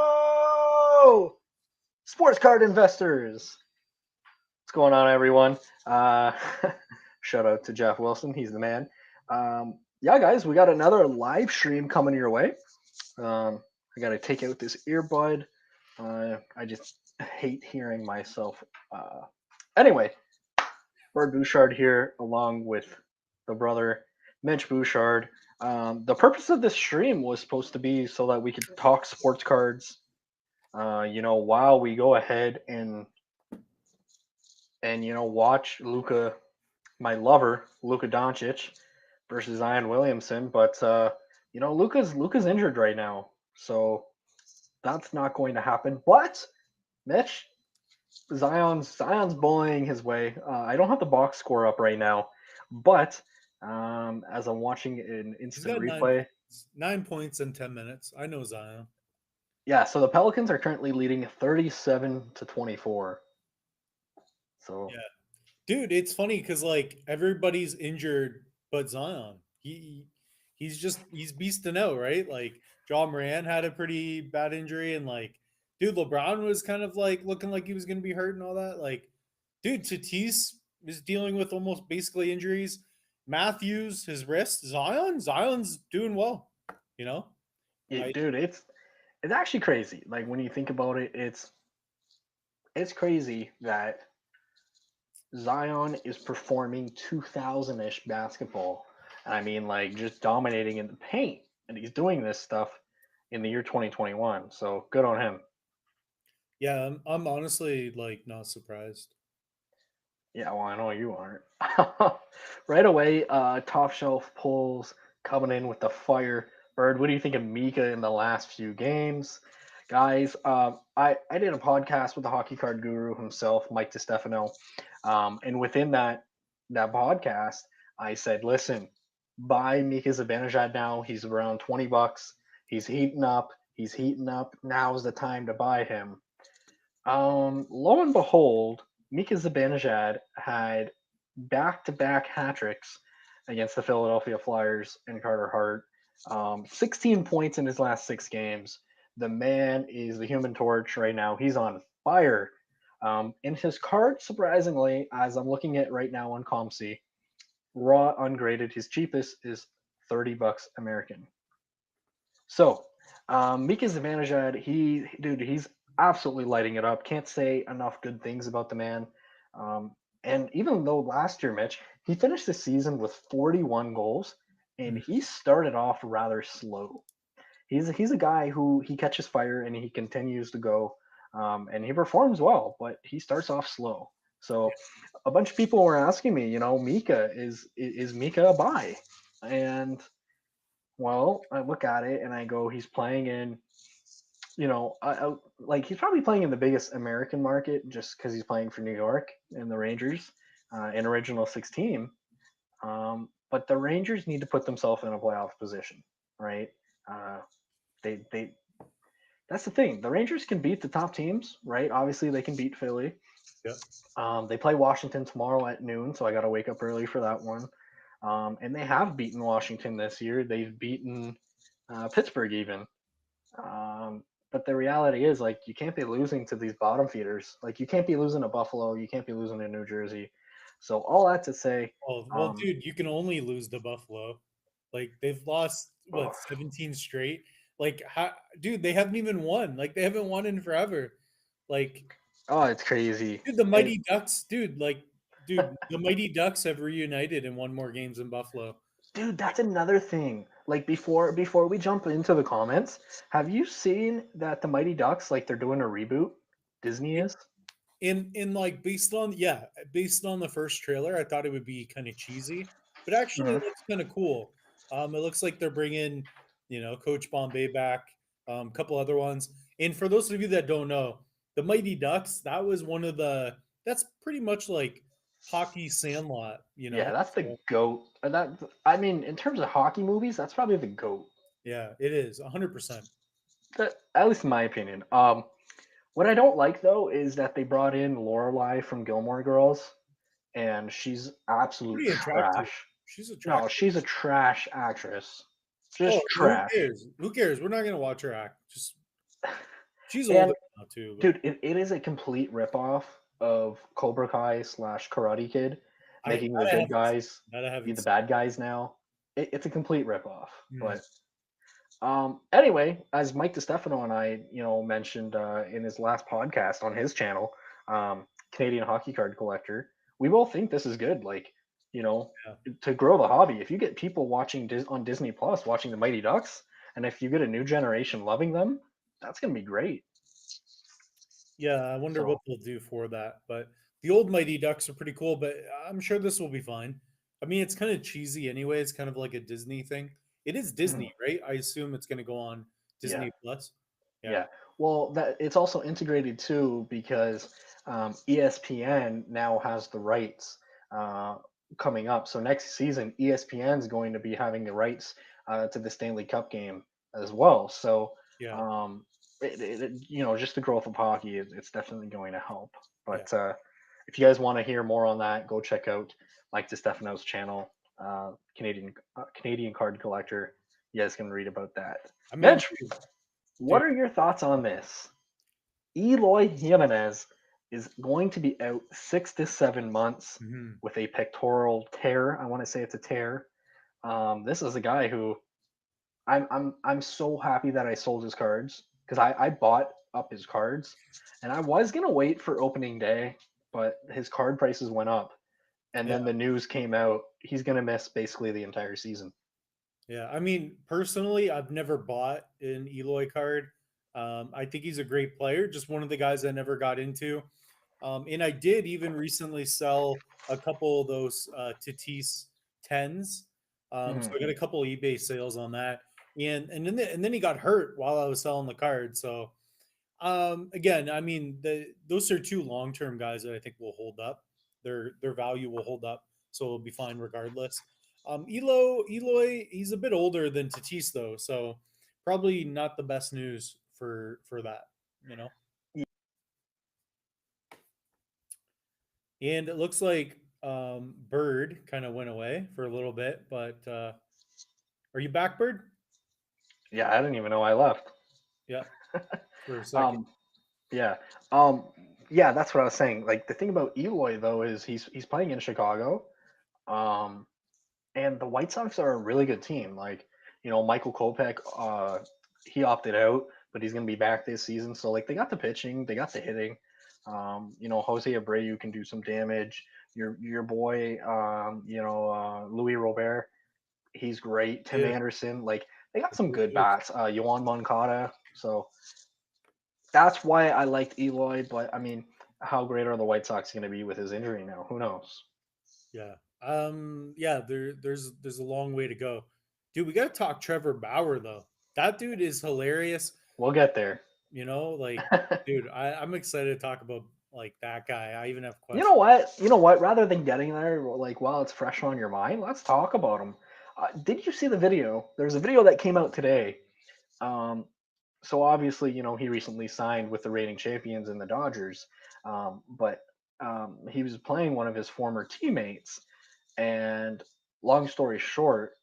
Hello, sports card investors. What's going on, everyone? Uh, Shout out to Jeff Wilson. He's the man. Yeah, guys, we got another live stream coming your way. I got to take out this earbud. I just hate hearing myself. Anyway, Bird Bouchard here, along with the brother Mitch Bouchard. The purpose of this stream was supposed to be so that we could talk sports cards. While we go ahead and watch Luka, my lover, Luka Doncic versus Zion Williamson. But Luka's injured right now, so that's not going to happen. But Mitch, Zion's bullying his way. I don't have the box score up right now, but as I'm watching an He's instant got replay, 9 points in 10 minutes. I know Zion. yeah. So the Pelicans are currently leading 37-24. So Yeah, dude, it's funny because like everybody's injured but Zion. He's beasting out, right? Like John Moran had a pretty bad injury, and like, dude, LeBron was kind of like looking like he was going to be hurt and all that. Like, dude, Tatis is dealing with almost basically injuries. Matthews, his wrist. Zion's doing well. You know, I dude, it's actually crazy. Like when you think about it, it's crazy that Zion is performing 2000-ish basketball. And I mean, like just dominating in the paint, and he's doing this stuff in the year 2021. So good on him. yeah, I'm honestly like not surprised. Yeah, well, I know you aren't. Right away, top shelf pulls coming in with the fire. Bird, what do you think of Mika in the last few games? Guys, I did a podcast with the hockey card guru himself, Mike DiStefano. And within that podcast, I said, listen, buy Mika Zibanejad now. He's around $20. He's heating up. He's heating up. Now's the time to buy him. Lo and behold, Mika Zibanejad had back-to-back hat tricks against the Philadelphia Flyers and Carter Hart. 16 points in his last 6 games. The man is the Human Torch right now. He's on fire. And his card, surprisingly, as I'm looking at right now on ComC, raw ungraded, his cheapest is $30 American. So, Mika Zibanejad, he's absolutely lighting it up. Can't say enough good things about the man. And even though last year, Mitch, he finished the season with 41 goals, and he started off rather slow. He's a guy who he catches fire and he continues to go, and he performs well, but he starts off slow. So, a bunch of people were asking me, Mika is Mika a buy? And well, I look at it and I go, he's playing in, like he's probably playing in the biggest American market just because he's playing for New York and the Rangers, in Original 16. But the Rangers need to put themselves in a playoff position, right? Uh, they That's the thing. The Rangers can beat the top teams, right? Obviously, they can beat Philly. Yep. They play Washington tomorrow at noon, so I got to wake up early for that one. And they have beaten Washington this year. They've beaten Pittsburgh even. But the reality is, like, you can't be losing to these bottom feeders. Like, you can't be losing to Buffalo. You can't be losing to New Jersey. So all that to say, Well, dude, you can only lose to Buffalo. Like they've lost oh, what 17 straight. Like, how, dude, they haven't even won. Like they haven't won in forever. Like, it's crazy. dude, the And Mighty Ducks, dude, the Mighty Ducks have reunited and won more games in Buffalo. dude, that's another thing. Like before we jump into the comments, have you seen that the Mighty Ducks, like, they're doing a reboot? Disney is. In like based on the first trailer, I thought it would be kind of cheesy, but actually Mhm. it looks kind of cool. It looks like they're bringing Coach Bombay back, a couple other ones. And for those of you that don't know, the Mighty Ducks, that was one of the that's pretty much like hockey Sandlot, Yeah, that's the So, goat. That I mean, in terms of hockey movies, that's probably the goat. yeah, it is 100%. At least in my opinion. What I don't like though is that they brought in Lorelai from Gilmore Girls, and she's absolute Pretty attractive. trash. She's No, attractive. she's a trash actress. Oh, Just well, who trash. cares? Who cares? We're not gonna watch her act. Just she's older And now too, but dude, it is a complete ripoff of Cobra Kai slash Karate Kid, I making the that I good haven't seen. guys That I be haven't the seen. bad guys now. It's a complete ripoff. Hmm. But anyway, as Mike DeStefano and I, mentioned in his last podcast on his channel, Canadian Hockey Card Collector, we both think this is good. Like, you know, Yeah, to grow the hobby. If you get people watching on Disney Plus, watching the Mighty Ducks, and if you get a new generation loving them, that's gonna be great. yeah. I wonder what So, they'll do for that. But the old Mighty Ducks are pretty cool. But I'm sure this will be fine. I mean, it's kind of cheesy anyway. It's kind of like a Disney thing. It is mhm, Disney, right? I assume it's going to go on yeah. Disney Plus. Yeah, Yeah. Well, that it's also integrated too because ESPN now has the rights uh, coming up. So next season, ESPN is going to be having the rights to the Stanley Cup game as well. So yeah, um, just the growth of hockey, it's definitely going to help. yeah. But if you guys want to hear more on that, go check out Mike DeStefano's channel, Canadian Card Collector. You guys can read about that. I mean, Mitch, dude. what are your thoughts on this? Eloy Jimenez is going to be out 6 to 7 months Mhm. with a pectoral tear. I want to say it's a tear. This is a guy who I'm so happy that I sold his cards because I bought up his cards and I was gonna wait for opening day, but his card prices went up, and Yeah, then the news came out he's gonna miss basically the entire season. yeah. I mean, personally, I've never bought an Eloy card. I think he's a great player. Just one of the guys I never got into. And I did even recently sell a couple of those Tatis tens. So Mhm. I got a couple of eBay sales on that. And then he got hurt while I was selling the card. So again, I mean, those are two long term guys that I think will hold up. Their value will hold up, so it'll be fine regardless. Eloy, he's a bit older than Tatis though, so probably not the best news for that, you know. And it looks like Bird kind of went away for a little bit, but are you back, Bird? Yeah, I didn't even know I left. Yeah, for a second. Um, Yeah. Um, yeah, that's what I was saying. Like the thing about Eloy though is he's playing in Chicago. Um, and the White Sox are a really good team. Like, Michael Kopech, he opted out, but he's gonna be back this season. So like they got the pitching, they got the hitting. Jose Abreu can do some damage. Your boy, Louis Robert, he's great. Tim Yeah, Anderson, like they got some good bats. Yohan Moncada. So that's why I liked Eloy, but I mean, how great are the White Sox going to be with his injury now? Who knows? yeah. Yeah, there's a long way to go. Dude, we gotta talk Trevor Bauer though. That dude is hilarious. We'll get there. Like, dude, I'm excited to talk about like that guy. I even have You know questions. what? You know what? Rather than getting there, like while it's fresh on your mind, let's talk about him. Did you see the video? There's a video that came out today. Um, so obviously, he recently signed with the reigning champions in the Dodgers, but he was playing one of his former teammates, and long story short,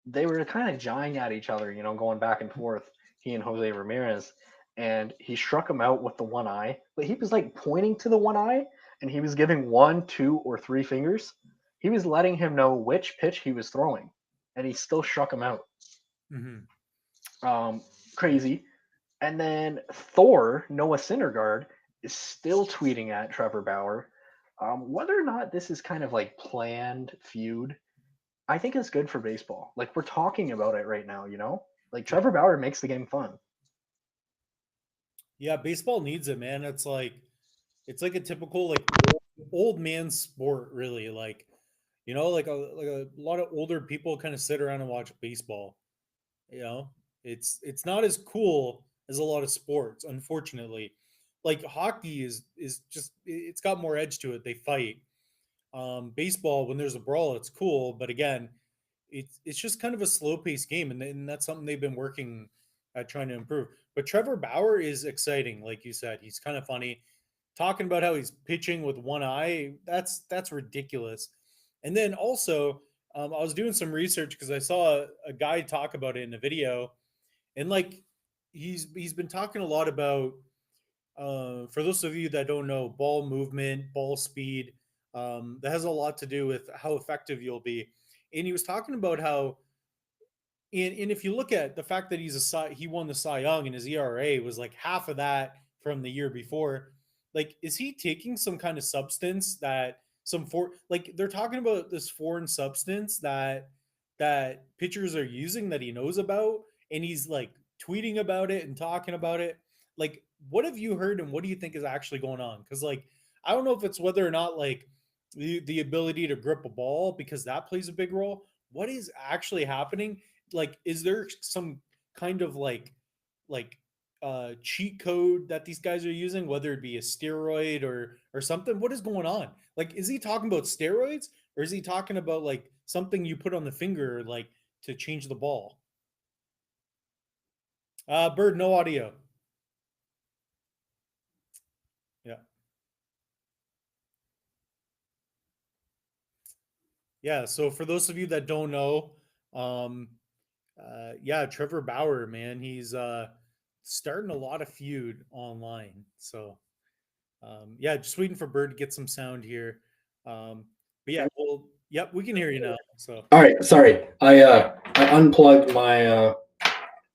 they were kind of jawing at each other, going back and forth, he and Jose Ramirez. And he struck him out with the one eye, but he was like pointing to the one eye and he was giving one, two, or three fingers. He was letting him know which pitch he was throwing, and he still struck him out. Hmm. Um, Crazy. And then Thor, Noah Syndergaard, is still tweeting at Trevor Bauer. Whether or not this is kind of like planned feud, I think it's good for baseball. Like we're talking about it right now, Like Yeah. Trevor Bauer makes the game fun. Yeah, baseball needs it, man. It's like a typical like old man sport, really. Like, like a lot of older people kind of sit around and watch baseball. You know, it's not as cool as a lot of sports, unfortunately. Like hockey is just it's got more edge to it. They fight. Baseball, when there's a brawl, it's cool, but again, it's just kind of a slow paced game, and that's something they've been working at trying to improve. But Trevor Bauer is exciting, like you said. He's kind of funny, talking about how he's pitching with one eye. That's ridiculous. And then also, I was doing some research because I saw a guy talk about it in a video, and like he's been talking a lot about for those of you that don't know, ball movement, ball speed, that has a lot to do with how effective you'll be. And he was talking about how, and if you look at the fact that he won the Cy Young and his ERA was like half of that from the year before. Like, is he taking some kind of substance that like they're talking about this foreign substance that pitchers are using that he knows about, and he's like tweeting about it and talking about it. Like, what have you heard and what do you think is actually going on? Because like I don't know if it's whether or not like the ability to grip a ball because that plays a big role. What is actually happening? Like, is there some kind of like cheat code that these guys are using, whether it be a steroid or something? What is going on? Like, is he talking about steroids or is he talking about like something you put on the finger like to change the ball? Bird, no audio. Yeah. Yeah, so for those of you that don't know, um yeah, Trevor Bauer, man, he's starting a lot of feud online. So yeah, just waiting for Bird to get some sound here. But yeah, well, yep, we can hear you now. So All right, sorry. I unplugged my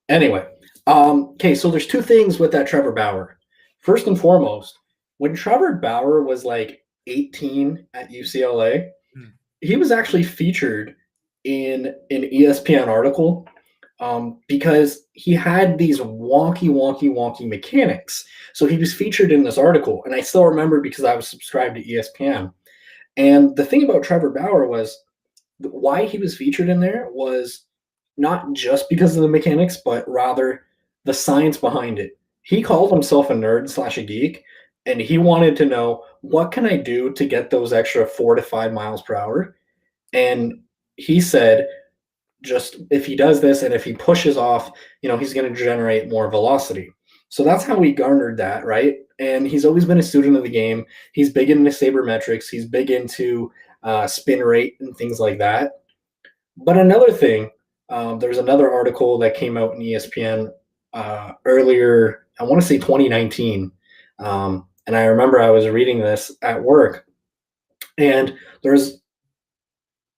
anyway. Okay, so there's two things with that Trevor Bauer. First and foremost, when Trevor Bauer was like 18 at UCLA, hmm. he was actually featured in an ESPN article because he had these wonky mechanics. So he was featured in this article, and I still remember because I was subscribed to ESPN. And the thing about Trevor Bauer was why he was featured in there was not just because of the mechanics, but rather the science behind it. He called himself a nerd slash a geek, and he wanted to know what can I do to get those extra 4 to 5 miles per hour. And he said, just if he does this and if he pushes off, he's going to generate more velocity. So that's how he garnered that, right? And he's always been a student of the game. He's big into sabermetrics. He's big into spin rate and things like that. But another thing, there's another article that came out in ESPN earlier, I want to say 2019. And I remember I was reading this at work, and there's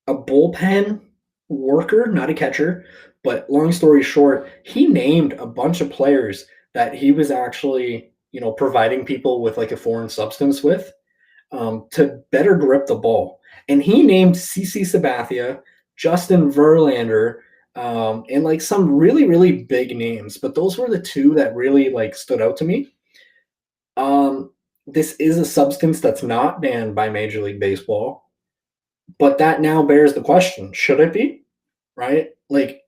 a bullpen worker, not a catcher. But long story short, he named a bunch of players that he was actually, providing people with like a foreign substance with to better grip the ball. And he named CC Sabathia, Justin Verlander, and like some really, really big names. But those were the two that really like stood out to me. This is a substance that's not banned by Major League Baseball, but that now bears the question: should it be? Right? Like,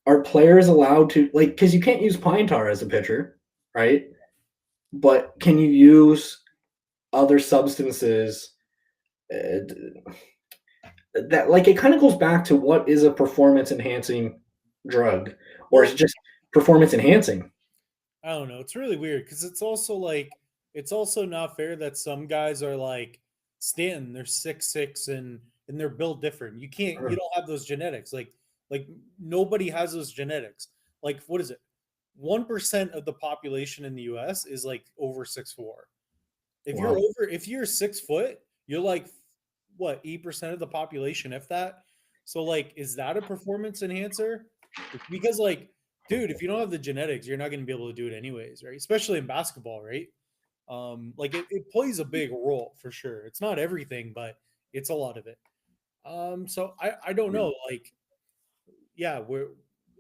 are players allowed to like? Because you can't use pine tar as a pitcher, right? But can you use other substances uh, that like it kind of goes back to what is a performance enhancing drug, or is Well, it just performance enhancing? I don't know. It's really weird because it's also like it's also not fair that some guys are like Stanton, they're 6'6" and they're built different. You don't have those genetics. Like nobody has those genetics. Like what is it? 1% of the population in the US is like over 6'4". Wow. If you're 6 foot, you're like what, 8% of the population, if that. So like, is that a performance enhancer? Because like, dude, if you don't have the genetics, you're not going to be able to do it anyways, right? Especially in basketball, right? Like it plays a big role for sure. It's not everything, but it's a lot of it. So I don't know. Like, yeah, we're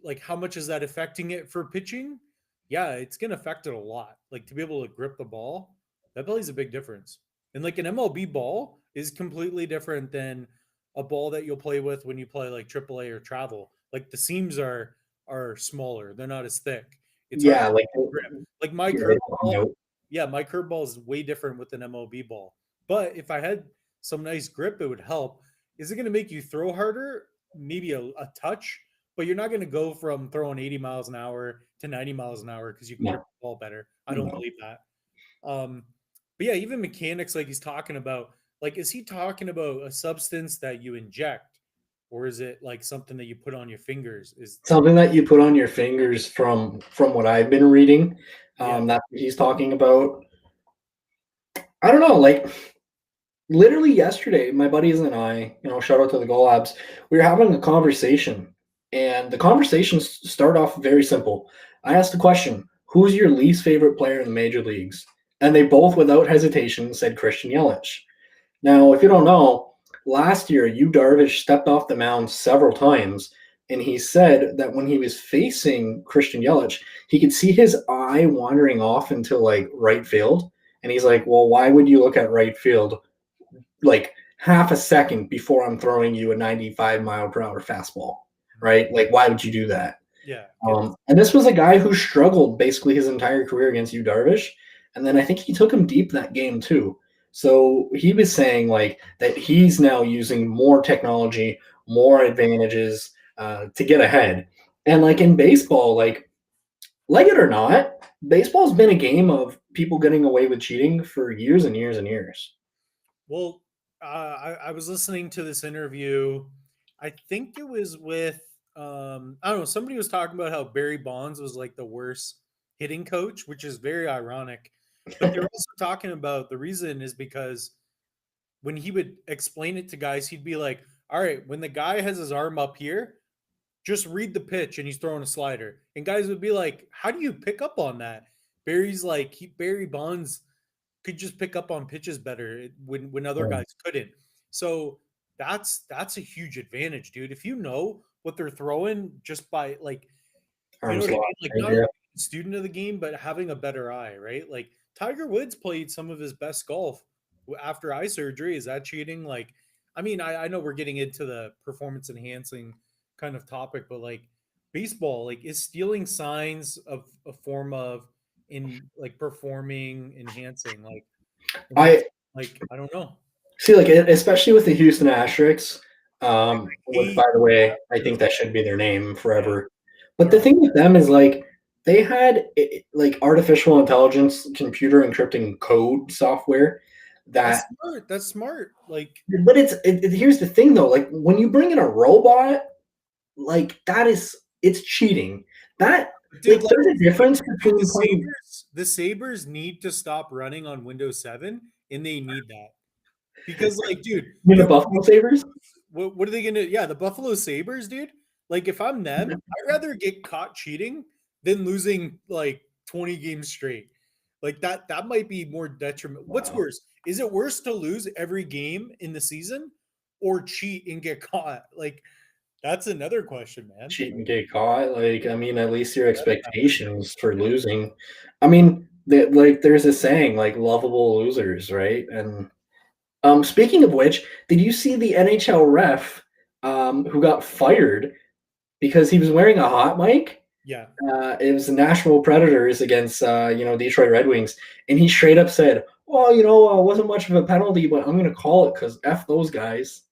like, how much is that affecting it for pitching? Yeah, it's gonna affect it a lot. Like to be able to grip the ball, that plays a big difference. And like an MLB ball is completely different than a ball that you'll play with when you play like AAA or travel. Like the seams are smaller, they're not as thick. It's hard Yeah, like to grip. Like my yeah, they curveball, find out. yeah, my curveball is way different with an MLB ball. But if I had some nice grip, it would help. Is it going to make you throw harder? Maybe a touch, but you're not going to go from throwing 80 miles an hour to 90 miles an hour because you can grip No, the ball better. I don't no. believe that. Um, but yeah, even mechanics like he's talking about, like, is he talking about a substance that you inject? or is it like something that you put on your fingers? Is Something that you put on your fingers from what I've been reading. yeah, That's what he's talking about. I don't know, like literally yesterday, my buddies and I, shout out to the Goal Labs, we were having a conversation, and the conversations start off very simple. I asked the question, "Who's your least favorite player in the major leagues?" And they both, without hesitation, said Christian Yelich. Now, if you don't know, last year, Yu Darvish stepped off the mound several times, and he said that when he was facing Christian Yelich, he could see his eye wandering off into like right field. And he's like, "Well, why would you look at right field like half a second before I'm throwing you a 95-mile-per-hour fastball, right? Like, why would you do that?" yeah, get this. And this was a guy who struggled basically his entire career against Yu Darvish, and then I think he took him deep that game too. So he was saying like that he's now using more technology, more advantages to get ahead. And like in baseball, like it or not, baseball's been a game of people getting away with cheating for years and years and years. Well, I was listening to this interview. I think it was with I don't know. Somebody was talking about how Barry Bonds was like the worst hitting coach, which is very ironic. But they're also talking about the reason is because when he would explain it to guys, he'd be like, "All right, when the guy has his arm up here, just read the pitch and he's throwing a slider." And guys would be like, "How do you pick up on that?" Barry's like, Barry Bonds could just pick up on pitches better when other Right. guys couldn't. So that's a huge advantage, dude. If you know what they're throwing just by like, you know Arms what I mean? locked. Like not only Yeah. being a student of the game, but having a better eye, right? Like Tiger Woods played some of his best golf after eye surgery. Is that cheating? Like, I mean, I know we're getting into the performance enhancing kind of topic, but like baseball, like is stealing signs of a form of in like performing enhancing, like and that's I like I don't know. see, like especially with the Houston Asterix, which by Hate the the way, I think Astros. that should be their name Yeah, forever. But the they're thing with them is like they had like artificial intelligence, computer encrypting code software that's that. smart. That's smart. Like, But here's the thing though, like when you bring in a robot, like it's cheating. That dude, like like there's a difference the between playing. Sabres need to stop running on Windows 7, and they need that because, like, You know, dude, Buffalo Sabres. what are they gonna? Yeah, the Buffalo Sabres, dude. Like, if I'm them, I'd rather get caught cheating than losing like 20 games straight. Like that might be more detriment. What's Wow. worse? Is it worse to lose every game in the season or cheat and get caught? Like that's another question, man. Cheat and get caught. Like, I mean, at least your That's factor. expectations for losing. I mean, like there's a saying like lovable losers, right? And speaking of which, did you see the NHL ref who got fired because he was wearing a hot mic? Yeah. It was the Nashville Predators against Detroit Red Wings, and he straight up said, "Well, wasn't much of a penalty, but I'm gonna call it because f those guys."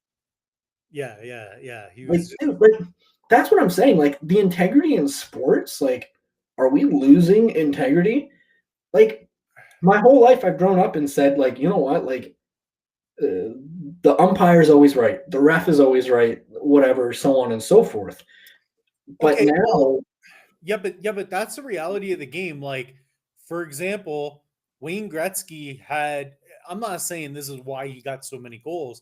Yeah, yeah, yeah. He Like, was dude, like that's what I'm saying. Like the integrity in sports, like, are we losing integrity? Like my whole life, I've grown up and said, like, you know what, like the umpire is always right, the ref is always right, whatever, so on and so forth. But okay. Well, now, yeah, but that's the reality of the game. Like, for example, Wayne Gretzky had. I'm not saying this is why he got so many goals,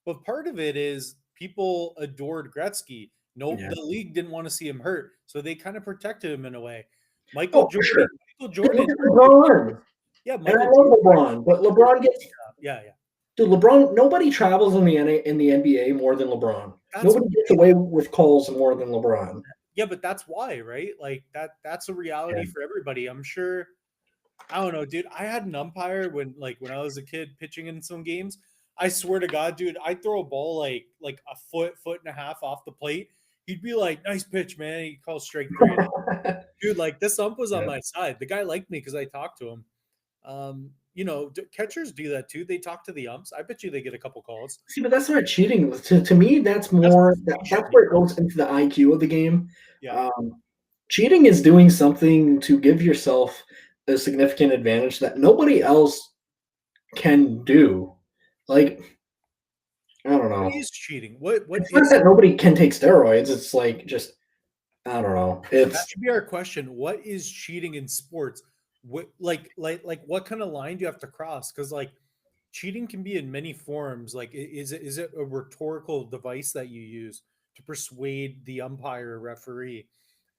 but part of it is people adored Gretzky. No, yeah, the league didn't want to see him hurt, so they kind of protected him in a way. Michael oh for Jordan, sure. Michael Dude, look Jordan, at LeBron, yeah, and I Michael love Jordan LeBron, but LeBron gets yeah, yeah. dude. LeBron, nobody travels in the NBA more than LeBron. That's Nobody gets away with calls more than LeBron. yeah, but that's why, right? Like that's a Yeah. reality for everybody. I'm sure I don't know, dude. I had an umpire when I was a kid pitching in some games. I swear to God, dude, I'd throw a ball like a foot and a half off the plate. He'd be like, "Nice pitch, man." He calls strike three. Dude, like this ump was on Yeah. my side. The guy liked me because I talked to him. Catchers do that too. They talk to the umps. I bet you they get a couple calls. See, but that's not cheating. To me, that's That's more what we should that's do. where it goes into the IQ of the game. Yeah. Cheating is doing something to give yourself a significant advantage that nobody else can do. Like I don't What know. is cheating? What It's not is that nobody can take steroids. It's like just I don't know. that It's should be our question. What is cheating in sports? What like what kind of line do you have to cross? Because like cheating can be in many forms. Like is it a rhetorical device that you use to persuade the umpire or referee?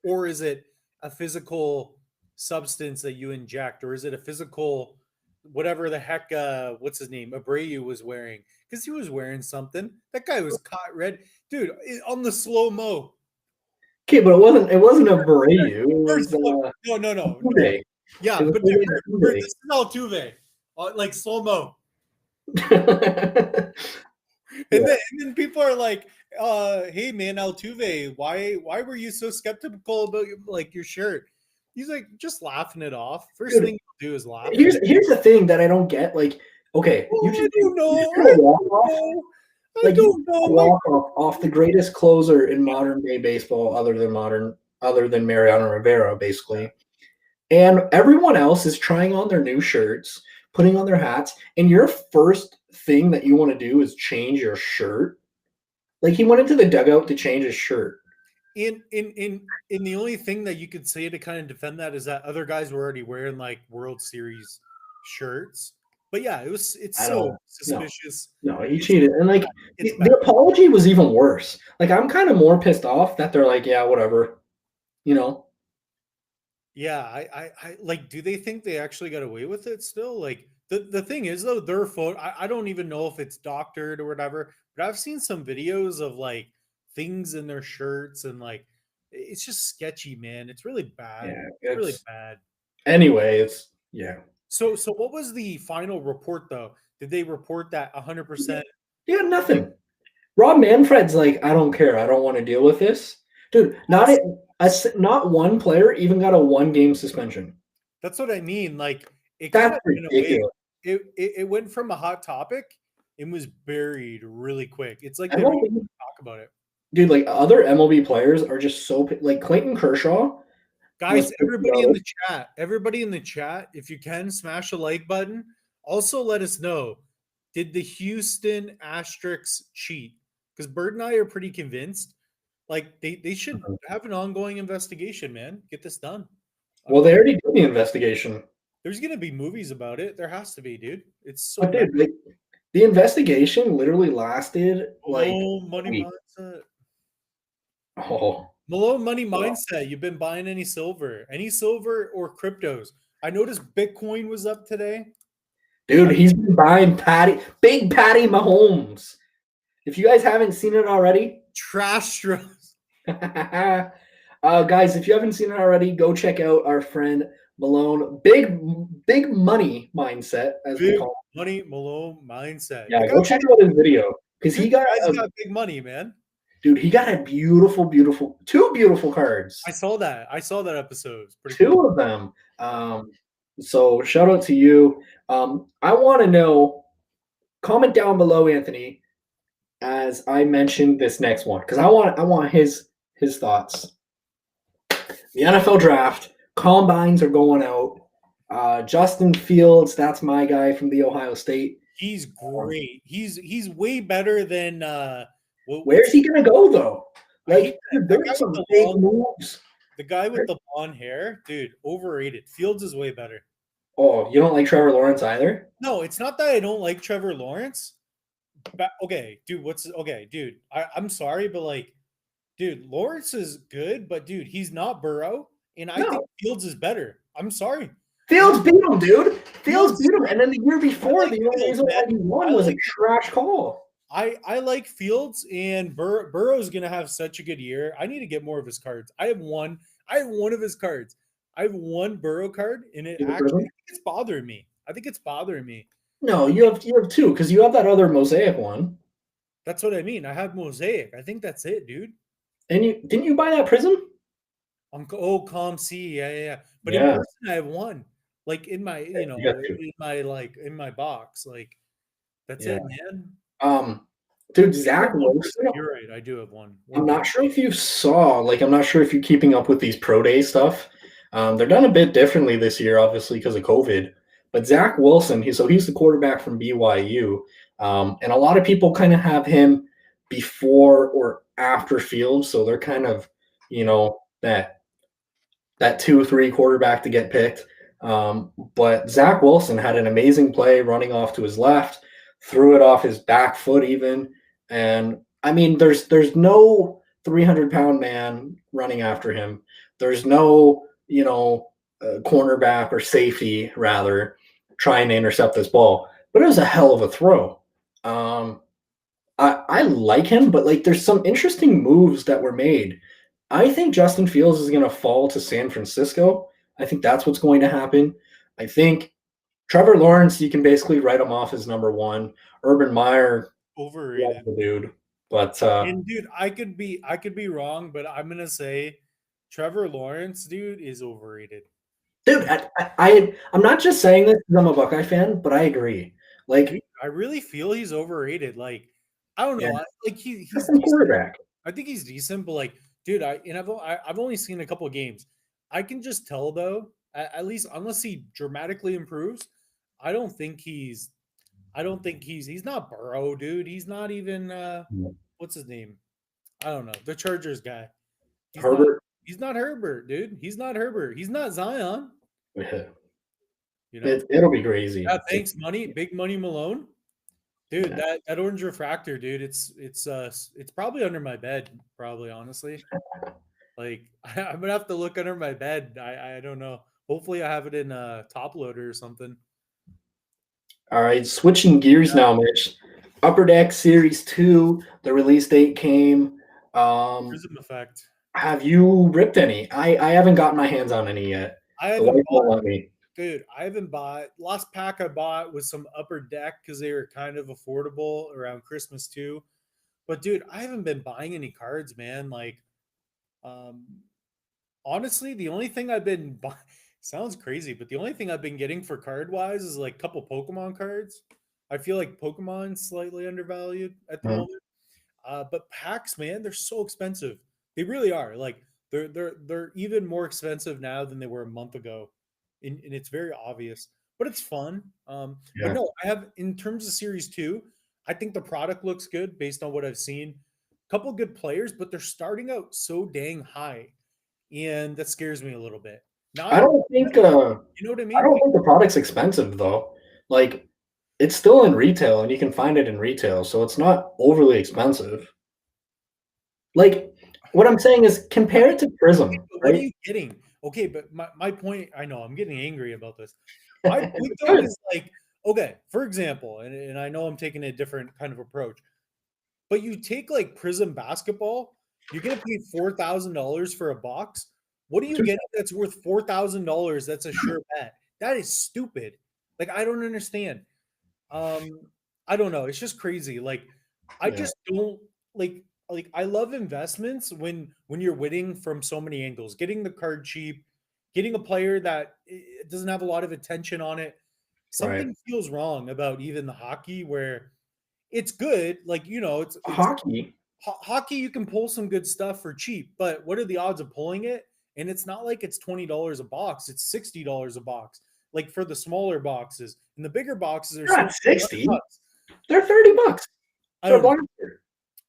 Or is it a physical substance that you inject? Or is it a physical whatever the heck what's his name? Abreu was wearing? Because he was wearing something. That guy was caught red. Dude, on the slow-mo. okay, but it wasn't a Abreu. It was No, no, no, no. Altuve. It Yeah, was but dude, Altuve. this is Altuve, like slow mo, Yeah, and then people are like, "Hey man, Altuve, why were you so skeptical about like your shirt?" He's like just laughing it off. First dude. thing you do is laugh it. Here's the thing that I don't get. Like, okay, Oh, I don't you know. just kind I of walk don't off. know. I Like you don't know. My walk off the greatest closer in modern day baseball, other than Mariano Rivera, basically. And everyone else is trying on their new shirts, putting on their hats, and your first thing that you want to do is change your shirt. Like he went into the dugout to change his shirt. in the only thing that you could say to kind of defend that is that other guys were already wearing like World Series shirts. But yeah, it's I so don't no. suspicious. No, he It's cheated. And like it's bad. the apology was even worse. Like I'm kind of more pissed off that they're like, yeah, whatever. You know? Yeah, I like. Do they think they actually got away with it still? Like the thing is though, their photo. I don't even know if it's doctored or whatever, but I've seen some videos of like things in their shirts and like it's just sketchy, man. It's really bad. Yeah, It's really it's bad. anyway, it's yeah. So what was the final report though? Did they report that 100%? Yeah, nothing. Rob Manfred's like, I don't care. I don't want to deal with this. Dude, not one player even got a 1 game suspension. That's what I mean. Like it kind That's of in a way, ridiculous. it went from a hot topic and was buried really quick. It's like they don't MLB, even talk about it. dude, like other MLB players are just so like Clayton Kershaw was Guys, pissed about it. everybody in the chat, if you can smash a like button. Also, let us know, did the Houston Asterix cheat? Because Bird and I are pretty convinced. Like they should Mhm. have an ongoing investigation, man. Get this done. Well, they already did the investigation. There's gonna be movies about it. There has to be, dude. It's so But bad. dude, like the investigation literally lasted like Malone a money week. mindset. Oh, Malone money wow. mindset. You've been buying any silver or cryptos. I noticed Bitcoin was up today. Dude, I he's been buying Big Patty Mahomes. If you guys haven't seen it already, trash. guys, if you haven't seen it already, go check out our friend Malone. Big money mindset, as we Big call it. money Malone mindset. Yeah, go check out his video because Dude, he the got guy's a got big money, man. dude. He got a two beautiful cards, I saw that. I saw that episode. It's pretty two cool. of them. So shout out to you. I want to know. Comment down below, Anthony, as I mentioned this next one because I want his thoughts. The NFL draft, combines are going out. Justin Fields, that's my guy from the Ohio State. He's great. He's way better than Where's he gonna go though? I hate Like, that, dude, there's some big moves. the guy with the blonde hair, dude, overrated. Fields is way better. Oh, you don't like Trevor Lawrence either? No, it's not that I don't like Trevor Lawrence. But okay, dude, dude? I'm sorry, but like, dude, Lawrence is good, but dude, he's not Burrow, and I think No. Fields is better. I'm sorry. Fields beat him, dude. Fields Fields is beat him. great. And then the year I before, like the only Fields, reason why man. he I won was a like trash call. I like Fields, and Burrow's gonna have such a good year. I need to get more of his cards. I have one. I have one of his cards. I have one Burrow card, and it You have actually Griffin? I think it's bothering me. I think it's bothering me. No, you have two because you have that other mosaic one. That's what I mean. I have Mosaic. I think that's it, dude. And you didn't you buy that prism? Calm C, yeah. But in Yeah, person, I have one. Like in my, you got two. in my box. Like that's Yeah. it, man. Um, dude, I do Zach have one Wilson. Prism. You're right. I do have one. I'm One not Prism. sure if you saw, like, I'm not sure if you're keeping up with these pro day stuff. They're done a bit differently this year, obviously, because of COVID. But Zach Wilson, he's the quarterback from BYU, and a lot of people kind of have him before or after Fields, so they're kind of that 2-3 quarterback to get picked. But Zach Wilson had an amazing play running off to his left, threw it off his back foot even, and I mean, there's no 300-pound man running after him. There's no cornerback or safety rather trying to intercept this ball, but it was a hell of a throw. I like him, but like there's some interesting moves that were made. I think Justin Fields is going to fall to San Francisco. I think that's what's going to happen. I think Trevor Lawrence, you can basically write him off as number one. Urban Meyer, love Overrated. the dude, but And dude, I could be wrong, but I'm gonna say Trevor Lawrence, dude, is overrated. dude, I'm not just saying this because I'm a Buckeye fan, but I agree. Dude, Like, I really feel he's overrated. Like, I don't yeah, know. Like he's different decent. quarterback. I think he's decent, but like, dude, I've only seen a couple of games. I can just tell though, at least unless he dramatically improves, I don't think he's. I don't think he's not Burrow, dude. He's not even what's his name? I don't know. The Chargers guy. He's not. Herbert, He's not Herbert, dude. He's not Herbert. He's not Zion. yeah, You know. it'll be crazy. Yeah, thanks, money, big money Malone, dude. Yeah. That orange refractor, dude. It's probably under my bed, probably honestly. Like I'm gonna have to look under my bed. I don't know. Hopefully, I have it in a top loader or something. All right, switching gears Yeah, now, Mitch. Upper Deck Series 2, the release date came. Um, Prism effect. have you ripped any? I haven't gotten my hands on any yet. I The haven't wife bought, won't let me. dude. I haven't bought. Last pack I bought was some upper deck because they were kind of affordable around Christmas too. But dude, I haven't been buying any cards, man. Like, um, honestly, the only thing I've been sounds crazy, but the only thing I've been getting for card wise is like a couple Pokemon cards. I feel like Pokemon's slightly undervalued at the Mhm. moment. But packs, man, they're so expensive. They really are. Like they're even more expensive now than they were a month ago, and it's very obvious. But it's fun. But Yeah. no, I have in terms of Series Two, I think the product looks good based on what I've seen. Couple good players, but they're starting out so dang high, and that scares me a little bit. I Not, don't think you know what I I mean? don't Like, think the product's expensive though. Like it's still in retail and you can find it in retail, so it's not overly expensive. Like what I'm saying is what compare are it to okay, Prism, but what are right? you getting? Okay, but my point, I know I'm getting angry about this. My point though Good. is like, okay, for example, and I know I'm taking a different kind of approach, but you take like Prism basketball, you're gonna pay $4,000 for a box. What are you getting that's worth $4,000? That's a sure bet. That is stupid. Like I don't understand. Um, I don't know. It's just crazy. Like I Yeah. just don't like I love investments when you're winning from so many angles. Getting the card cheap, getting a player that doesn't have a lot of attention on it. Right. Something feels wrong about even the hockey where it's good. Like it's Hockey. hockey. You can pull some good stuff for cheap, but what are the odds of pulling it? And it's not like it's $20 a box; it's $60 a box. Like for the smaller boxes, and the bigger boxes are They're still not 60. $200. They're 30 bucks I for a don't know. blaster.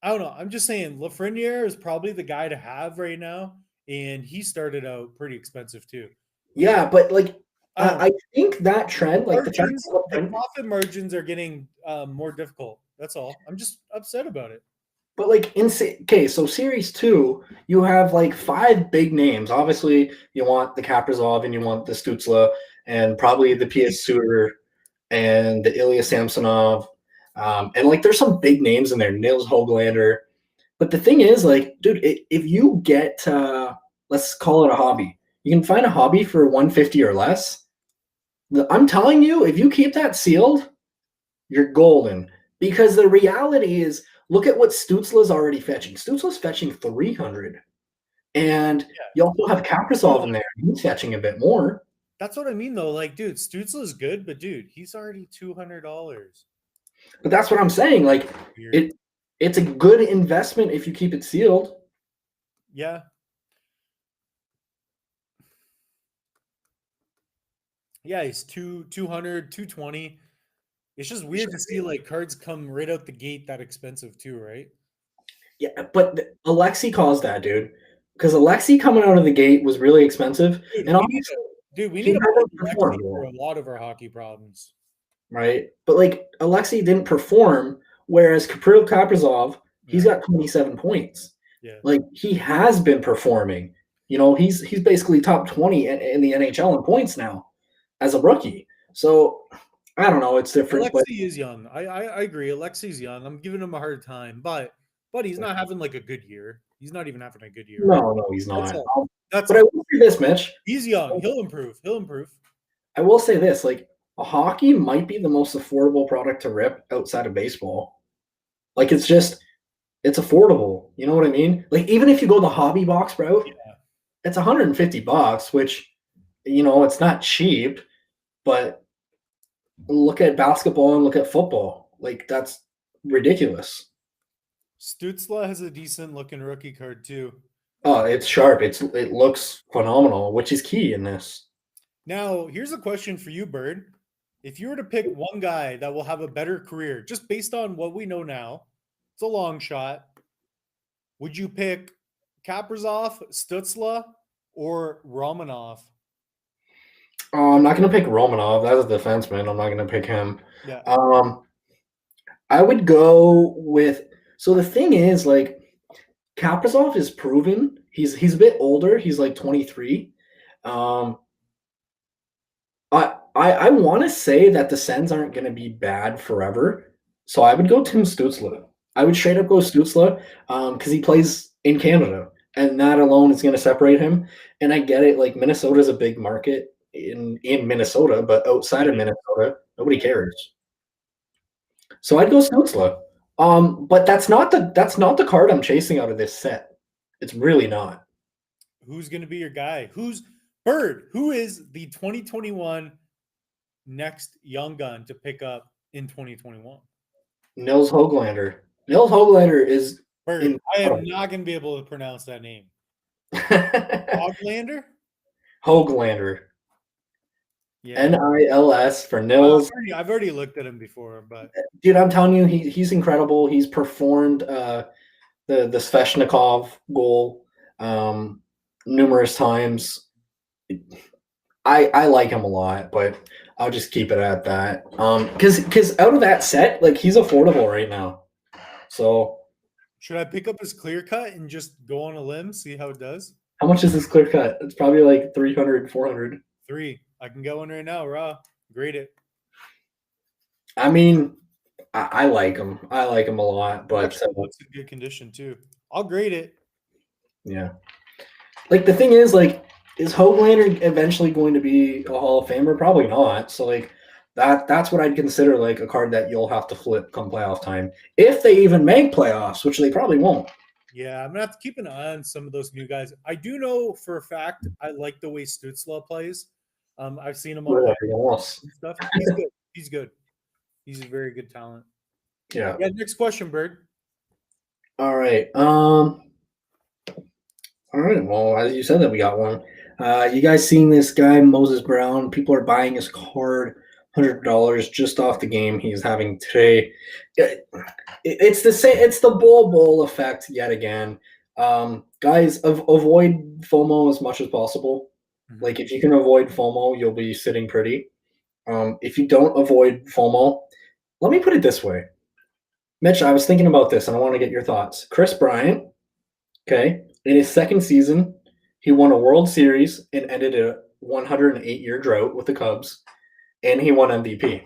I don't know. I'm just saying Lafreniere is probably the guy to have right now, and he started out pretty expensive too. We Yeah, but like I don't know. I think that trend, like the fact Margins, the that profit margins are getting more difficult. That's all. I'm just upset about it. but like okay, so series two, you have like five big names. Obviously, you want the Kaprizov and you want the Stutzla and probably the PS Suter and the Ilya Samsonov. And like there's some big names in there, Nils Hoglander. But the thing is, like, dude, if you get let's call it a hobby, you can find a hobby for 150 or less. I'm telling you, if you keep that sealed, you're golden. Because the reality is, look at what Stutzla's already fetching. Stutzla's fetching 300. And you also have No, Kaprizov in there. He's fetching a bit more. that's what I mean though. Like, dude, Stutzel is good, but dude, he's already $200. But that's what I'm saying. Like Weird. it it's a good investment if you keep it sealed. Yeah. Yeah, he's 200, 220. It's just weird to see like cards come right out the gate that expensive too, right? Yeah, but Alexi caused that, dude. Because Alexi coming out of the gate was really expensive, Dude, and we need obviously we he need to blame hasn't performed Lexi for well, a lot of our hockey problems. right? But like Alexi didn't perform, whereas Kirill Kaprizov, he's Yeah, got 27 points. yeah. Like he has been performing. You know, he's basically top 20 in the NHL in points now as a rookie. So I don't know, it's different, but Alexi is young. I agree. Alexi's young. I'm giving him a hard time, but he's not having like a good year. He's not even having a good year, right? no, he's That's not. all. That's But I all. will say this, Mitch. He's young. He'll improve. He'll improve. I will say this, like a hockey might be the most affordable product to rip outside of baseball. Like it's affordable. You know what I mean? Like even if you go the hobby box route, Yeah. it's $150, which it's not cheap, but look at basketball and look at football. Like that's ridiculous. Stutzla has a decent looking rookie card too. Oh, it's sharp. It looks phenomenal, which is key in this. Now, here's a question for you, Bird. If you were to pick one guy that will have a better career, just based on what we know now, it's a long shot. Would you pick Kaprizov, Stutzla, or Romanov? I'm not gonna pick Romanov. That's a defenseman. I'm not gonna pick him. Yeah. Um, I would go with. So the thing is, like, Kaprizov is proven. He's a bit older. He's like 23. Um, I want to say that the Sens aren't going to be bad forever. So I would go Tim Stützle. I would straight up go Stützle because he plays in Canada, and that alone is going to separate him. And I get it. Like Minnesota's a big market in Minnesota, but outside of Minnesota, nobody cares. So I'd go Stützle. But that's not the card I'm chasing out of this set. It's really not. Who's going to be your guy? Who's Bird? Who is the 2021 next young gun to pick up in 2021? Nils Hoglander. Nils Hoglander is Bird. I am incredible. not going to be able to pronounce that name. Oglander? Hoglander. Yeah. Nils for I've Nils. already looked at him before, but Dude, I'm telling you, he's incredible. He's performed the Sveshnikov goal numerous times. I like him a lot, but I'll just keep it at that. Because out of that set, like he's affordable right now. So should I pick up his clear cut and just go on a limb, see how it does? how much is this clear cut? It's probably like 300, 400. 3. I can get one right now, raw. Grade it. I mean, I like him. I like him a lot, but Actually looks in good condition too. I'll grade it. yeah. Like the thing is, like, is Hoglander eventually going to be a Hall of Famer? Probably not. So like that's what I'd consider like a card that you'll have to flip come playoff time. If they even make playoffs, which they probably won't. Yeah, I'm gonna have to keep an eye on some of those new guys. I do know for a fact I like the way Stutzla plays. I've seen him on With ice everything else. and stuff. He's good. He's good. He's a very good talent. Yeah. Yeah. Next question, Bird. All right. All right. Well, as you said that we got one. You guys seen this guy Moses Brown? People are buying his card, $100 just off the game he's having today. It's the same. It's the bowl effect yet again. Guys, avoid FOMO as much as possible. Mhm. Like if you can avoid FOMO, you'll be sitting pretty. If you don't avoid FOMO, let me put it this way, Mitch. I was thinking about this, and I want to get your thoughts. Chris Bryant, okay, in his second season, he won a World Series and ended a 108-year drought with the Cubs, and he won MVP.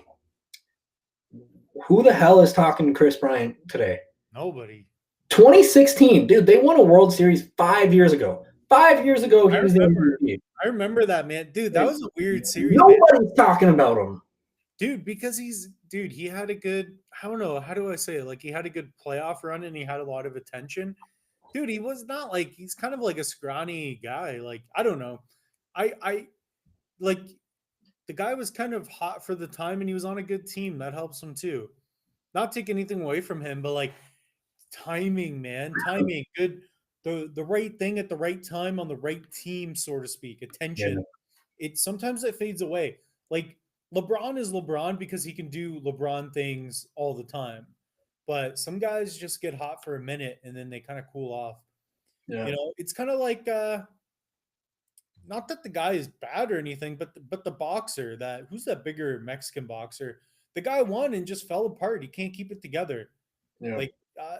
Who the hell is talking to Chris Bryant today? Nobody. 2016, dude, they won a World Series 5 years ago. 5 years ago, he I was the remember. MVP. I remember that, man. Dude, that Like, was a weird series, man. nobody's talking about him. Dude, because he had a good, I don't know, how do I say it? Like he had a good playoff run and he had a lot of attention. Dude, he was not like he's kind of like a scrawny guy. Like, I don't know. I like the guy was kind of hot for the time and he was on a good team. That helps him too. Not take anything away from him, but like timing, man. Timing. Good the right thing at the right time on the right team, so to speak. Yeah. Attention. It sometimes it fades away. Like LeBron is LeBron because he can do LeBron things all the time. But some guys just get hot for a minute and then they kind of cool off. Yeah. It's kind of like not that the guy is bad or anything, but the boxer that who's that bigger Mexican boxer? The guy won and just fell apart. He can't keep it together. Yeah. Like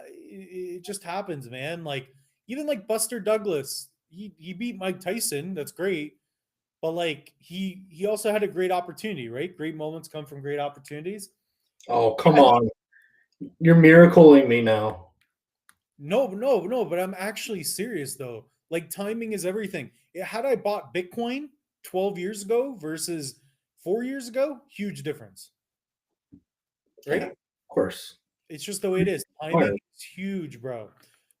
it just happens, man. Like even like Buster Douglas, he beat Mike Tyson. That's great, but like he also had a great opportunity, right? Great moments come from great opportunities. Oh, come on. You're miracling me now. No, but I'm actually serious though. Like timing is everything. Had I bought Bitcoin 12 years ago versus 4 years ago, huge difference, right? Yeah, of course. It's just the way it is. Timing is huge, bro.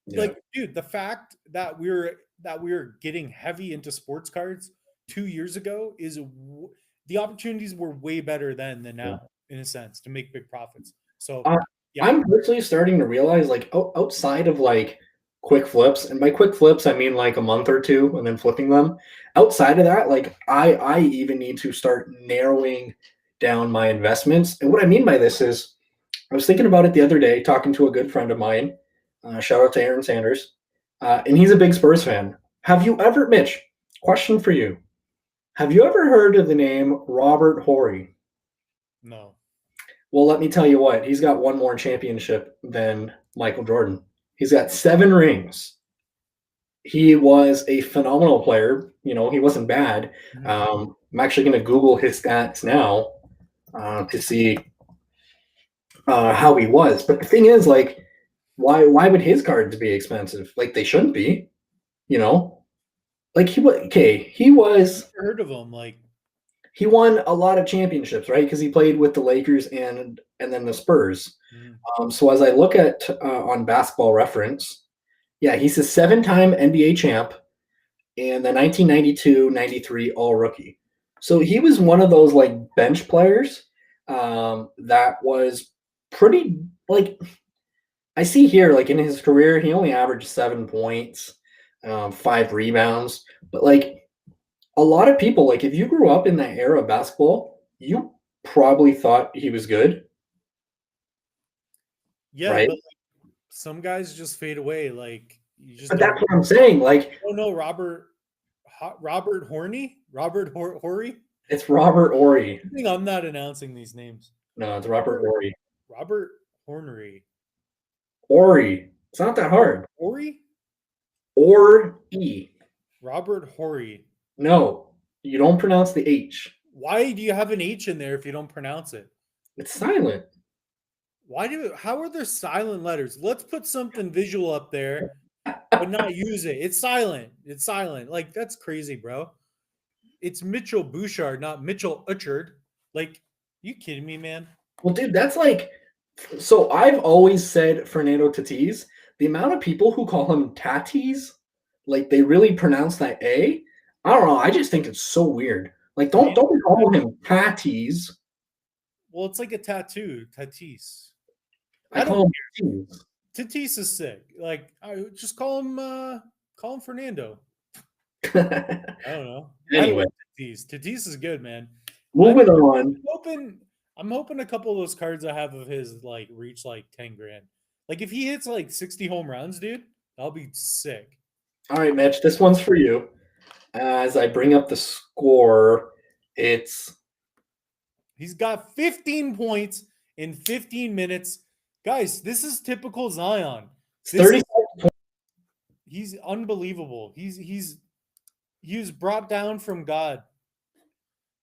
Yeah. Like, dude, the fact that we're getting heavy into sports cards 2 years ago is the opportunities were way better then than now, in a sense, to make big profits. So, yeah, I'm personally starting to realize, like, outside of like quick flips, and by quick flips I mean like a month or two and then flipping them. Outside of that, like I even need to start narrowing down my investments. And what I mean by this is, I was thinking about it the other day, talking to a good friend of mine. Shout out to Aaron Sanders, and he's a big Spurs fan. Have you ever, Mitch? Question for you: have you ever heard of the name Robert Horry? no. Well, let me tell you what, he's got one more championship than Michael Jordan. He's got 7 rings. He was a phenomenal player. He wasn't bad. I'm actually going to Google his stats now to see how he was. But the thing is, like, why would his cards be expensive? Like, they shouldn't be. You know, like he was okay. Never heard of him. Like, He won a lot of championships, right? Because he played with the Lakers and then the Spurs. So as I look at on Basketball Reference, yeah, he's a 7-time NBA champ and the 1992-93 All Rookie. So he was one of those like bench players that was pretty like I see here like in his career he only averaged 7 points, 5 rebounds, but like a lot of people, like if you grew up in that era of basketball, you probably thought he was good, yeah, right? but like, some guys just fade away. Like, you just But don't. that's what I'm saying. Like, Oh no, Robert Horny, Horry. it's Robert Ory. I think I'm not announcing these names. No, it's Robert Ory. Robert Hornery. Ory. It's not that hard. Horry? Or E. Robert Horry. No, you don't pronounce the H. Why do you have an H in there if you don't pronounce it? It's silent. How are there silent letters? Let's put something visual up there, but not use it. It's silent. It's silent. Like, that's crazy, bro. It's Mitchell Bouchard, not Mitchell Uchard. Like, you kidding me, man? Well, dude, that's like. So I've always said Fernando Tatis. The amount of people who call him Tatis, like they really pronounce that A. I don't know. I just think it's so weird. Like, don't call him Tatis. Well, it's like a tattoo, Tatis. I call him Tatis. Tatis is sick. Like, I just call him Fernando. I don't know. Anyway, Tatis is good, man. moving on. I'm hoping a couple of those cards I have of his like reach like 10 grand. Like if he hits like 60 home runs, dude, that'll be sick. All right, Mitch, this one's for you. As I bring up the score, he's got 15 points in 15 minutes. Guys, this is typical Zion. 30 He's unbelievable. He was brought down from God.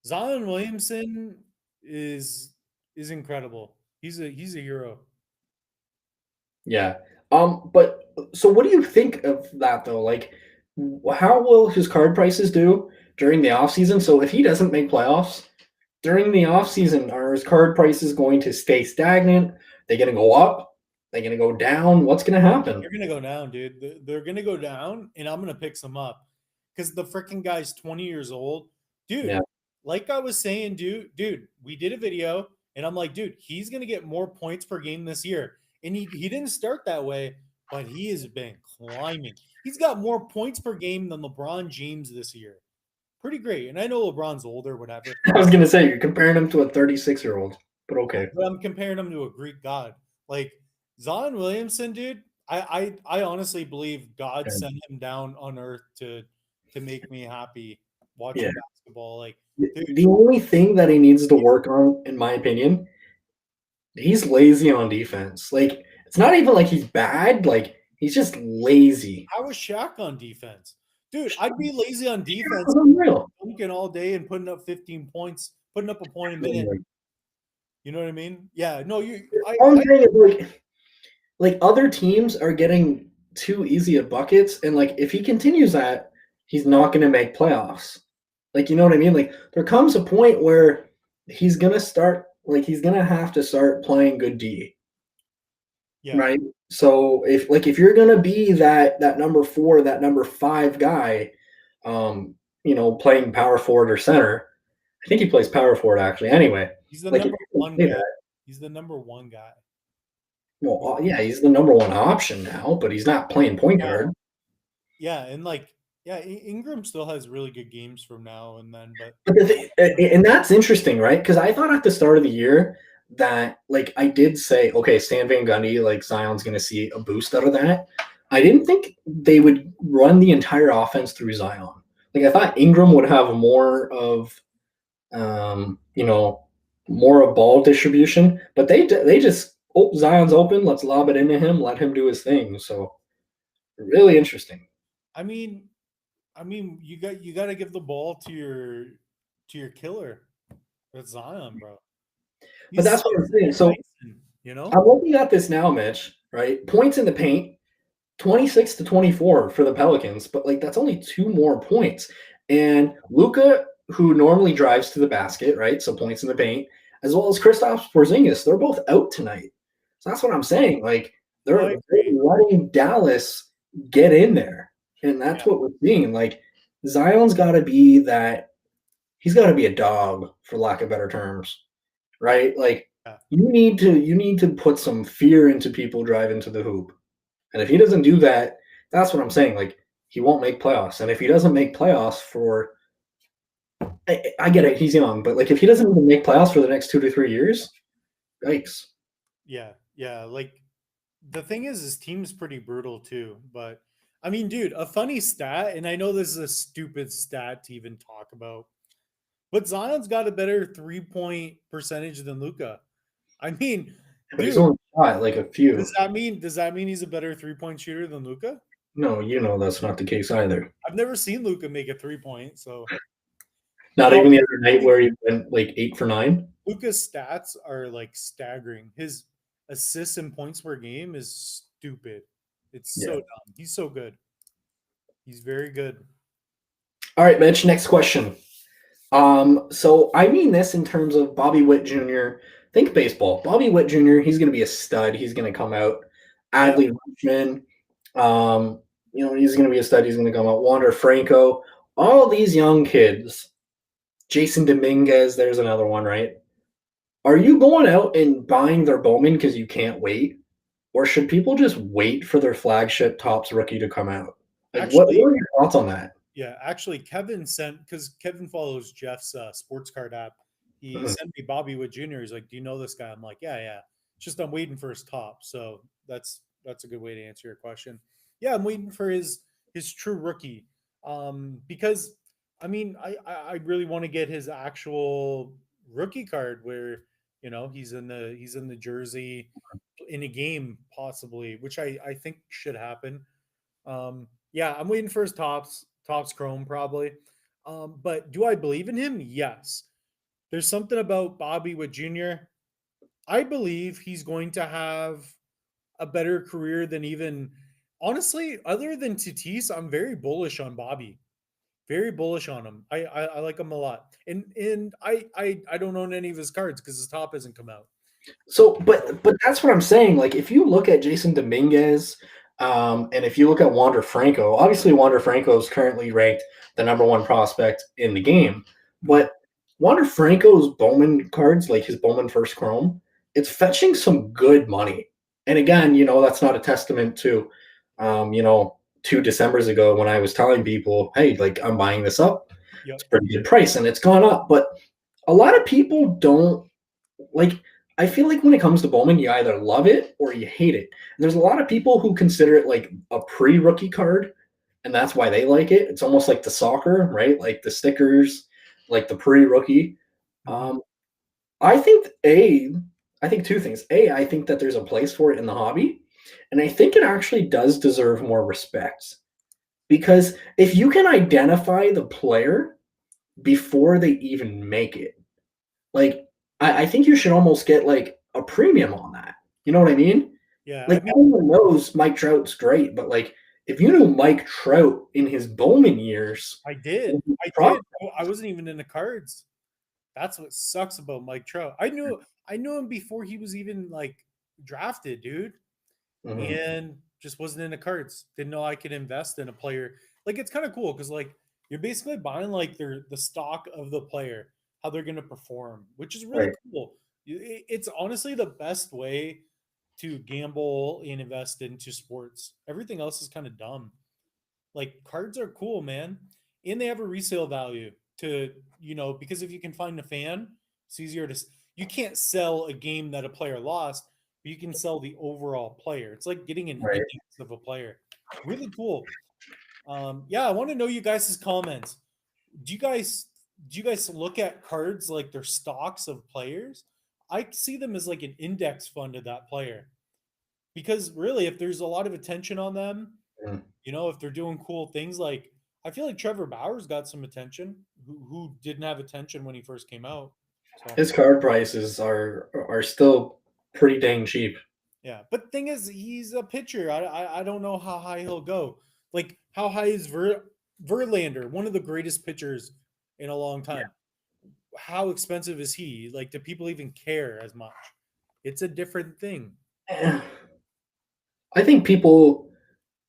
Zion Williamson is incredible. He's a hero. Yeah. But so what do you think of that though? Like, how will his card prices do during the offseason? So if he doesn't make playoffs during the offseason, are his card prices going to stay stagnant? They going to go up? They going to go down? What's going to happen? They're going to go down, dude. They're going to go down, and I'm going to pick some up because the freaking guy's 20 years old. Dude, Yeah. Like I was saying, dude, we did a video, and I'm like, dude, he's going to get more points per game this year. And he didn't start that way, but he has been climbing. He's got more points per game than LeBron James this year. pretty great. And I know LeBron's older, whatever. I was gonna say you're comparing him to a 36-year-old, but okay. But I'm comparing him to a Greek god. Like Zion Williamson, dude. I honestly believe God Okay. sent him down on earth to make me happy Yeah. watching basketball. Like, dude, The only thing that he needs to work on, in my opinion, he's lazy on defense. Like it's not even like he's bad. Like he's just lazy. how was Shaq on defense? Dude, I'd be lazy on It defense, was unreal. dunking all day and putting up 15 points, putting up a point a minute. You know what I mean? Yeah. No, All I'm saying is like other teams are getting too easy at buckets, and like if he continues that, he's not going to make playoffs. Like you know what I mean? Like there comes a point where he's gonna start. Like he's gonna have to start playing good D. yeah. Right. So if you're gonna be that number 4, that number 5 guy, playing power forward or center, I think he plays power forward actually. Anyway, He's the like if number you one play guy. that, He's the number one guy. well, yeah, he's the number 1 option now, but he's not playing point guard. Yeah, and like, yeah, Ingram still has really good games from now and then, but And that's interesting, right? Because I thought at the start of the year that, like, I did say, okay, Stan Van Gundy, like, Zion's going to see a boost out of that. I didn't think they would run the entire offense through Zion. Like, I thought Ingram would have more of, more of ball distribution, but they just, oh, Zion's open, let's lob it into him, let him do his thing. So, really interesting. I mean, you got to give the ball to your killer. That's Zion, bro. But that's what I'm saying. So, you know, I'm looking at this now, Mitch, right? Points in the paint, 26-24 for the Pelicans, but like that's only 2 more points. And Luka, who normally drives to the basket, right? So points in the paint, as well as Kristaps Porzingis, they're both out tonight. So that's what I'm saying. Like they're letting Dallas get in there. And that's what we're seeing. Like Zion's gotta be that he's gotta be a dog, for lack of better terms. Right? Like you need to put some fear into people driving to the hoop. And if he doesn't do that, that's what I'm saying. Like he won't make playoffs. And if he doesn't make playoffs for I get it, he's young, but like if he doesn't even make playoffs for the next 2 to 3 years, yikes. Yeah. Like the thing is, his team's pretty brutal too. But I mean, dude, a funny stat, and I know this is a stupid stat to even talk about, but Zion's got a better 3-point percentage than Luka. I mean, But he's only shot like a few. Does that mean he's a better 3-point shooter than Luka? No, that's not the case either. I've never seen Luka make a 3-point, so not even the other night where he went like 8 for 9. Luka's stats are like staggering. His assists and points per game is stupid. It's so dumb. He's so good. He's very good. All right, Mitch, next question. So I mean this in terms of Bobby Witt Jr. Think baseball. Bobby Witt Jr., he's going to be a stud. He's going to come out. Adley Rutschman, he's going to be a stud. He's going to come out. Wander Franco, all these young kids. Jason Dominguez, there's another one, right? Are you going out and buying their Bowman because you can't wait? Or should people just wait for their flagship Topps rookie to come out? Like, Actually, what are your thoughts on that? Yeah, actually, Kevin sent, because Kevin follows Jeff's sports card app. He sent me Bobby Witt Jr. He's like, "Do you know this guy?" I'm like, "Yeah." It's just I'm waiting for his top. So that's a good way to answer your question. Yeah, I'm waiting for his true rookie. Because I mean, I really want to get his actual rookie card where he's in the jersey in a game possibly, which I think should happen. Yeah, I'm waiting for his Topps Chrome probably. But do I believe in him? Yes. There's something about Bobby Witt Jr. I believe he's going to have a better career than even, honestly, other than Tatis. I'm very bullish on Bobby. Very bullish on him. I like him a lot. And I don't own any of his cards because his top hasn't come out. So, but that's what I'm saying. Like, if you look at Jason Dominguez, and if you look at Wander Franco, obviously Wander Franco is currently ranked the number 1 prospect in the game. But Wander Franco's Bowman cards, like his Bowman First Chrome, it's fetching some good money. And again, that's not a testament to, 2 Decembers ago when I was telling people, hey, like I'm buying this up. Yep. It's a pretty good price, and it's gone up. But a lot of people don't like. I feel like when it comes to Bowman, you either love it or you hate it. And there's a lot of people who consider it like a pre-rookie card, and that's why they like it. It's almost like the soccer, right? Like the stickers, like the pre-rookie. Mhm. Um, I think two things. I think that there's a place for it in the hobby, and I think it actually does deserve more respect because if you can identify the player before they even make it, like I think you should almost get like a premium on that. You know what I mean? Yeah, I Like mean, everyone knows Mike Trout's great, but like if you knew Mike Trout in his Bowman years, I did. I probably did. I wasn't even in the cards. That's what sucks about Mike Trout. I knew him before he was even like drafted, dude. Mhm. And just wasn't in the cards. Didn't know I could invest in a player. Like it's kind of cool because like you're basically buying like the stock of the player, how they're gonna perform, which is really Right. cool. It's honestly the best way to gamble and invest into sports. Everything else is kind of dumb. Like cards are cool, man, and they have a resale value to because if you can find a fan, it's easier to. You can't sell a game that a player lost, but you can sell the overall player. It's like getting an Right. index of a player. Really cool. Yeah, I want to know you guys' comments. Do you guys do you guys look at cards like they're stocks of players? I see them as like an index fund of that player because really, if there's a lot of attention on them, Mhm. if they're doing cool things, like I feel like Trevor Bauer's got some attention, who didn't have attention when he first came out. So His card prices are still pretty dang cheap. yeah, but thing is, he's a pitcher. I don't know how high he'll go. Like how high is Verlander, one of the greatest pitchers in a long time? How expensive is he? Like, do people even care as much? It's a different thing. Yeah. I think people,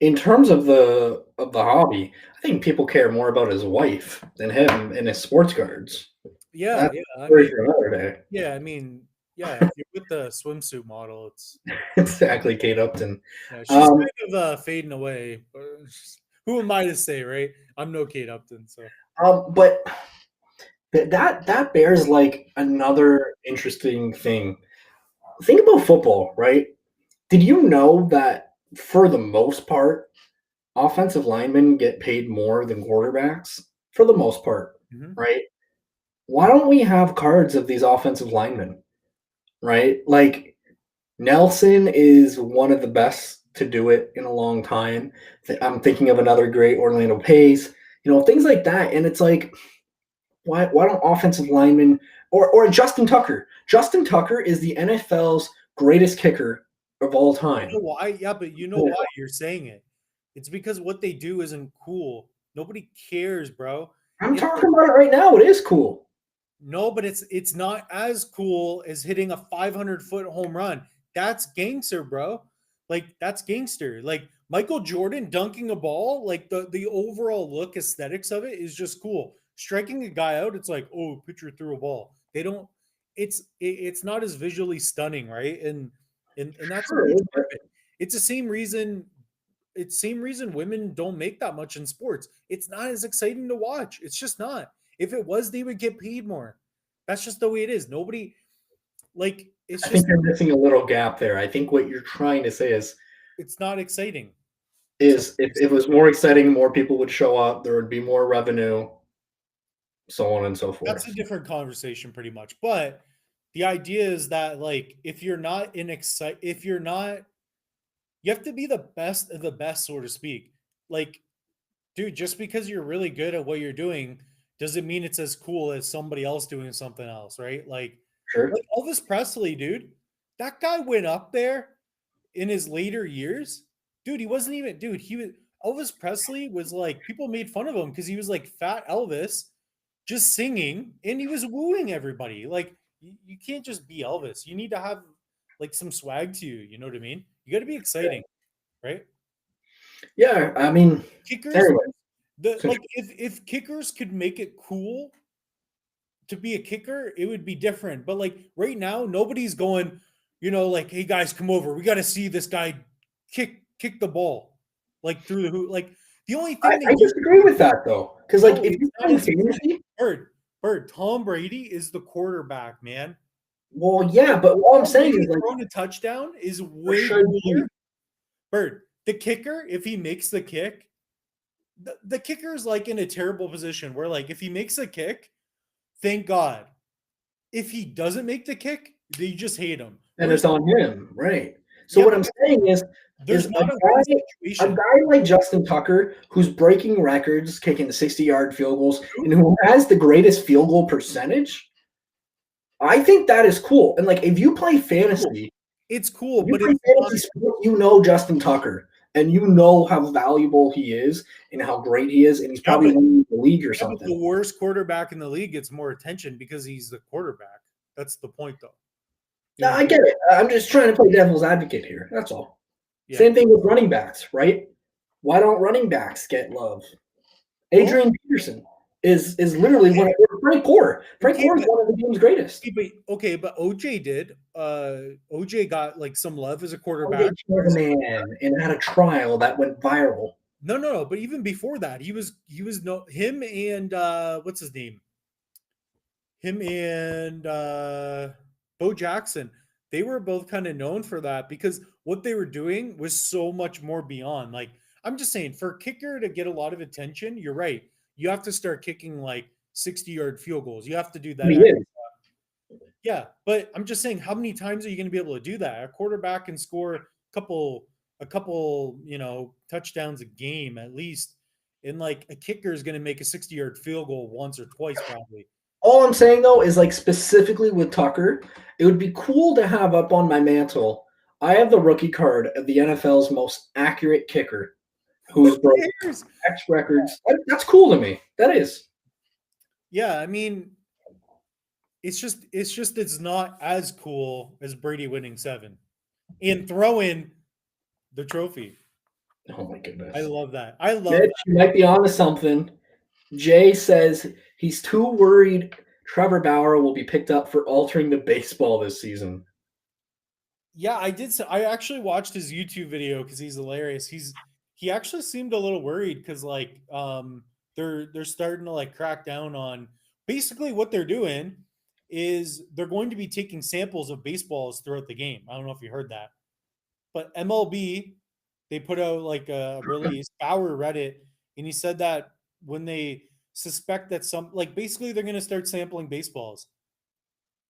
in terms of the hobby, I think people care more about his wife than him and his sports cards. Yeah, That's yeah. a story for another day. Yeah. I mean, yeah. If you're with the swimsuit model, it's Exactly, Kate Upton. yeah. She's Um, kind of fading away. But who am I to say, right? I'm no Kate Upton, so but that bears like another interesting thing. Think about football, right? Did you know that for the most part, offensive linemen get paid more than quarterbacks? For the most part, mhm. right? Why don't we have cards of these offensive linemen, right? Like Nelson is one of the best to do it in a long time. I'm thinking of another great Orlando Pace, things like that. And it's like, why don't offensive linemen or Justin Tucker? Justin Tucker is the NFL's greatest kicker of all You know time. why? Yeah, but you know why you're saying it. It's because what they do isn't cool. Nobody cares, bro. I'm It's talking about it right now. It is cool. No, but it's not as cool as hitting a 500-foot home run. That's gangster, bro. Like that's gangster. Like Michael Jordan dunking a ball, like the overall look aesthetics of it is just cool. Striking a guy out, it's like, oh, pitcher threw a ball. They don't. It's not as visually stunning, right? And that's a Sure, huge but part of it. It's the same reason. It's the same reason women don't make that much in sports. It's not as exciting to watch. It's just not. If it was, they would get paid more. That's just the way it is. Nobody like it's I think just you're missing a little gap there. I think what you're trying to say it's not exciting. So is if it was more exciting, more people would show up, there would be more revenue, so on and so that's a forth. different conversation pretty much. But the idea is that like if you're not you have to be the best of the best, so to speak. Like, dude, just because you're really good at what you're doing doesn't mean it's as cool as somebody else doing something else, right? Sure. Like Elvis Presley, dude. That guy went up there in his later years. Dude, he wasn't even dude, he was Elvis Presley was like people made fun of him because he was like fat Elvis just singing and he was wooing everybody. Like you can't just be Elvis. You need to have like some swag to you, you know what I mean? You got to be exciting, right? Yeah, I mean, Kickers, anyway, the like if kickers could make it cool to be a kicker, it would be different. But like right now, nobody's going, like, hey guys, come over. We got to see this guy kick the ball like through the hoop. Like The only I thing that disagree with that though, because No, like if it's you not play as good. fantasy, Bird, Tom Brady is the quarterback, man. well, yeah, but all I'm Tom saying Brady is like throwing a touchdown is there way should cooler. be. Bird, the kicker, if he makes the kick, the kicker is like in a terrible position where like if he makes a kick, thank God. If he doesn't make the kick, they just hate him. And Whereas, it's on him, right? So yeah, what but I'm saying is there's a not a win situation. guy like Justin Tucker who's breaking records, kicking 60-yard field goals, and who has the greatest field goal percentage. I think that is cool. And like if you play fantasy, It's cool, you but play it's not. fantasy sport, you know Justin Tucker, and you know how valuable he is and how great he is, and he's Yeah, probably but, winning the league or yeah, but the something. worst quarterback in the league gets more attention because he's the quarterback. That's the point, though. You Now, know what I I'm get it. I'm just trying to play devil's advocate here. That's all. Yeah. Same thing with running backs, right? Why don't running backs get love? Adrian Peterson is literally one of Frank Gore. Frank Okay, Gore is one of the game's greatest. but OJ did. OJ got like some love as a OJ quarterback. killed a man and had a trial that went viral. No. But even before that, he was no him and what's his name? Him and Bo Jackson. They were both kind of known for that because what they were doing was so much more beyond. Like I'm just saying, for a kicker to get a lot of attention, you're right. You have to start kicking like 60-yard field goals. You have to do that. He is. Yeah, but I'm just saying, how many times are you going to be able to do that? A quarterback can score a couple, touchdowns a game at least, and like a kicker is going to make a 60-yard field goal once or twice probably. All I'm saying though is like specifically with Tucker, it would be cool to have up on my mantle. I have the rookie card of the NFL's most accurate kicker, who's broken X records. That's cool to me. That is. Yeah, I mean, it's not as cool as Brady winning 7 and throwing the trophy. Oh my goodness! I love that. I love Mitch, that. you might be onto something. Jay says he's too worried Trevor Bauer will be picked up for altering the baseball this season. Yeah, I did. I actually watched his YouTube video because he's hilarious. He actually seemed a little worried because like they're starting to like crack down on basically what they're doing is they're going to be taking samples of baseballs throughout the game. I don't know if you heard that, but MLB they put out like a release. Bauer read it and he said that when they suspect that some like basically they're going to start sampling baseballs.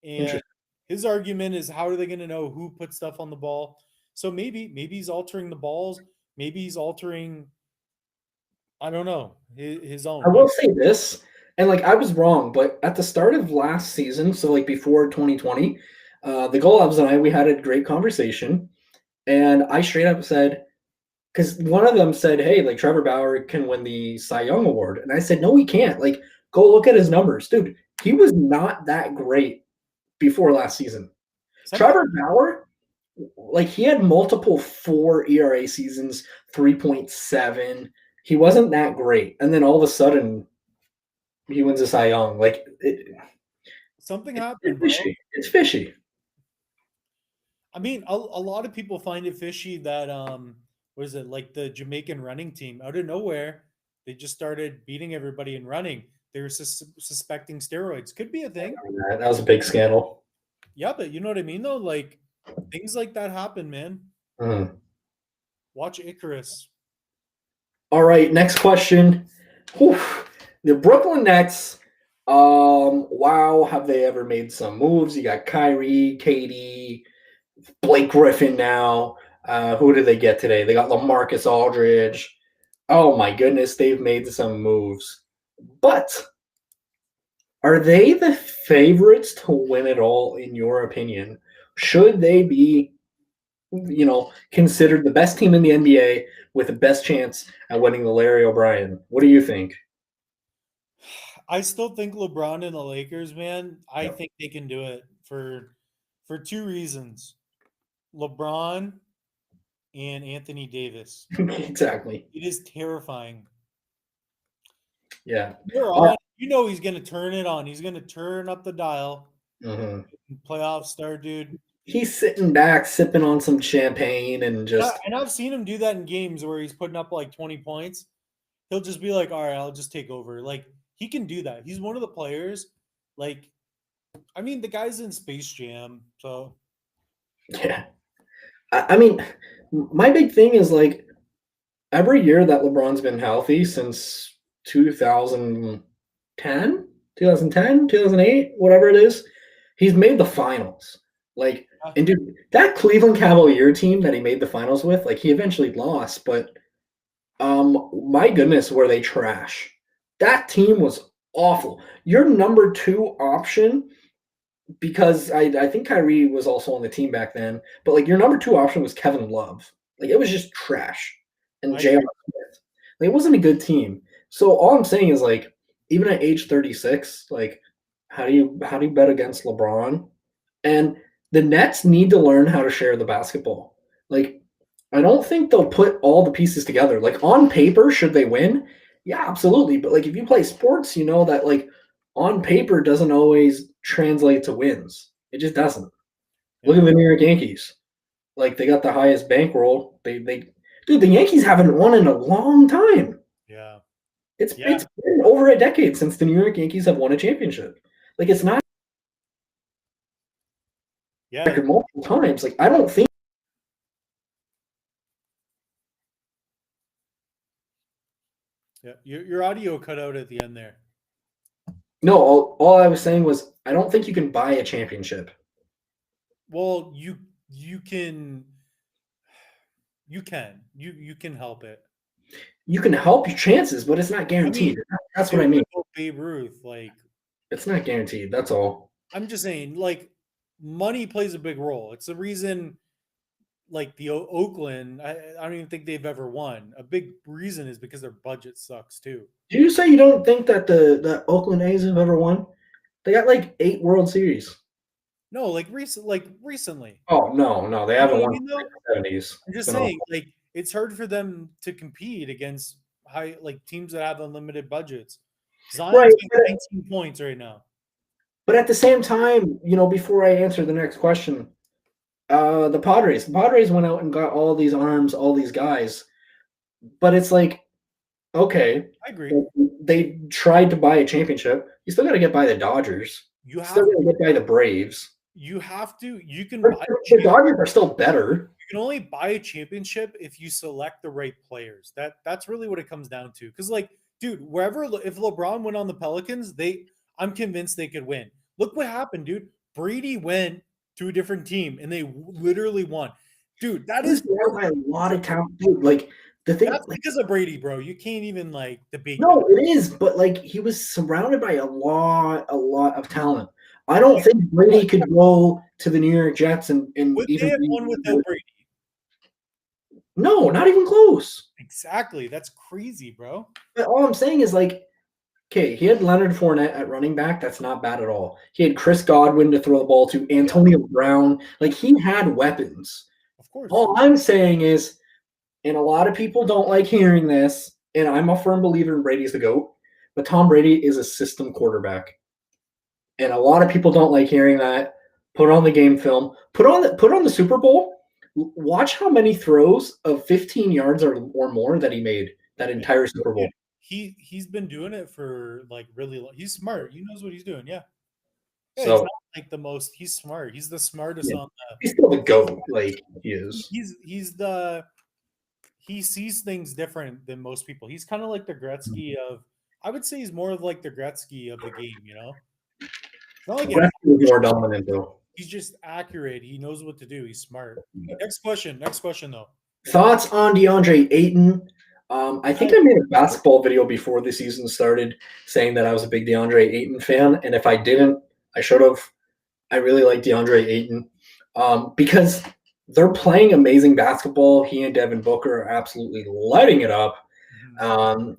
And his argument is how are they going to know who put stuff on the ball? So maybe he's altering the balls. Maybe he's altering, I don't know, his own. I will say this, and like I was wrong, but at the start of last season, so like before 2020, the Golovs and I we had a great conversation, and I straight up said, because one of them said, "Hey, like Trevor Bauer can win the Cy Young award," and I said, "No, he can't. Like, go look at his numbers, dude. He was not that great before last season. Trevor Bauer, like he had multiple 4 ERA seasons, 3.7. He wasn't that great, and then all of a sudden, he wins a Cy Young. Like something happened, it's fishy. It's fishy. I mean, a lot of people find it fishy that what is it like the Jamaican running team out of nowhere they just started beating everybody and running. They were suspecting steroids. Could be a thing. That was a big scandal. Yeah, but you know what I mean though. Like things like that happen, man. Watch Icarus. All right, next question. Whew. The Brooklyn Nets. Wow, have they ever made some moves? You got Kyrie, KD, Blake Griffin now. Who did they get today? They got LaMarcus Aldridge. Oh my goodness, they've made some moves. But are they the favorites to win it all, in your opinion? Should they be, considered the best team in the NBA with the best chance at winning the Larry O'Brien? What do you think? I still think LeBron and the Lakers, man. I think they can do it for 2 reasons. LeBron and Anthony Davis. Exactly. It is terrifying. Yeah. He's going to turn it on. He's going to turn up the dial. Playoff star, dude. He's sitting back, sipping on some champagne and just. And I've seen him do that in games where he's putting up like 20 points. he'll just be like, all right, I'll just take over. Like he can do that. He's one of the players. Like, I mean, the guy's in Space Jam, so Yeah. I mean, my big thing is like every year that LeBron's been healthy since 2010, 2010, 2008, whatever it is, he's made the finals. Like, and dude, that Cleveland Cavalier team that he made the finals with, like he eventually lost, but my goodness, were they trash. That team was awful. Your number two option, because I think Kyrie was also on the team back then, but like your number two option was Kevin Love. Like it was just trash. And I J.R. agree. Smith. Like, it wasn't a good team. So all I'm saying is like, even at age 36, like how do you bet against LeBron? And the Nets need to learn how to share the basketball. Like, I don't think they'll put all the pieces together. Like on paper, should they win? Yeah, absolutely. But like if you play sports, you know that like on paper doesn't always translate to wins. It just doesn't. Look Yeah, at the New York Yankees. Like they got the highest bankroll. They dude, the Yankees haven't won in a long time. yeah, It's been over a decade since the New York Yankees have won a championship. Like it's not yeah, record multiple times. Like I don't think yeah. Your audio cut out at the end there. no, all I was saying was I don't think you can buy a championship. Well, you can you can help it. You can help your chances, but it's not I guaranteed. mean, That's say what I what mean. about Babe Ruth? Like, It's not guaranteed. That's all. I'm just saying, like, money plays a big role. It's the reason, like, the Oakland, I don't even think they've ever won. A big reason is because their budget sucks too. Did you say you don't think that the Oakland A's have ever won? They got like 8 World Series. No, like recently. Oh no, they You know haven't what I won mean, since though? the 70s. I'm It's just been saying, awful. like, it's hard for them to compete against like teams that have unlimited budgets. Right, Zion's got 19 points right now. but at the same time, before I answer the next question, the Padres went out and got all these arms, all these guys, but it's like, okay, I agree. they tried to buy a championship. You still got to get by the Dodgers. You You still have got to get by the Braves. you have to. You can But buy the Dodgers are still better. you can only buy a championship if you select the right players. That's really what it comes down to. Because like, dude, if LeBron went on the Pelicans, I'm convinced they could win. Look what happened, dude. Brady went to a different team and they literally won. Dude, that He's is surrounded by a lot of talent, dude. Like the thing, that's like, because of Brady, bro. You can't even like debate that. no, it is, but like he was surrounded by a lot of talent. I don't think Brady could go to the New York Jets and Would they even have be. won without Brady? No, not even close. Exactly. That's crazy, bro. But all I'm saying is like, okay, he had Leonard Fournette at running back. That's not bad at all. He had Chris Godwin to throw the ball to, Antonio Brown. Like he had weapons. Of course. All I'm saying is, and a lot of people don't like hearing this, and I'm a firm believer in Brady's the GOAT, but Tom Brady is a system quarterback. And a lot of people don't like hearing that. Put on the game film. Put on the Super Bowl. Watch how many throws of 15 yards or more that he made that entire Super Bowl. He's been doing it for like really long. He's smart. He knows what he's doing. Yeah. Yeah, he's So not like the most. He's smart. He's the smartest yeah, on he's still the GOAT, like he is. he sees things different than most people. He's kind of like the Gretzky of. I would say he's more of like the Gretzky of the game. You know, it's not like Gretzky was more dominant though. he's just accurate. He knows what to do. He's smart. Next question. Next question though. Thoughts on DeAndre Ayton? I think I made a basketball video before the season started saying that I was a big DeAndre Ayton fan, and if I didn't, I should have. I really like DeAndre Ayton because they're playing amazing basketball. He and Devin Booker are absolutely lighting it up.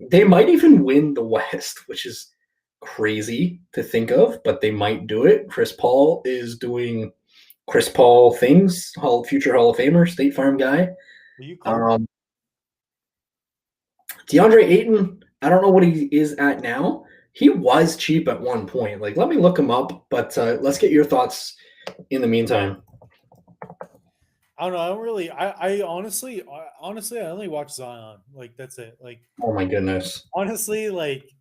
They might even win the West, which is crazy to think of, but they might do it. Chris Paul is doing Chris Paul things, future Hall of Famer, State Farm guy. DeAndre Ayton, I don't know what he is at now. He was cheap at one point. Like, let me look him up, but let's get your thoughts in the meantime. I don't know. I don't really. I honestly, I only watch Zion. Like that's it. Like Oh my goodness. honestly, like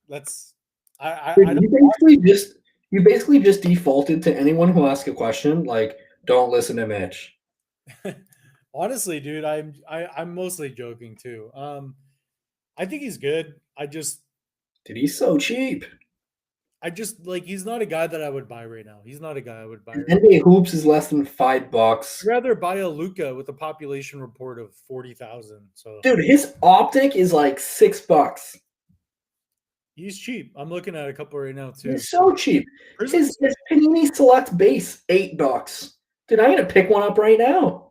that's. Dude, I don't. you basically just defaulted to anyone who asks a question like, don't listen to Mitch. Honestly, dude, I'm mostly joking too. I think he's good. Dude, he's so cheap. I just like he's not a guy that I would buy right now. He's not a guy I would buy right now. NBA hoops is less than $5. I'd rather buy a Luka with a population report of 40,000. So Dude, his optic is like $6. he's cheap. I'm looking at a couple right now too. He's so cheap. Prism's His Panini Select base, $8. Dude, I'm gonna pick one up right now.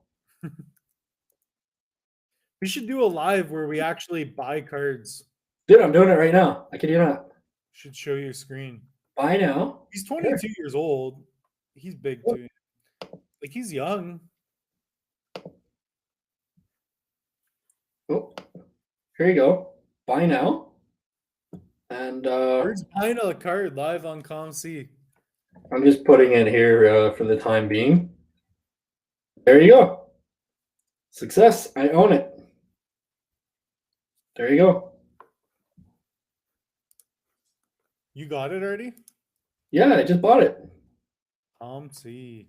We should do a live where we actually buy cards. Dude, I'm doing it right now. I kid you not. Should show you a screen. Buy now. He's 22 years old. He's big too. Like he's young. Oh, here you go. Buy now. And Bird's buying a card live on ComC. I'm just putting it here for the time being. There you go. Success. I own it. There you go. You got it already? Yeah, I just bought it. ComC.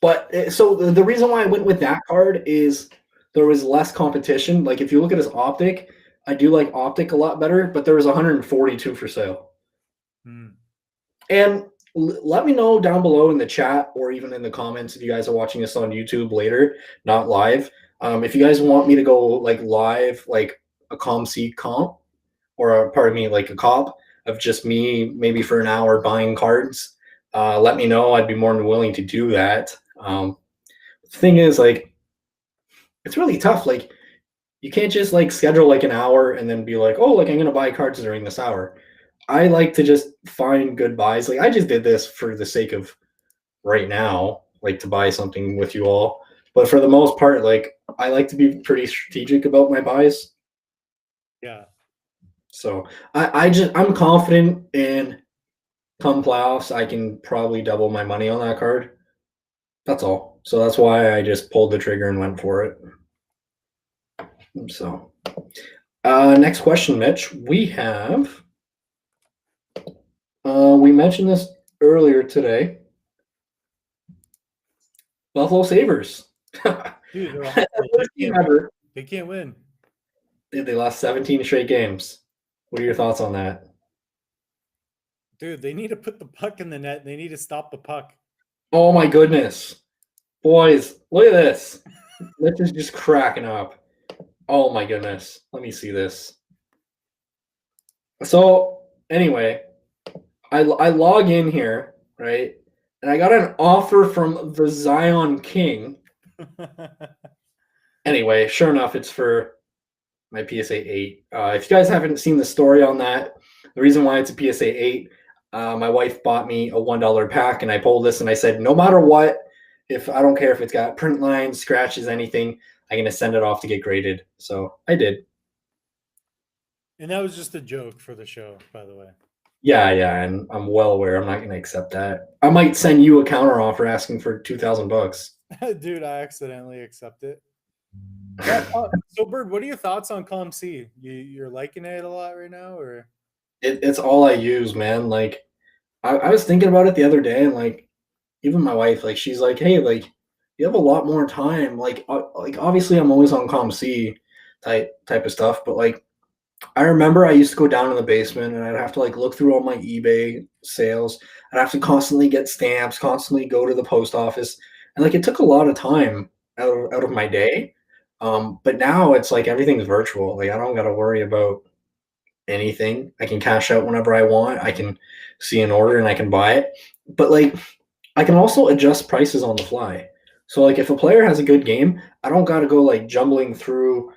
But so the reason why I went with that card is there was less competition. Like if you look at his optic, I do like optic a lot better, but there was 142 for sale. And let me know down below in the chat or even in the comments if you guys are watching this on YouTube later, not live. If you guys want me to go like live, like a ComC comp, or pardon me, like a comp of just me maybe for an hour buying cards, let me know. I'd be more than willing to do that. The thing is, like, it's really tough. Like, you can't just like schedule like an hour and then be like, oh, like I'm gonna buy cards during this hour. I like to just find good buys. Like I just did this for the sake of right now, like to buy something with you all. But for the most part, like I like to be pretty strategic about my buys. Yeah. So I'm confident in come playoffs, I can probably double my money on that card. That's all. So that's why I just pulled the trigger and went for it. So next question, Mitch. We have we mentioned this earlier today. Buffalo Sabres. Dude, they can't win. They lost 17 straight games. What are your thoughts on that? Dude, they need to put the puck in the net. They need to stop the puck. Oh my goodness. Boys, look at this. Mitch is just cracking up. Oh my goodness. Let me see this. So anyway, I log in here, right? And I got an offer from the Zion King. Anyway, sure enough, it's for my PSA 8. If you guys haven't seen the story on that, the reason why it's a PSA 8, my wife bought me a $1 pack, and I pulled this, and I said, no matter what, if I don't care if it's got print lines, scratches, anything, I'm going to send it off to get graded. So I did. And that was just a joke for the show, by the way. Yeah, and I'm well aware I'm not going to accept that. I might send you a counter offer asking for $2,000. Dude, I accidentally accept it. So, Bird, what are your thoughts on ComC? You're liking it a lot right now, or? It's all I use, man. Like, I was thinking about it the other day, and like, even my wife, like, she's like, "Hey, like, you have a lot more time." Like obviously, I'm always on ComC type of stuff, but like, I remember I used to go down in the basement, and I'd have to like look through all my eBay sales. I'd have to constantly get stamps, constantly go to the post office, and like, it took a lot of time out of my day. But now it's like everything's virtual. Like I don't got to worry about anything. I can cash out whenever I want. I can see an order and I can buy it. But like I can also adjust prices on the fly. So like if a player has a good game, I don't got to go like jumbling through,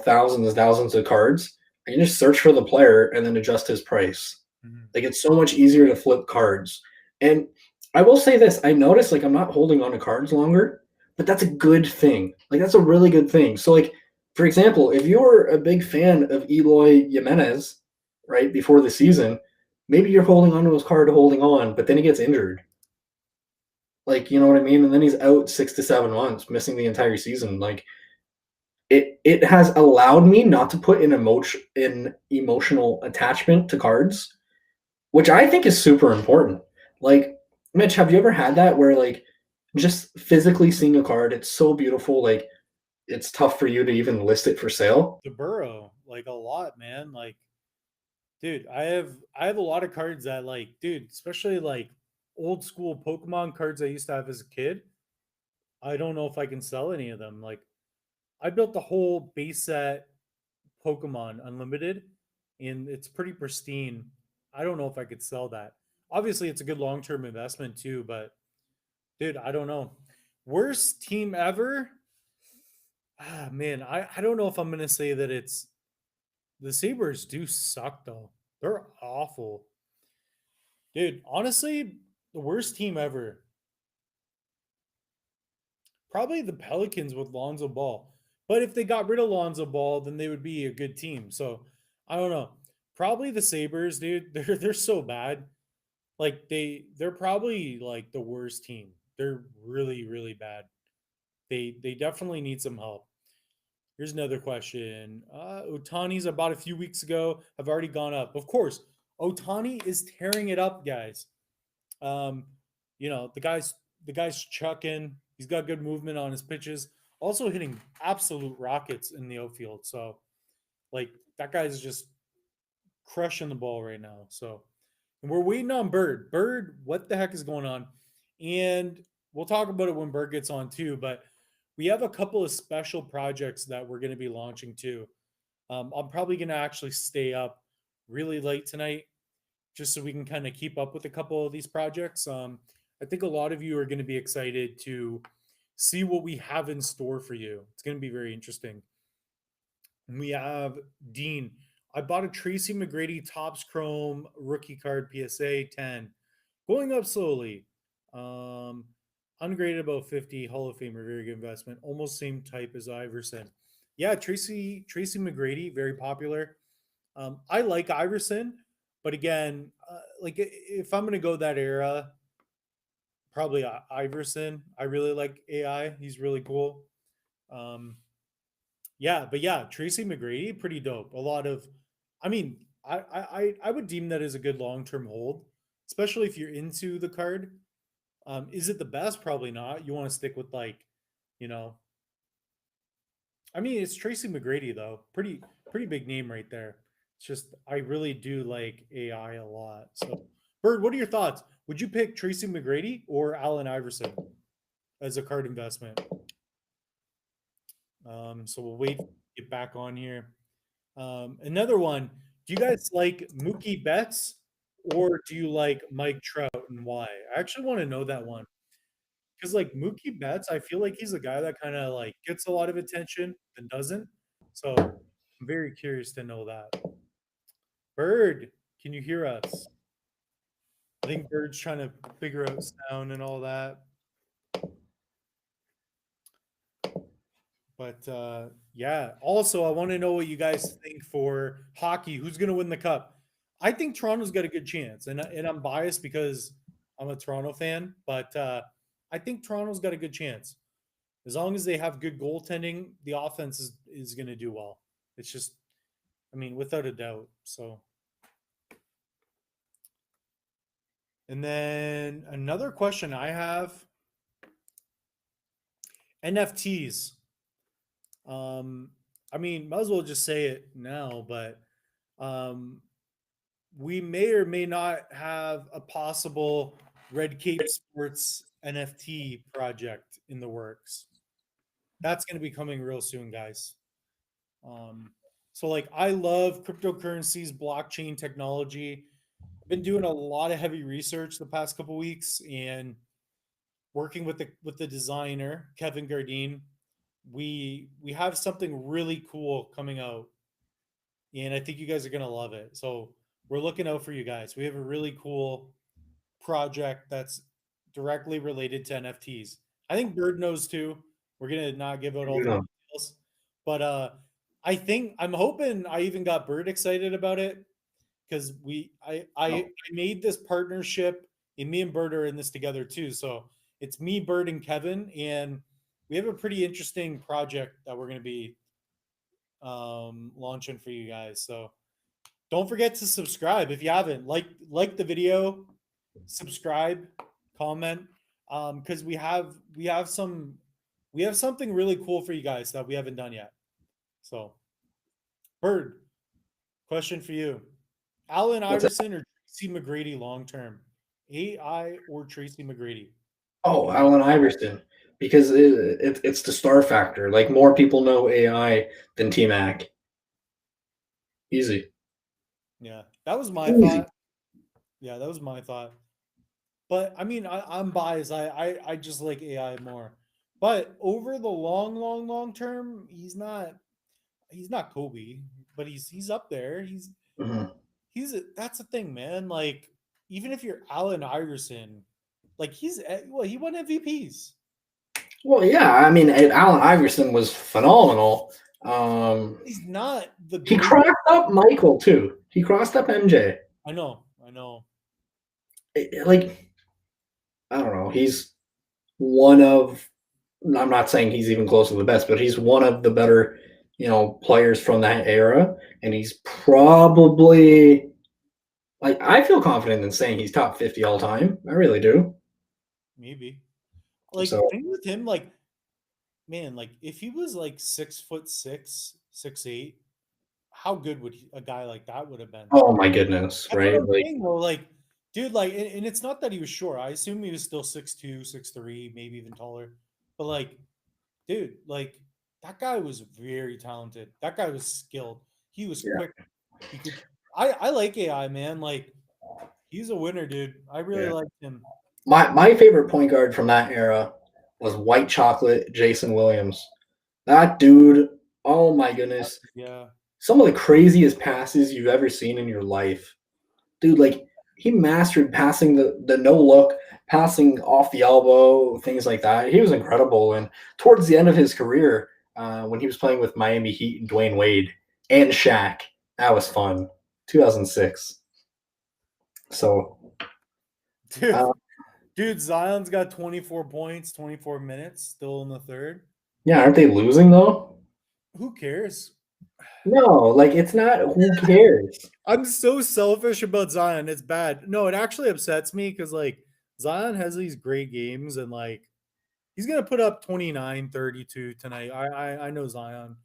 thousands and thousands of cards. I can just search for the player and then adjust his price. Mm-hmm. Like it's so much easier to flip cards. And I will say this, I noticed like I'm not holding on to cards longer, but that's a good thing. Like that's a really good thing. So like, for example, if you're a big fan of Eloy Jimenez, right, before the season, maybe you're holding on to his card holding on, but then he gets injured. Like, you know what I mean? And then he's out 6 to 7 months, missing the entire season. Like, it has allowed me not to put in emotional attachment to cards, which I think is super important. Like, Mitch, have you ever had that where like just physically seeing a card, it's so beautiful, like it's tough for you to even list it for sale? The burrow, like a lot, man. Like, dude, I have a lot of cards that like, dude, especially like old school Pokemon cards I used to have as a kid. I don't know if I can sell any of them. Like, I built the whole base set Pokemon Unlimited, and it's pretty pristine. I don't know if I could sell that. Obviously, it's a good long term investment too, but dude, I don't know. Worst team ever? Ah, man, I don't know if I'm gonna say that it's the Sabres do suck though. They're awful. Dude, honestly, the worst team ever. Probably the Pelicans with Lonzo Ball. But if they got rid of Lonzo Ball, then they would be a good team. So I don't know. Probably the Sabres, dude. They're so bad. Like they're probably like the worst team. They're really, really bad. They definitely need some help. Here's another question. Otani's about a few weeks ago have already gone up. Of course, Otani is tearing it up, guys. Um, the guy's chucking. He's got good movement on his pitches. Also hitting absolute rockets in the outfield. So, like that guy's just crushing the ball right now. So, and we're waiting on Bird. Bird, what the heck is going on? And we'll talk about it when Bird gets on too. But we have a couple of special projects that we're going to be launching too. I'm probably going to actually stay up really late tonight just so we can kind of keep up with a couple of these projects. I think a lot of you are going to be excited to see what we have in store for you. It's going to be very interesting. And we have Dean. I bought a Tracy McGrady Topps Chrome rookie card PSA 10, going up slowly. Um, Ungraded about 50, Hall of Famer, very good investment. Almost same type as Iverson. Yeah, Tracy McGrady, very popular. I like Iverson, but again, like if I'm gonna go that era, probably Iverson. I really like AI. He's really cool. Um, yeah, but yeah, Tracy McGrady, pretty dope. A lot of, I mean, I would deem that as a good long term hold, especially if you're into the card. Is it the best? Probably not. You want to stick with like, you know, I mean, it's Tracy McGrady though. Pretty big name right there. It's just I really do like AI a lot. So, Bird, what are your thoughts? Would you pick Tracy McGrady or Allen Iverson as a card investment? So we'll wait to get back on here. Another one. Do you guys like Mookie Betts or do you like Mike Trout and why? I actually want to know that one because like Mookie Betts, I feel like he's a guy that kind of like gets a lot of attention and doesn't. So I'm very curious to know that. Bird, can you hear us? I think Bird's trying to figure out sound and all that. But yeah, also I want to know what you guys think for hockey. Who's going to win the cup? I think Toronto's got a good chance, and I'm biased because I'm a Toronto fan, but I think Toronto's got a good chance. As long as they have good goaltending, the offense is going to do well. It's just, I mean, without a doubt. So, and then another question I have: NFTs. I mean, might as well just say it now, but um, we may or may not have a possible Red Cape Sports NFT project in the works. That's going to be coming real soon, guys. Um, so, like, I love cryptocurrencies, blockchain technology. I've been doing a lot of heavy research the past couple weeks and working with the designer Kevin Gardine. We have something really cool coming out, and I think you guys are gonna love it. So we're looking out for you guys. We have a really cool project that's directly related to NFTs. I think Bird knows too. We're gonna not give out all You the know, details, but I'm hoping I even got Bird excited about it because I no. made this partnership, and me and Bird are in this together too. So It's me, Bird, and Kevin, and we have a pretty interesting project that we're going to be launching for you guys. So don't forget to subscribe if you haven't. Like the video, subscribe, comment, because we have something really cool for you guys that we haven't done yet. So, Bird, question for you: Allen What's it? Iverson or Tracy McGrady long term? AI or Tracy McGrady? Oh, Allen Iverson, because it's the star factor. Like more people know AI than T Mac. Easy. Yeah, that was my Easy. thought. Yeah, that was my thought. But I mean, I'm biased. I just like AI more. But over the long term, he's not Kobe, but he's up there. Mhm. That's the thing, man. Like even if you're Allen Iverson, like he won MVPs. Well, yeah. I mean, Allen Iverson was phenomenal. He's not the He great. crossed up Michael too. He crossed up MJ. I know. Like I don't know. He's one of. I'm not saying he's even close to the best, but he's one of the better, players from that era, and he's probably like I feel confident in saying he's top 50 all time. I really do. Maybe. Like So, thing with him, like man, like if he was like 6'6", 6'8", how good would a guy like that would have been? oh my goodness, That's what right? I'm Like, saying though. Like, dude, like, and it's not that he was short. I assume he was still 6'2", 6'3", maybe even taller. But like, dude, like that guy was very talented. That guy was skilled. He was yeah, quick. He could. I like AI, man. Like, he's a winner, dude. I really yeah. liked him. My favorite point guard from that era was White Chocolate Jason Williams. That dude, oh my goodness, Yeah. some of the craziest passes you've ever seen in your life. Dude, like he mastered passing the no look, passing off the elbow, things like that. He was incredible. And towards the end of his career, when he was playing with Miami Heat and Dwayne Wade and Shaq, that was fun. 2006. So, Dude, uh, dude, Zion's got 24 points, 24 minutes, still in the third. yeah, aren't they losing though? Who cares? No, like it's not. Who cares? I'm so selfish about Zion. It's bad. No, it actually upsets me because like Zion has these great games and like he's gonna put up 29, 32 tonight. I know Zion.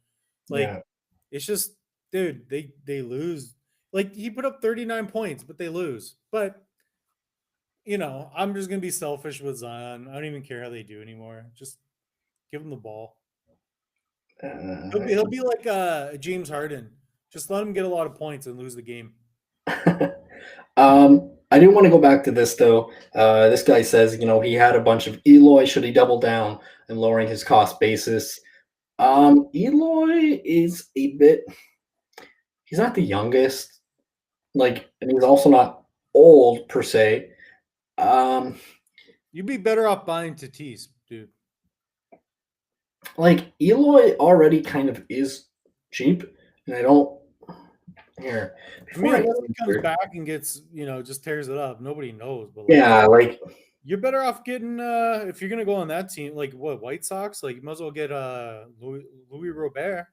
Like Yeah. it's just dude, they lose. Like he put up 39 points, but they lose. But I'm just gonna be selfish with Zion. I don't even care how they do anymore. Just give him the ball. He'll be like James Harden. Just let him get a lot of points and lose the game. I do want to go back to this though. This guy says, he had a bunch of Eloy. Should he double down and lowering his cost basis? Eloy is a bit. He's not the youngest, and he's also not old per se. Um, You'd be better off buying Tatis, dude. Eloy already kind of is cheap, and I don't here. I mean, Before I unless he comes answer, back and gets, just tears it up. Nobody knows, but like, yeah, you're better off getting if you're gonna go on that team, like what White Sox, like you might as well get Louis Robert.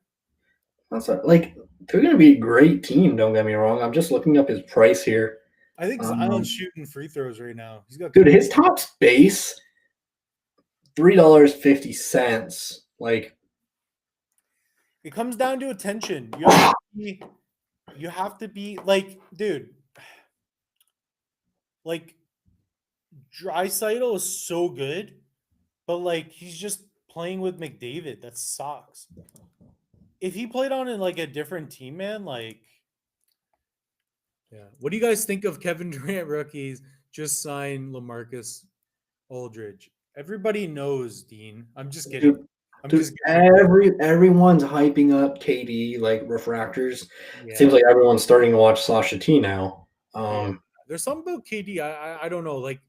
that's they're gonna be a great team. Don't get me wrong. I'm just looking up his price here. I think Zion's shooting free throws right now. He's got Dude, his top base $3.50. It comes down to attention. You have to be like, dude, like Draisaitl is so good, but like he's just playing with McDavid. That sucks. If he played on in like a different team, man, like yeah. What do you guys think of Kevin Durant rookies just signed LaMarcus Aldridge? Everybody knows, Dean. I'm just kidding. I'm dude, just kidding. everyone's hyping up KD like refractors. Yeah. Seems like everyone's starting to watch Sasha T now. Yeah. There's something about KD. I don't know. Like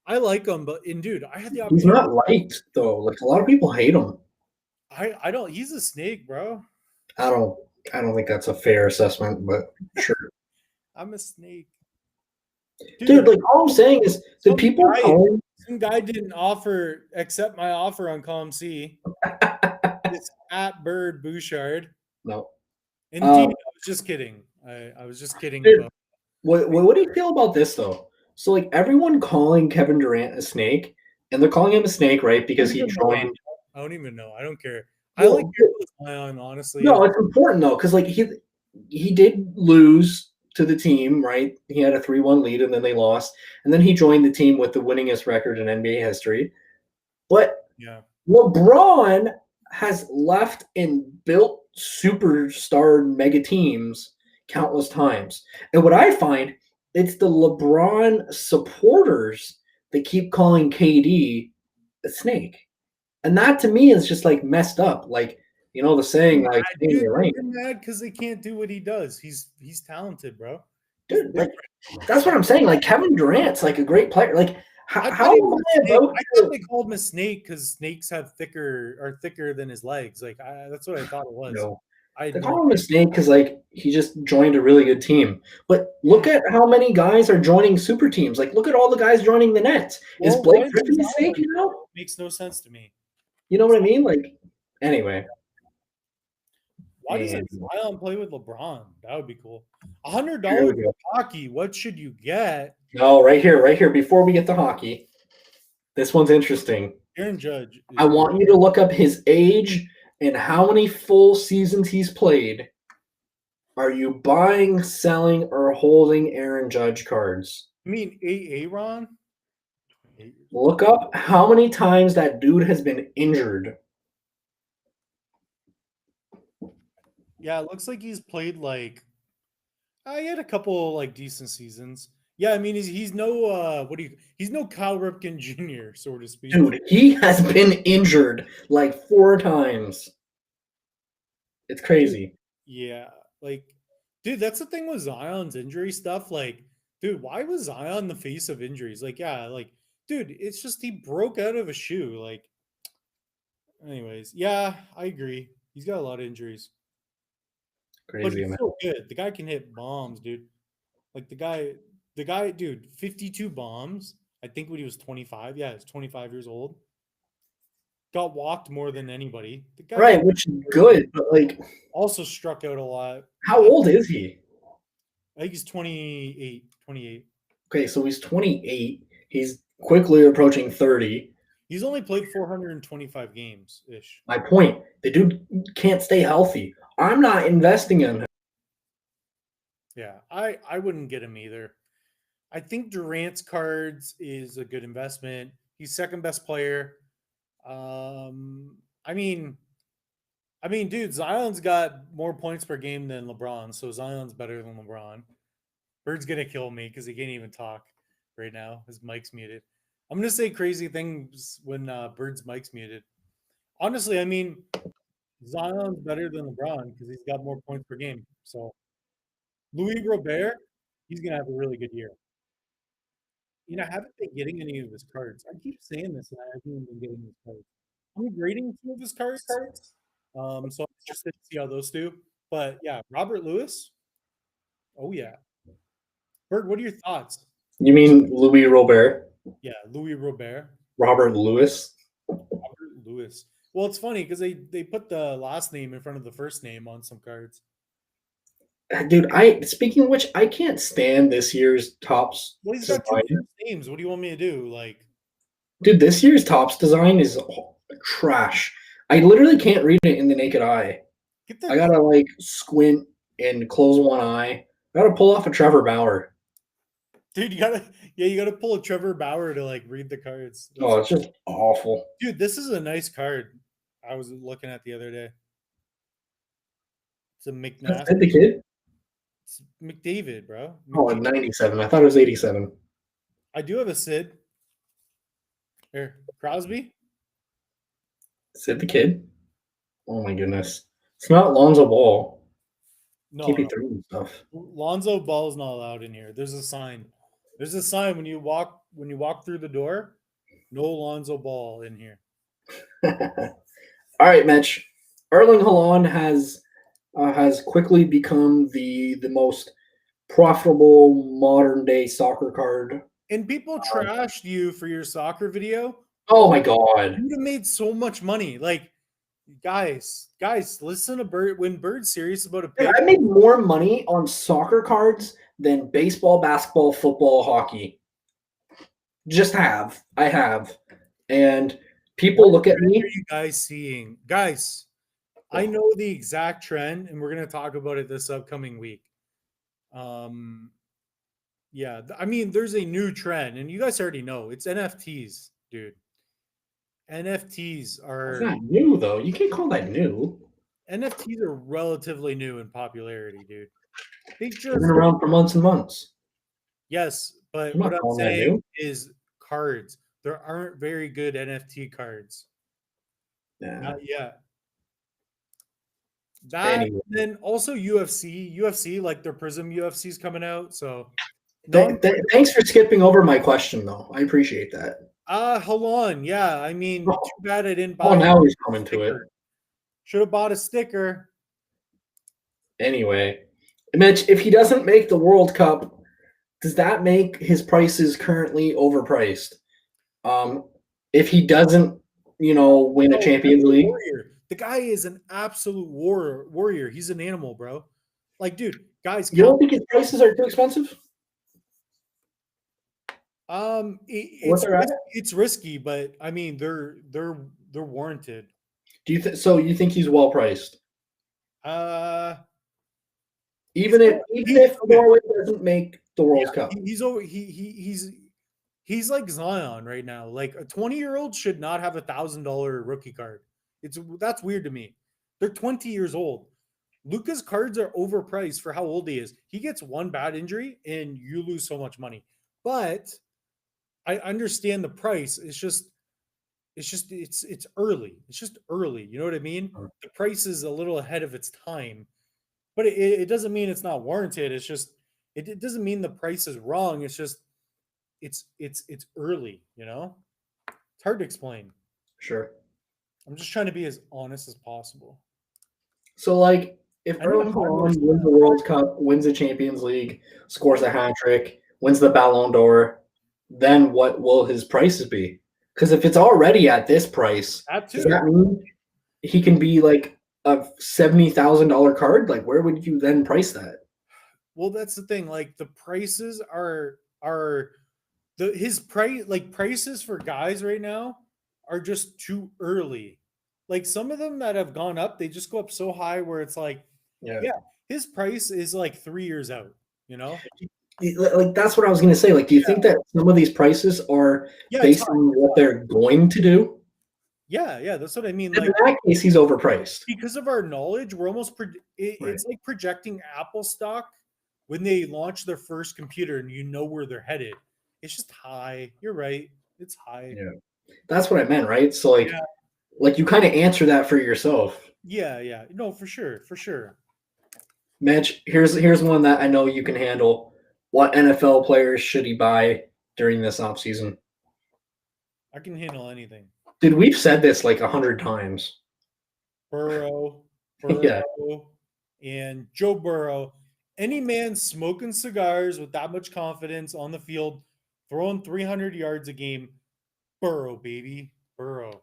I like him, but dude, I had the He's opportunity. not liked though. Like a lot of people hate him. I don't. He's a snake, bro. I don't think that's a fair assessment, but sure. I'm a snake, Dude, like all I'm saying is the people calling Some guy didn't accept my offer on ComC. It's at Bird Bouchard. No. Indeed, I was just kidding. I was just kidding Dude, about. what do you feel about this though? So like everyone calling Kevin Durant a snake, and they're calling him a snake, right? Because he joined. I don't even know. I don't care. I Well, like Zion, honestly. no, it's important though, because like he did lose to the team, right? He had a 3-1 lead and then they lost. And then he joined the team with the winningest record in NBA history. But Yeah. LeBron has left and built superstar mega teams countless times. And what I find, it's the LeBron supporters that keep calling KD a snake. And that to me is just like messed up. Like, you know, the saying like Dude, you're right. they're mad because they can't do what he does. He's talented, bro. Dude, like that's what I'm saying. Like Kevin Durant's like a great player. Like how am I about I thought they called him a snake because snakes have thicker than his legs. Like that's what I thought it was. no. I They know. call him a snake because like he just joined a really good team. But look at how many guys are joining super teams. Like look at all the guys joining the Nets. Is Blake Griffin a snake? You know, makes no sense to me. You know what I mean? Like anyway. Why doesn't Zion play with LeBron? That would be cool. $100 for hockey. What should you get? No, right here. Before we get to hockey, this one's interesting. Aaron Judge. I want you to look up his age and how many full seasons he's played. Are you buying, selling, or holding Aaron Judge cards? You mean Aaron? Look up how many times that dude has been injured. Yeah, it looks like he's played like he had a couple like decent seasons. Yeah, I mean he's no he's no Cal Ripken Jr., so to speak. Dude, he has been injured like 4 times. It's crazy. Yeah, like dude, that's the thing with Zion's injury stuff. Like, dude, why was Zion the face of injuries? Like, yeah, like, dude, it's just he broke out of a shoe. Like, anyways, yeah, I agree. He's got a lot of injuries. Crazy, but he's man. so good. The guy can hit bombs, dude. Like the guy, dude, 52 bombs. I think when he was 25. Yeah, he's 25 years old. Got walked more than anybody. The guy right, which is good, but like also struck out a lot. How old is he? I think he's 28. 28. Okay, so he's 28. He's quickly approaching 30. He's only played 425 games ish. My point, the dude can't stay healthy. I'm not investing in him. Yeah, I wouldn't get him either. I think Durant's cards is a good investment. He's second best player. I mean, dude, Zion's got more points per game than LeBron, so Zion's better than LeBron. Bird's gonna kill me because he can't even talk right now. His mic's muted. I'm gonna say crazy things when Bird's mic's muted. Honestly, I mean, Zion's better than LeBron because he's got more points per game. So Louis Robert, he's gonna have a really good year. You know, I haven't been getting any of his cards. I keep saying this, and I haven't been getting his cards. I'm grading some of his cards. So I'm interested to see how those do. But yeah, Robert Lewis. Oh yeah. Bird, what are your thoughts? You mean Louis Robert? Yeah, Louis Robert. Robert Lewis. Robert Lewis. Well, it's funny because they put the last name in front of the first name on some cards. Dude, speaking of which, I can't stand this year's Topps. Well, he's got 2 first names. What do you want me to do? Like, dude, this year's Topps design is trash. I literally can't read it in the naked eye. I gotta like squint and close one eye. I gotta pull off a Trevor Bauer. Dude, you gotta pull a Trevor Bauer to like read the cards. Oh, it's just awful. Dude, this is a nice card. I was looking at the other day. It's a McNabb. The kid? It's McDavid, bro. Oh, 97. I thought it was 87. I do have a Sid. Here, Crosby. Sid the kid? Oh my goodness. It's not Lonzo Ball. No, Keep throwing stuff. Lonzo Ball is not allowed in here. There's a sign. There's a sign when you walk through the door. No Lonzo Ball in here. All right, Mitch. Erling Haaland has quickly become the most profitable modern day soccer card And people trashed you for your soccer video. Oh my god. You'd have made so much money. Like, guys, listen to Bird. When Bird's serious about a Dude, pitch, I made more money on soccer cards than baseball, basketball, football, hockey. I have. And people look at what are me. you guys seeing? Guys, I know the exact trend, and we're going to talk about it this upcoming week. Yeah, I mean, there's a new trend, and you guys already know it's NFTs, dude. NFTs It's are not new though. You can't call that new. NFTs are relatively new in popularity, dude. They They've just been around for months and months. yes, but I'm what not I'm calling that saying new. is cards. There aren't very good NFT cards. Yeah. Not yet. That Anyway. and then also UFC like their Prism UFC is coming out. So Thanks for skipping over my question though. I appreciate that. hold on. Yeah, I mean, Oh, too bad I didn't oh buy now a he's coming to it. sticker. Should have bought a sticker. Anyway, Mitch, if he doesn't make the World Cup, does that make his prices currently overpriced? If he doesn't, win a Champions League, warrior. The guy is an absolute warrior. He's an animal, bro. Like, dude, guys, you don't think his prices are too expensive? It's risky, but I mean they're warranted. Do you so you think he's well priced? Even if Norway doesn't make the World Cup, he's like Zion right now. Like a 20-year-old should not have $1,000 rookie card. That's weird to me. They're 20 years old. Luka's cards are overpriced for how old he is. He gets one bad injury and you lose so much money. But I understand the price. It's early. It's just early. You know what I mean? The price is a little ahead of its time, but it doesn't mean it's not warranted. It's just it doesn't mean the price is wrong. It's just it's early. You know, it's hard to explain. Sure. I'm just trying to be as honest as possible. So, like, if Erling Haaland wins the World Cup, wins the Champions League, scores a hat trick, wins the Ballon d'Or, then what will his prices be? Because if it's already at this price, does that mean he can be like a $70,000 card? Like, where would you then price that? Well, that's the thing. Like, the prices are his price. Like, prices for guys right now are just too early. Like, some of them that have gone up, they just go up so high where it's like, yeah, his price is like 3 years out. You know. Like, that's what I was going to say. Like, do you think that some of these prices are based on what they're going to do? Yeah, that's what I mean. Like, in that case, he's overpriced. Because of our knowledge, we're almost it's like projecting Apple stock when they launch their first computer and you know where they're headed. It's just high. You're right. It's high. Yeah. That's what I meant, right? So like you kind of answer that for yourself. Yeah. No, for sure. Mitch, here's one that I know you can handle. What NFL players should he buy during this offseason? I can handle anything. Dude, we've said this like 100 times. Burrow, Yeah. and Joe Burrow. Any man smoking cigars with that much confidence on the field, throwing 300 yards a game, Burrow, baby, Burrow.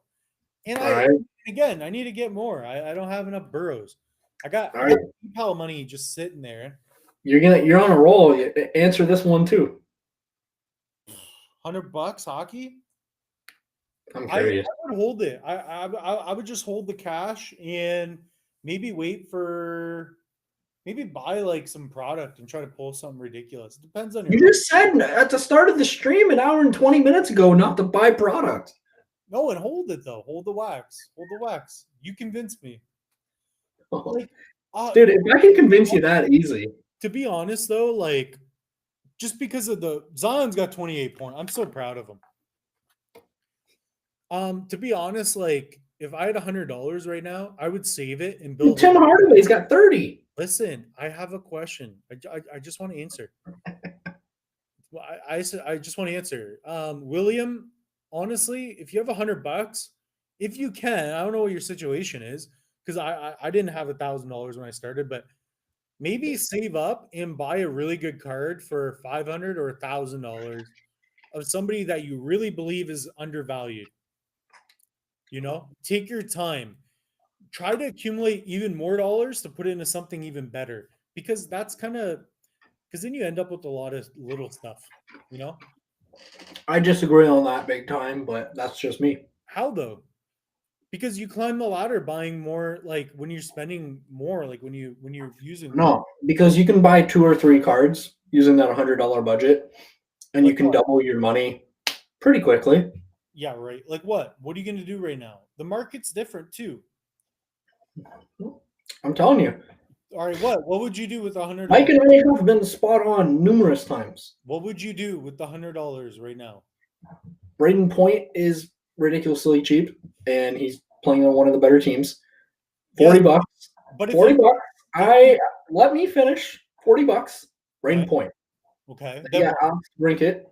And again, I need to get more. I don't have enough Burrows. I got PayPal money just sitting there. You're on a roll. Answer this one too. $100 hockey. I'm curious. I would hold it. I would just hold the cash and maybe buy like some product and try to pull something ridiculous. It depends on you just said at the start of the stream an hour and 20 minutes ago not to buy product. No, and hold it though. Hold the wax. You convinced me. Like, dude, if I can convince you that easy. To be honest though, like just because of Zion's got 28 points. I'm so proud of him. To be honest, like if I had $100 right now, I would save it and build. Tim Hardaway's got 30. Listen, I have a question. I just want to answer. I just want to answer. William, honestly, if you have $100, if you can, I don't know what your situation is because I didn't have $1,000 when I started, but maybe save up and buy a really good card for $500 or $1,000 of somebody that you really believe is undervalued. Take your time. Try to accumulate even more dollars to put into something even better, because that's because then you end up with a lot of little stuff. I disagree on that big time, but that's just me. How though? Because you climb the ladder buying more, like when you're spending more, like when you're using more. No, because you can buy 2 or 3 cards using that $100 budget, and you Like can what? double your money pretty quickly. Yeah, right. Like what? What are you going to do right now? The market's different too. I'm telling you. All right, what would you do with $100? Mike and I have been spot on numerous times. What would you do with the $100 right now? Braden Point is ridiculously cheap, and he's playing on one of the better teams. $40. But if $40. Let me finish. $40. Braden Okay. Point. Okay. Yeah, Alex DeBrincat.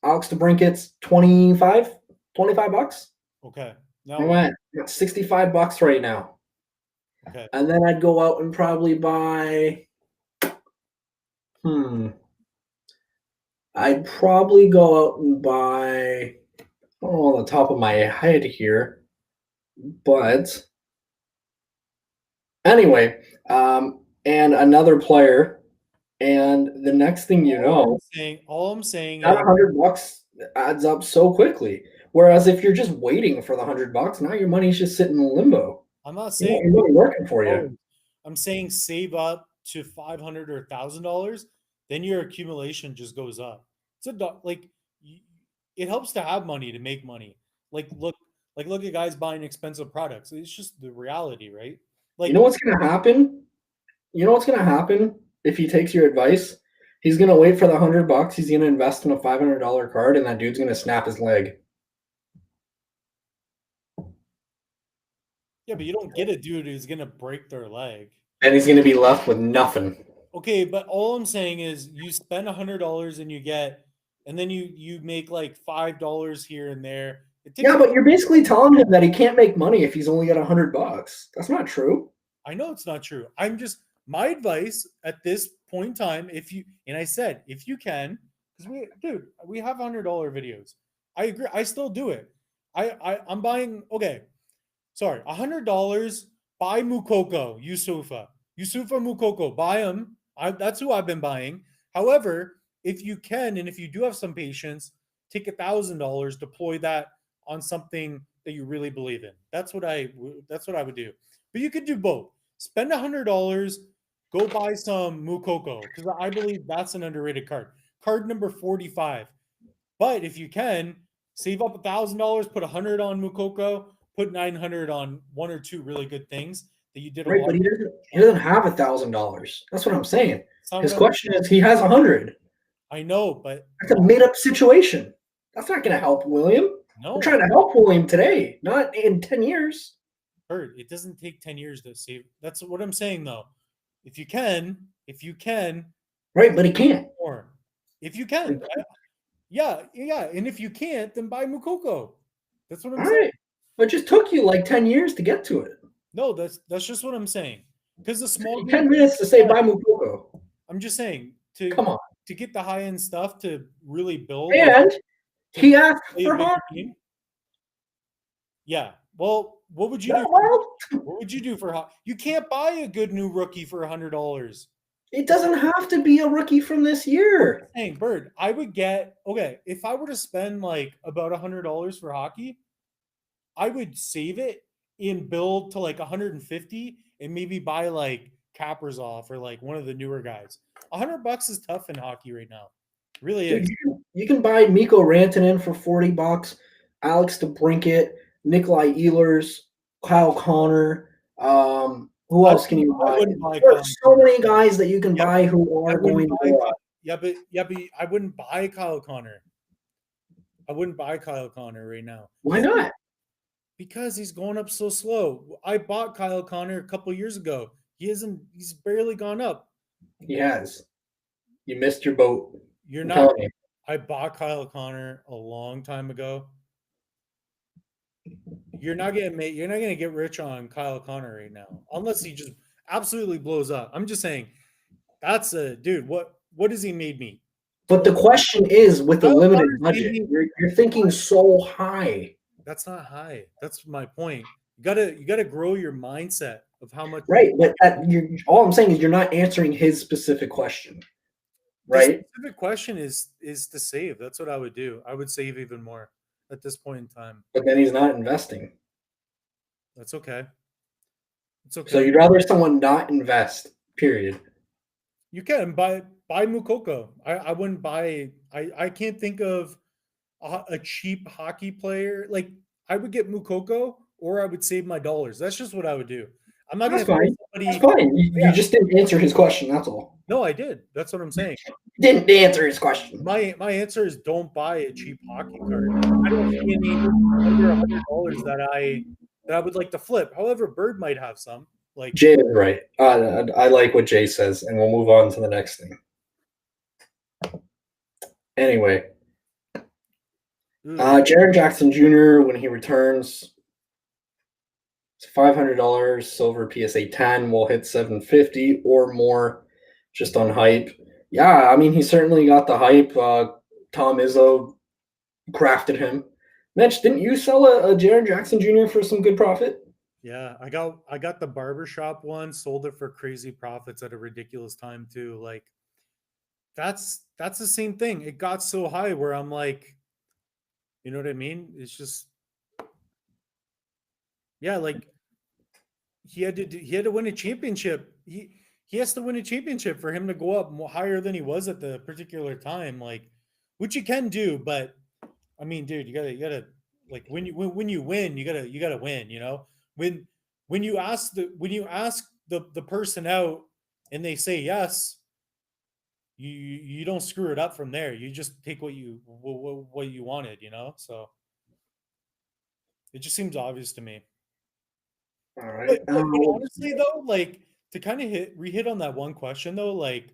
Alex DeBrincat's 25 bucks. Okay. I Now, went $65 right now. okay. And then I'd go out and probably buy. I'd probably go out and buy. I don't know on the top of my head here, but anyway, and another player, and the next thing you know, All I'm saying that is $100 adds up so quickly. Whereas if you're just waiting for the $100, now your money's just sitting in limbo. I'm not You saying want your money working for you. I'm saying save up to $500 or $1,000, then your accumulation just goes up. It helps to have money to make money. Look at guys buying expensive products. It's just the reality, right? You know what's gonna happen? You know what's gonna happen if he takes your advice? He's gonna wait for the $100. He's gonna invest in a $500 card, and that dude's gonna snap his leg. Yeah, but you don't get a dude who's gonna break their leg. And he's gonna be left with nothing. Okay, but all I'm saying is you spend $100 and then you make like $5 here and there. Yeah, but you're basically telling him that he can't make money if he's only got $100. That's not true. I know it's not true. My advice at this point in time, if you can, because we have $100 videos. I agree. I still do it. I'm buying. Okay, sorry, $100. Buy Mukoko, Yusufa Mukoko. Buy him. That's who I've been buying. However, if you can, and if you do have some patience, take $1,000, deploy that on something that you really believe in. That's what I would do. But you could do both. Spend $100, go buy some Mukoko, because I believe that's an underrated card. Card number 45. But if you can, save up $1,000, put $100 on Mukoko, put $900 on one or two really good things that you did. Right, but he doesn't have $1,000. That's what I'm saying. His question is, he has 100. I know, but that's a made-up situation. That's not going to help William. No, we're trying to help William today, not in 10 years. Bird, it doesn't take 10 years to save. That's what I'm saying, though. If you can, right? But he can't. Or if you can, yeah. And if you can't, then buy Mukoko. That's what I'm saying. Right. But it just took you like 10 years to get to it. No, that's just what I'm saying. Because the small 10 minutes to say buy Mukoko. I'm just saying come on to get the high end stuff to really build. And he asked for hockey. Yeah. Well, what would you do? What would you do for hockey? You can't buy a good new rookie for $100. It doesn't have to be a rookie from this year. Hey, Bird, I would get if I were to spend like about $100 for hockey, I would save it and build to like 150 and maybe buy like Kaprizov or like one of the newer guys. $100 is tough in hockey right now. It really is. You can buy Mikko Rantanen for $40, Alex DeBrincat, Nikolai Ehlers, Kyle Connor. Who else can you buy? There are so many guys that you can buy who are going to go up. Yeah, but I wouldn't buy Kyle Connor. I wouldn't buy Kyle Connor right now. Why not? Because he's going up so slow. I bought Kyle Connor a couple years ago. He's barely gone up. He has. You missed your boat. You're not. I bought Kyle Connor a long time ago. You're not gonna get rich on Kyle Connor right now, unless he just absolutely blows up. I'm just saying, that's a dude. What does he made me? But the question is, with a Kyle limited Connor budget, you're thinking so high. That's not high. That's my point. You gotta grow your mindset of how much. Right, but all I'm saying is you're not answering his specific question, The right? specific question is to save. That's what I would do. I would save even more at this point in time. But then he's not investing. That's okay. It's So okay. you'd rather someone not invest, period. You can buy Mukoko. I wouldn't buy. I can't think of a cheap hockey player. Like I would get Mukoko, or I would save my dollars. That's just what I would do. I'm not That's gonna throw fine. That's somebody. fine. You Yeah, just didn't answer his question. That's all. no, I did. That's what I'm saying. Didn't answer his question. My answer is don't buy a cheap hockey card. I don't see any under $100 that I would like to flip. However, Bird might have some. Like Jay is right. I like what Jay says, and we'll move on to the next thing. Anyway, Jaren Jackson Jr. when he returns, it's $500 silver PSA 10 will hit 750 or more, just on hype. Yeah, I mean he certainly got the hype. Tom Izzo crafted him. Mitch, didn't you sell a Jaren Jackson Jr. for some good profit? yeah, I got the barbershop one, sold it for crazy profits at a ridiculous time too. Like that's the same thing. It got so high where I'm like, you know what I mean? It's just yeah, like he had to win a championship. He has to win a championship for him to go up higher than he was at the particular time. Like, which you can do, but I mean, dude, you gotta like when you win, you gotta win. You know, when you ask the person out and they say yes, you don't screw it up from there. You just take what you wanted. You know, so it just seems obvious to me. All right. But honestly, though, like to kind of hit on that one question though, like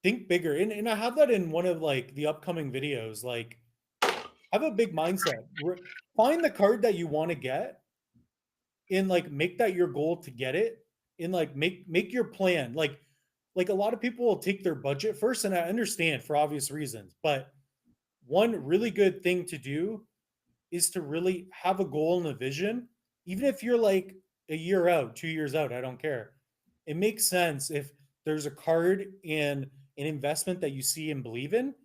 think bigger, and I have that in one of like the upcoming videos. Like, have a big mindset. Find the card that you want to get, and like make that your goal to get it, and like make your plan. Like a lot of people will take their budget first, and I understand for obvious reasons. But one really good thing to do is to really have a goal and a vision, even if you're like a year out, 2 years out, I don't care. It makes sense if there's a card and an investment that you see and believe in,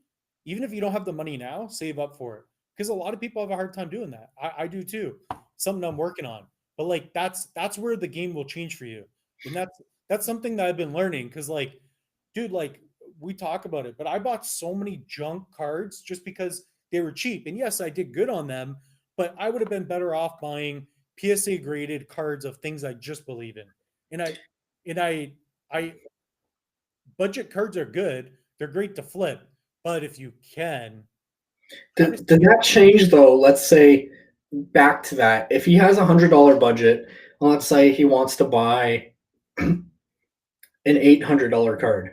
even if you don't have the money now, save up for it. Because a lot of people have a hard time doing that. I do too. Something I'm working on. But like that's where the game will change for you. And that's something that I've been learning. Cause like, dude, like we talk about it, but I bought so many junk cards just because they were cheap. And yes, I did good on them, but I would have been better off buying PSA graded cards of things I just believe in. And I budget cards are good. They're great to flip, but if you can, Does that change though? Let's say back to that. If he has $100 budget, let's say he wants to buy an $800 card.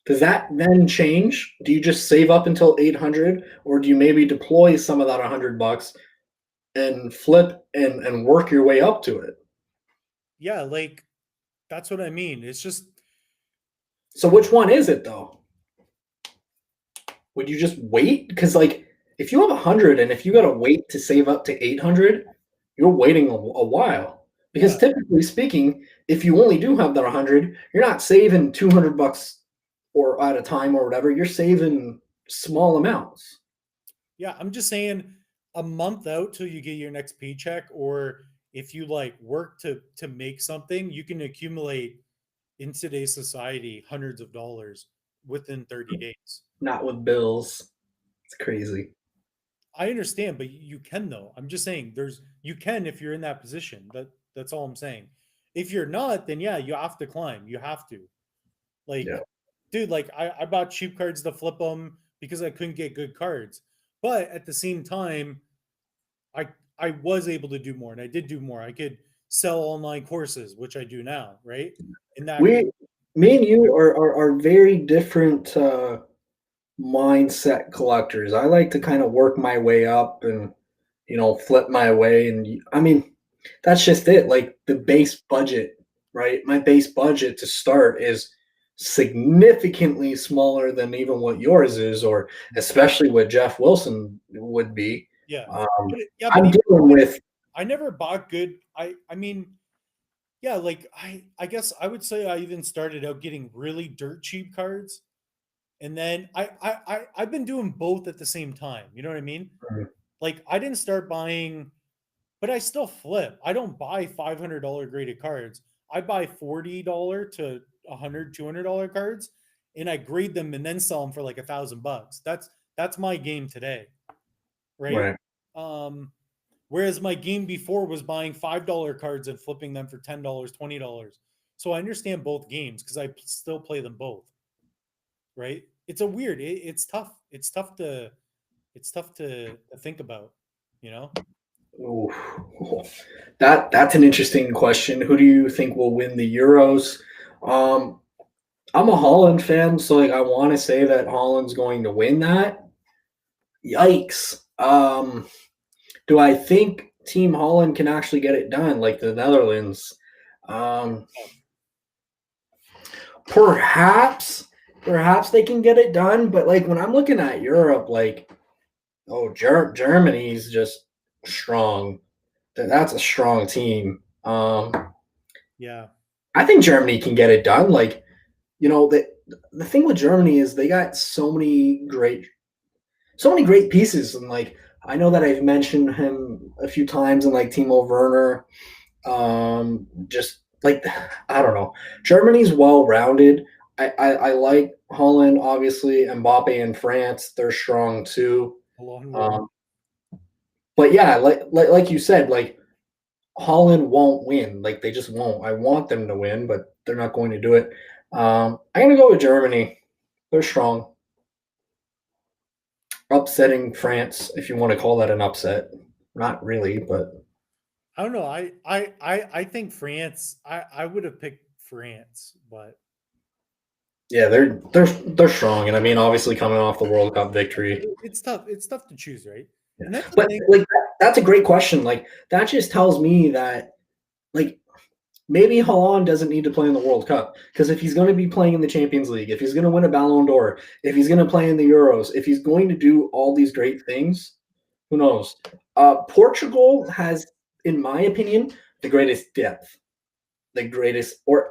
Does that then change? Do you just save up until 800, or do you maybe deploy some of that $100 and flip and work your way up to it? yeah, like that's what I mean. It's just So which one is it though? Would you just wait? Because like if you have 100 and if you got to wait to save up to 800, you're waiting a while. Because yeah, typically speaking, if you only do have that 100, you're not saving $200 or at a time or whatever. You're saving small amounts. yeah. I'm just saying a month out till you get your next paycheck, or if you like work to make something, you can accumulate in today's society hundreds of dollars within 30 days. Not with bills. It's crazy. I understand, but you can though. I'm just saying you can if you're in that position. That's all I'm saying. If you're not, then yeah, you have to climb. You have to. Like, Yeah. dude, like I bought cheap cards to flip them because I couldn't get good cards. But at the same time, I I was able to do more, and I did do more. I could sell online courses, which I do now, right? And that We, me and you are very different mindset collectors. I like to kind of work my way up and flip my way. And I mean, that's just it. Like the base budget, right? My base budget to start is significantly smaller than even what yours is, or especially what Jeff Wilson would be. Yeah. Um, But I'm even dealing with I never bought good. I mean, yeah, like I guess I would say I even started out getting really dirt cheap cards, and then I've been doing both at the same time. You know what I mean? Like I didn't start buying, but I still flip. I don't buy $500 graded cards. I buy $40 to $100, $200 cards, and I grade them and then sell them for like $1,000. That's my game today, right? right. Um, Whereas my game before was buying $5 cards and flipping them for $10, $20. So I understand both games because I still play them both. Right? It's a weird. It's tough. It's tough to think about. You know. Ooh. That's an interesting question. Who do you think will win the Euros? Um, I'm a Holland fan, so like I want to say that Holland's going to win that. Yikes. Do I think Team Holland can actually get it done like the Netherlands? Um, perhaps they can get it done, but like when I'm looking at Europe, like Germany's just strong. That's a strong team. Yeah. I think Germany can get it done. Like, the thing with Germany is they got so many great pieces, and like I know that I've mentioned him a few times, and like Timo Werner, just like I don't know, Germany's well rounded. I like Holland, obviously, Mbappe in France, they're strong too. Along with Um, but yeah, like you said, like Holland won't win. Like they just won't. I want them to win, but they're not going to do it. I'm gonna go with Germany. They're strong. Upsetting France, if you want to call that an upset. Not really, but I don't know. I think France. I would have picked France, but yeah, they're strong. And I mean, obviously coming off the World Cup victory. it's tough. It's tough to choose, right? Yeah. And that's the But thing. like that's a great question. Like that just tells me that like maybe Haaland doesn't need to play in the World Cup because if he's going to be playing in the Champions League, if he's going to win a Ballon d'Or, if he's going to play in the Euros, if he's going to do all these great things, who knows? Portugal has, in my opinion, the greatest depth, the greatest, or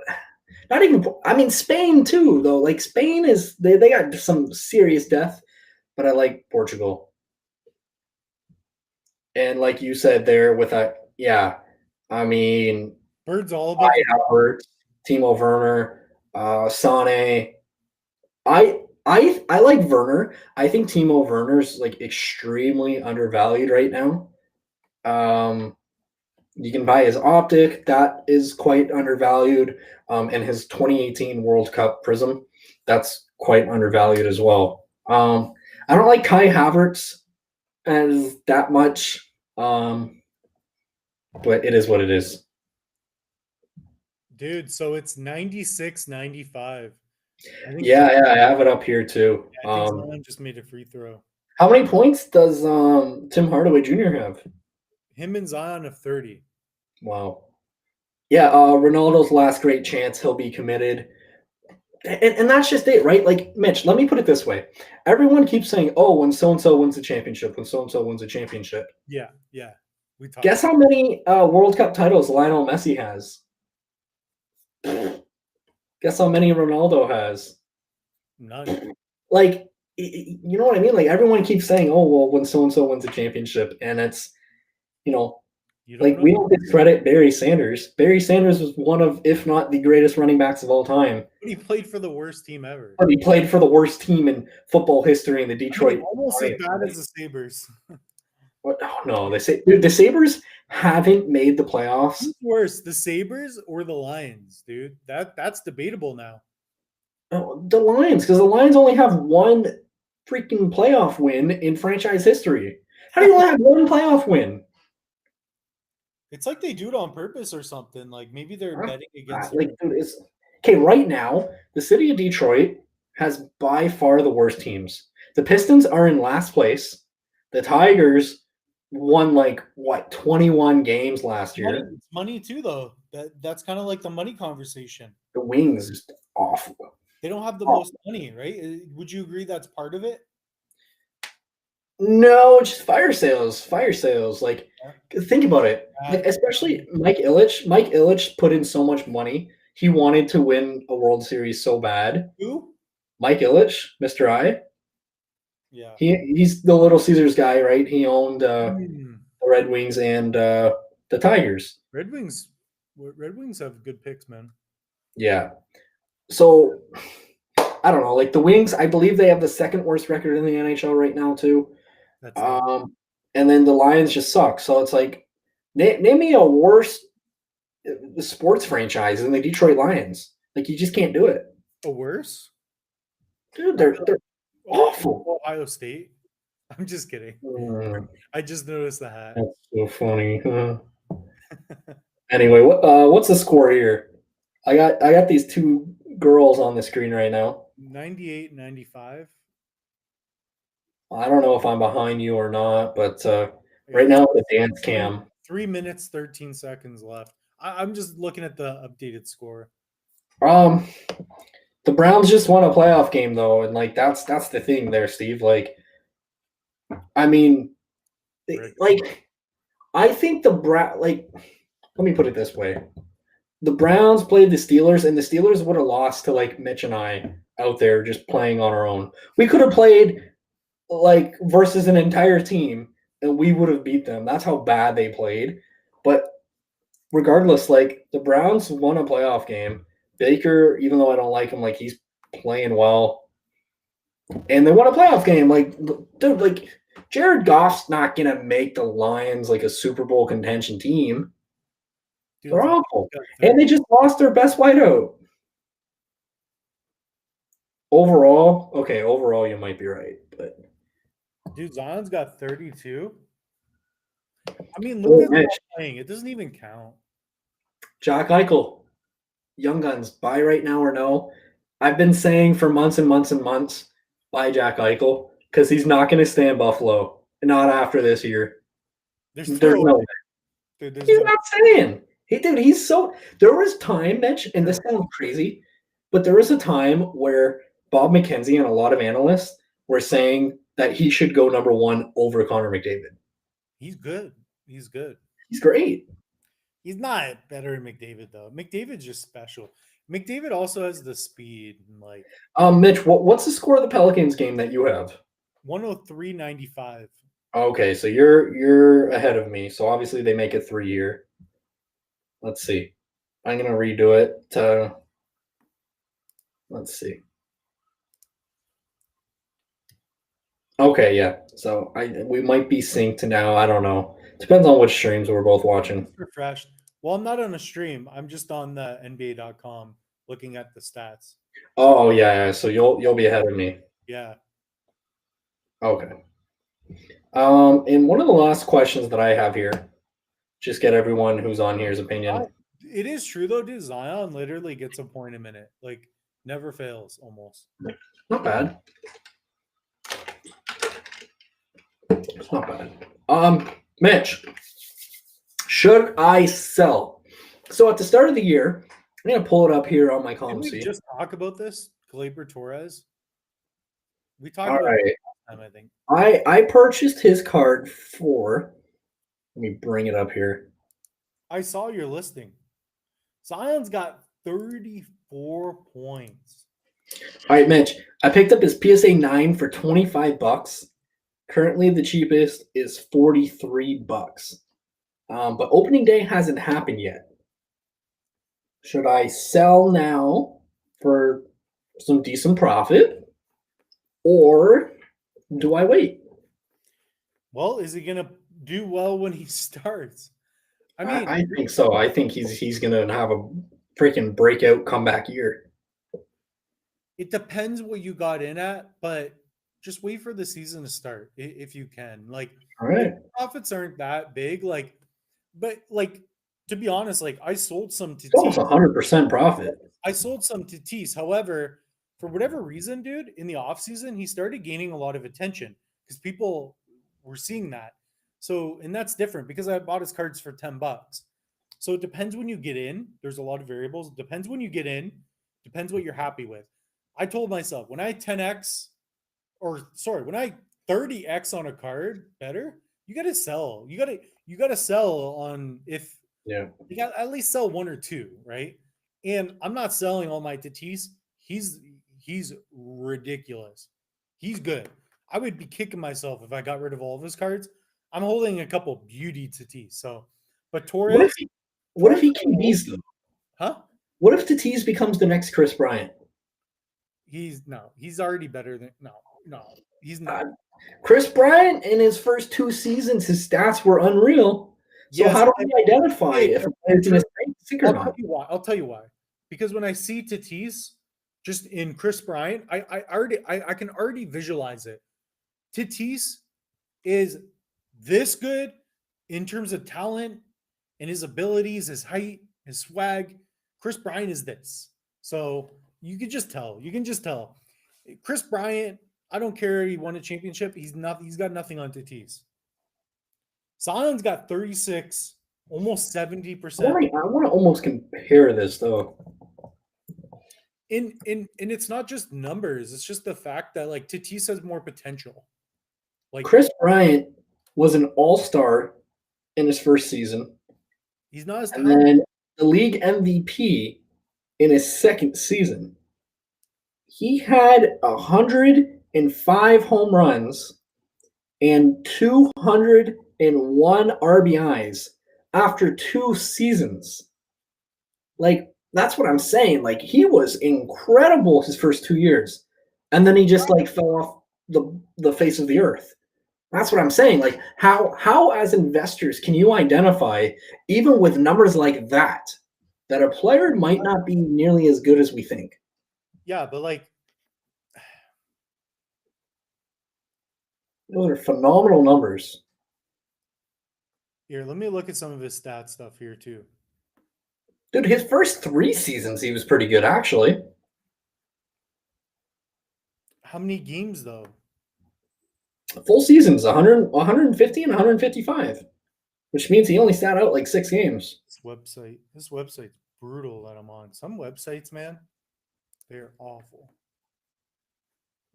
not even. I mean, Spain too, though. Like Spain is they got some serious depth, but I like Portugal. And like you said there, with that, yeah, I mean, Bird's all about Havertz, Timo Werner, Sane. I like Werner. I think Timo Werner's like extremely undervalued right now. You can buy his optic, that is quite undervalued, and his 2018 World Cup Prism, that's quite undervalued as well. I don't like Kai Havertz as that much, but it is what it is. dude. So it's 96-95. Yeah, I have it up here too. I think Zion just made a free throw. How many points does Tim Hardaway Jr. have? Him and Zion have 30. Wow. Yeah, Ronaldo's last great chance, he'll be committed. And that's just it, right? Like, Mitch, let me put it this way. Everyone keeps saying, oh, when so-and-so wins a championship, when so-and-so wins a championship. Yeah. We talked. Guess how many World Cup titles Lionel Messi has? Guess how many Ronaldo has? None. Like, you know what I mean? Like, everyone keeps saying, oh, well, when so-and-so wins a championship. And it's, like, we don't discredit Barry Sanders. Barry Sanders was one of, if not the greatest running backs of all time. But he played for the worst team ever. But he played for the worst team in football history in the Detroit. Almost as bad as the Sabres. What? Oh, no, the Sabres haven't made the playoffs. Who's worse, the Sabres or the Lions, dude? That's debatable now. Oh, the Lions, because the Lions only have one freaking playoff win in franchise history. How do you only have one playoff win? It's like they do it on purpose or something. Like maybe they're betting against. Like, dude, it's okay. Right now, the city of Detroit has by far the worst teams. The Pistons are in last place. The Tigers won 21 games last year. It's money too, though. That's kind of like the money conversation. The Wings is awful. They don't have the Oh, most money, right? Would you agree that's part of it? no, just fire sales, fire sales. Like, think about it. Like, That especially Mike Ilitch. Mike Ilitch put in so much money. He wanted to win a World Series so bad. who? Mike Ilitch, Mr. I. Yeah. He's the Little Caesars guy, right? He owned Hmm. the Red Wings and the Tigers. Red Wings. Red Wings have good picks, man. Yeah. So I don't know. Like the Wings, I believe they have the second worst record in the NHL right now too. That's low. And then the Lions just suck. So it's like, name me a worse sports franchise than the Detroit Lions. Like you just can't do it, A worse? dude. They're awful. Ohio State. I'm just kidding. I just noticed the hat. That's so funny. Anyway, what's the score here? I got these two girls on the screen right now. 98-95. I don't know if I'm behind you or not, but right now the dance cam. 3 minutes, 13 seconds left. I'm just looking at the updated score. The Browns just won a playoff game though, and like that's the thing there, Steve. Like, I mean, like I think like let me put it this way. The Browns played the Steelers, and the Steelers would have lost to like Mitch and I out there just playing on our own. We could have played like versus an entire team, and we would have beat them. That's how bad they played. But regardless, like the Browns won a playoff game. Baker, even though I don't like him, like he's playing well, and they won a playoff game. Like, dude, like Jared Goff's not gonna make the Lions like a Super Bowl contention team. Dude, They're awful. And they just lost their best wideout. Overall, you might be right. But dude, Zion's got 32. I mean, Luka's not playing. It doesn't even count. Jack Eichel, Young Guns, buy right now or no? I've been saying for months and months and months, buy Jack Eichel because he's not going to stay in Buffalo. Not after this year. There's no way. Dude, he's not saying. He's so. There was time, Mitch, and this sounds crazy, but there was a time where Bob McKenzie and a lot of analysts were saying that he should go number one over Connor McDavid. He's good. He's good. He's great. He's not better than McDavid though. McDavid's just special. McDavid also has the speed. And like, Mitch, what's the score of the Pelicans game that you have? 103-95. Okay, so you're ahead of me. So obviously they make it 3 year. Let's see. I'm gonna redo it. Let's see. Okay, yeah. So we might be synced now. I don't know. Depends on which streams we're both watching. Refreshed. Well, I'm not on a stream. I'm just on the NBA.com looking at the stats. Oh yeah. So you'll be ahead of me. Yeah. Okay. And one of the last questions that I have here, just get everyone who's on here's opinion. It is true though, dude. Zion literally gets a point a minute. Like never fails almost. Not bad. It's not bad. Mitch, should I sell? So at the start of the year, I'm gonna pull it up here on my column. Didn't we just talk about this? Gleyber Torres. We talked about it last time, I think. I purchased his card for. Let me bring it up here. I saw your listing. Zion's got 34 points. All right, Mitch. I picked up his PSA 9 for $25. Currently, the cheapest is $43. But opening day hasn't happened yet. Should I sell now for some decent profit, or do I wait? Well, is he gonna do well when he starts? I mean, I think so. I think he's gonna have a freaking breakout comeback year. It depends what you got in at, but just wait for the season to start if you can. Like, all right, profits aren't that big. Like, but like to be honest, like I sold some Tatis. Almost 100% profit. I sold some Tatis. However, for whatever reason, dude, in the offseason, he started gaining a lot of attention because people were seeing that. So, and that's different because I bought his cards for $10. So it depends when you get in. There's a lot of variables. It depends when you get in. Depends what you're happy with. I told myself when I 10x when I 30x on a card better, you got to sell. You got to sell on if Yeah. you got at least sell one or two, right? And I'm not selling all my Tatis. He's ridiculous. He's good. I would be kicking myself if I got rid of all of his cards. I'm holding a couple beauty Tatis. So, but What if Torres, what if Torres, he QBs them? huh? What if Tatis becomes the next Chris Bryant? He's already better than no. He's not. Chris Bryant in his first 2 seasons, his stats were unreal. So Yes, how do we identify if a player's going to sink or I'll tell not? you why. I'll tell you why. Because when I see Tatis just in Chris Bryant, I can already visualize it. Tatis is this good in terms of talent and his abilities, his height, his swag. Chris Bryant is this. So you can just tell. You can just tell. Chris Bryant, I don't care he won a championship. He's got nothing on Tatis. Zion's got 36, almost 70%. I want to almost compare this though. And it's not just numbers, it's just the fact that like Tatis has more potential. Like Chris Bryant was an all-star in his first season. He's not as talented. And then the league MVP in his second season. He had 105 home runs and 201 RBIs after 2 seasons. Like, that's what I'm saying. Like, he was incredible his first 2 years. And then he just like fell off the face of the earth. That's what I'm saying. Like, how as investors can you identify, even with numbers like that a player might not be nearly as good as we think? Yeah, but like those are phenomenal numbers. Here, let me look at some of his stat stuff here too. Dude, his first 3 seasons he was pretty good actually. How many games though? Full seasons, 150 and 155, which means he only sat out like 6 games. This website's brutal that I'm on. Some websites, man, they're awful.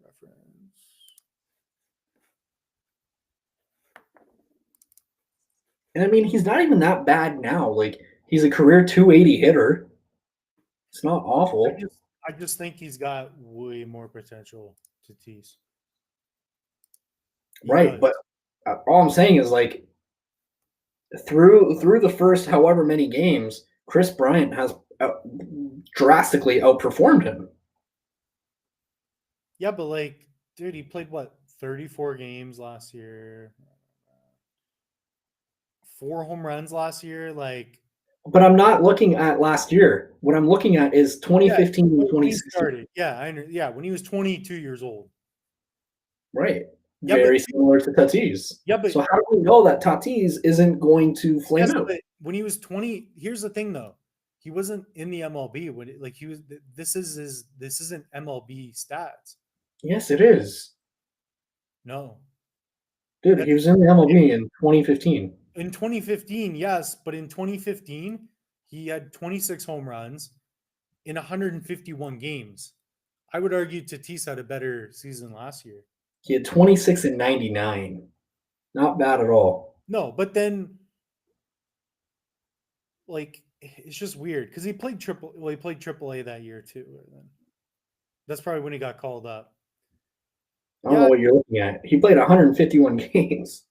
Reference. And I mean, he's not even that bad now. Like, he's a career 280 hitter. It's not awful. I just think he's got way more potential to Tatis. Right, but all I'm saying is like through the first however many games, Chris Bryant has drastically outperformed him. Yeah, but like, dude, he played what 34 games last year, 4 home runs last year, like. But I'm not looking at last year. What I'm looking at is 2015 and 2016. Yeah, when he was 22 years old. Right. Yeah, very similar to Tatis. Yeah, but so how do we know that Tatis isn't going to flame out? When he was 20, here's the thing though, he wasn't in the MLB when he was. This isn't MLB stats. Yes, it is. No, dude, he was in the MLB in 2015. In 2015, yes, but in 2015, he had 26 home runs in 151 games. I would argue Tatis had a better season last year. He had 26 and 99. Not bad at all. No, but then, like, it's just weird because he played AAA that year too. That's probably when he got called up. I don't know what you're looking at. He played 151 games.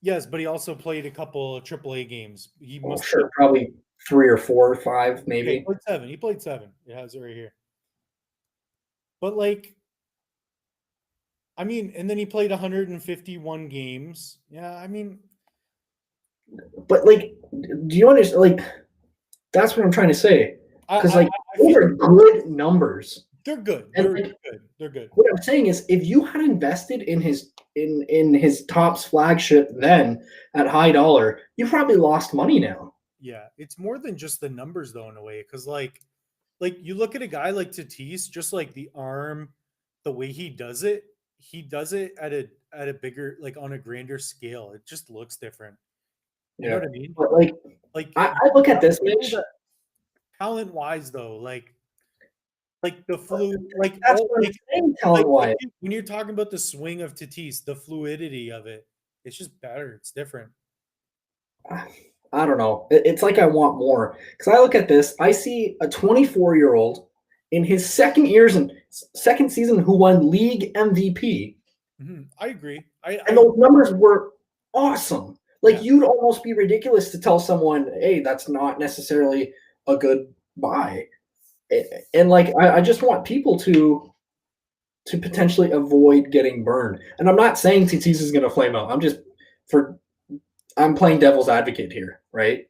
Yes, but he also played a couple of AAA games. He must sure, probably 3 or 4 or 5, maybe. Yeah, he played 7. It has it right here. But like, I mean, and then he played 151 games. Yeah, I mean, but like, do you understand? Like, that's what I'm trying to say. Because like, those are good numbers. They're good. They're good. What I'm saying is, if you had invested in his Topps flagship then at high dollar, you probably lost money now. Yeah, it's more than just the numbers though, in a way, because like you look at a guy like Tatis, just like the arm, the way he does it at a bigger, like on a grander scale. It just looks different. You know what I mean? But like I look at this, Mitch. Talent wise, though, like Like the flu, like That's all, what I'm like, saying, talent-wise. when you're talking about the swing of Tatis, the fluidity of it, it's just better. It's different. I don't know. It's like I want more because I look at this. I see a 24-year-old in his second season who won league MVP, I agree. and those numbers were awesome. Like Yeah. you'd almost be ridiculous to tell someone, "Hey, that's not necessarily a good buy." And like I just want people to potentially avoid getting burned. And I'm not saying Tatis is going to flame out. I'm playing devil's advocate here, right?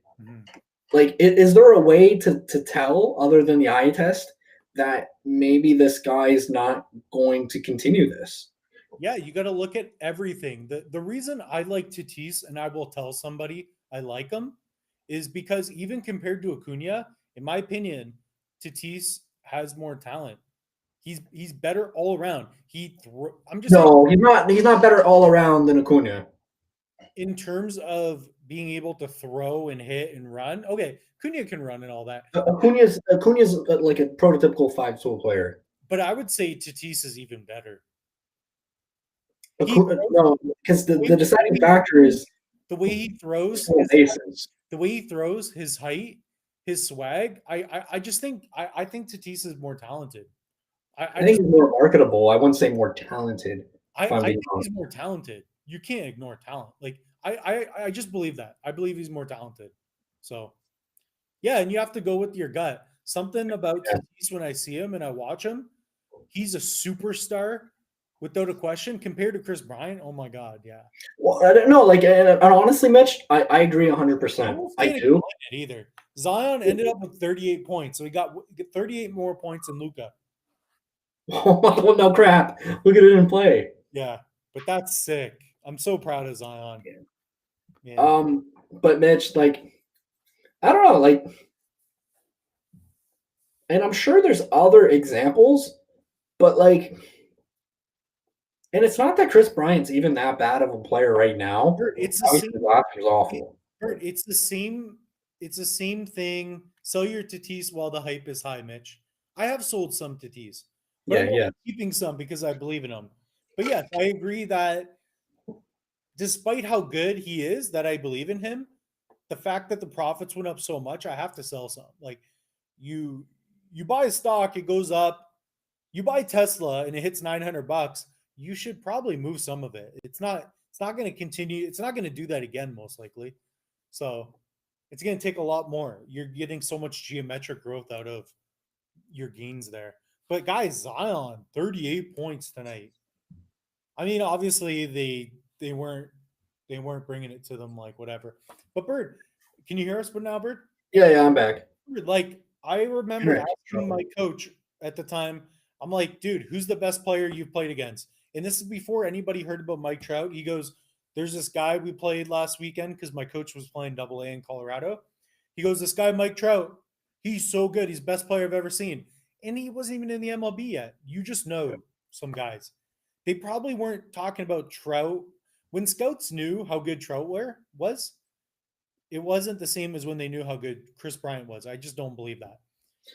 Like, is there a way to tell other than the eye test that maybe this guy is not going to continue this? Yeah, you got to look at everything. The reason I like Tatis and I will tell somebody I like him is because even compared to Acuna, in my opinion, Tatis has more talent. He's better all around. I'm just saying, No, he's not better all around than Acuna. in terms of being able to throw and hit and run. Okay, Acuna can run and all that. Acuna's like a prototypical 5-tool player. But I would say Tatis is even better. No, because the deciding factor is the way he throws. The way he throws, his height, his swag. I just think I think Tatis is more talented. I think he's more marketable. I wouldn't say more talented. I think he's more talented. You can't ignore talent. Like I just believe that. I believe he's more talented. So yeah, and you have to go with your gut. Something about Tatis when I see him and I watch him, he's a superstar without a question compared to Chris Bryant. Oh my God, yeah. Well, I don't know. Like, and honestly, Mitch, I agree 100%. I do. Either Zion ended up with 38 points, so he got 38 more points than Luka. Oh, no crap! Look at it in play. Yeah, but that's sick. I'm so proud of Zion. Yeah. But Mitch, like, I don't know, like, and I'm sure there's other examples, but like. And it's not that Chris Bryant's even that bad of a player right now. It's the same. Last year's awful. It's the same. It's the same thing. Sell your Tatis while the hype is high, Mitch. I have sold some Tatis, but I'm keeping some because I believe in them. But yes, I agree that despite how good he is, that I believe in him, the fact that the profits went up so much, I have to sell some. Like you buy a stock, it goes up. You buy Tesla and it hits $900. You should probably move some of it. It's not going to continue. It's not going to do that again, most likely. So it's going to take a lot more. You're getting so much geometric growth out of your gains there. But guys, Zion, 38 points tonight. I mean, obviously they weren't bringing it to them like whatever. But Bird, can you hear us now, Bird? Yeah, I'm back. Like I remember asking my coach at the time, I'm like, dude, who's the best player you've played against? And this is before anybody heard about Mike Trout. He goes, there's this guy we played last weekend because my coach was playing AA in Colorado. He goes, this guy, Mike Trout, he's so good. He's the best player I've ever seen. And he wasn't even in the MLB yet. You just know some guys. They probably weren't talking about Trout. When scouts knew how good Trout was, it wasn't the same as when they knew how good Chris Bryant was. I just don't believe that.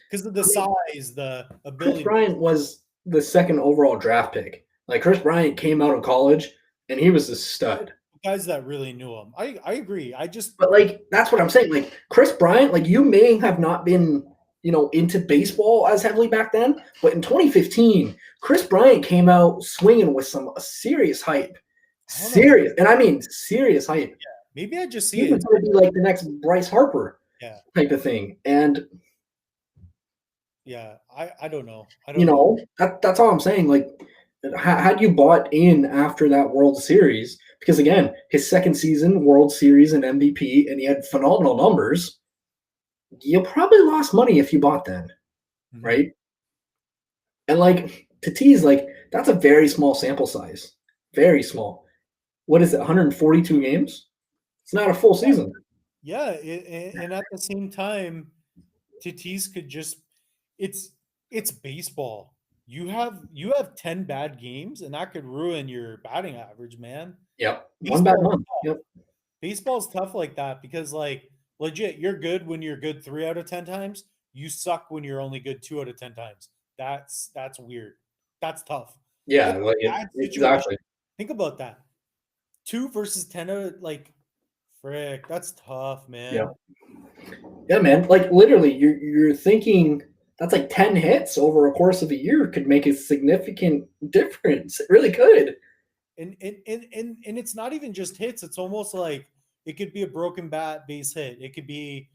Because of the size, the ability. Chris Bryant was the second overall draft pick. Like Chris Bryant came out of college and he was a stud. Guys that really knew him. I agree. But like that's what I'm saying. Like Chris Bryant, like you may have not been, into baseball as heavily back then, but in 2015, Chris Bryant came out swinging with some serious hype. Serious, and I mean serious hype. Yeah, maybe I just see it. It's going to be like the next Bryce Harper, type of thing. And yeah, I don't know. That's all I'm saying. Like, had you bought in after that World Series? Because again, his second season, World Series and MVP, and he had phenomenal numbers. You probably lost money if you bought then, right? And like Tatis, like that's a very small sample size, very small. What is it? 142 games? It's not a full season. Yeah, and at the same time, Tatis could just. It's baseball. You have 10 bad games, and that could ruin your batting average, man. Yep. One bad month. Yep. Baseball's tough like that because, like, legit, you're good when you're good 3 out of 10 times. You suck when you're only good 2 out of 10 times. That's weird. That's tough. Yeah, That's like a bad situation. exactly. Think about that. 2 versus 10, like, frick, that's tough, man. Yeah. Yeah, man. Like literally, you're thinking that's like 10 hits over a course of a year could make a significant difference. It really could. And it's not even just hits. It's almost like it could be a broken bat base hit. It could be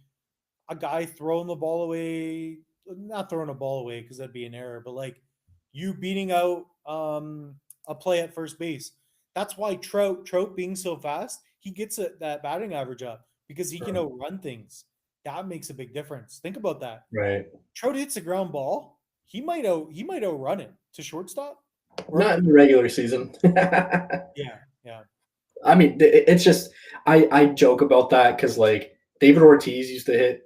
a guy throwing the ball away, not throwing a ball away because that'd be an error, but like you beating out a play at first base. That's why Trout being so fast, he gets that batting average up because he can outrun things. That makes a big difference. Think about that. Right. Trout hits a ground ball, he might outrun it to shortstop. Not in the regular season. Yeah. I mean, it's just I joke about that because like David Ortiz used to hit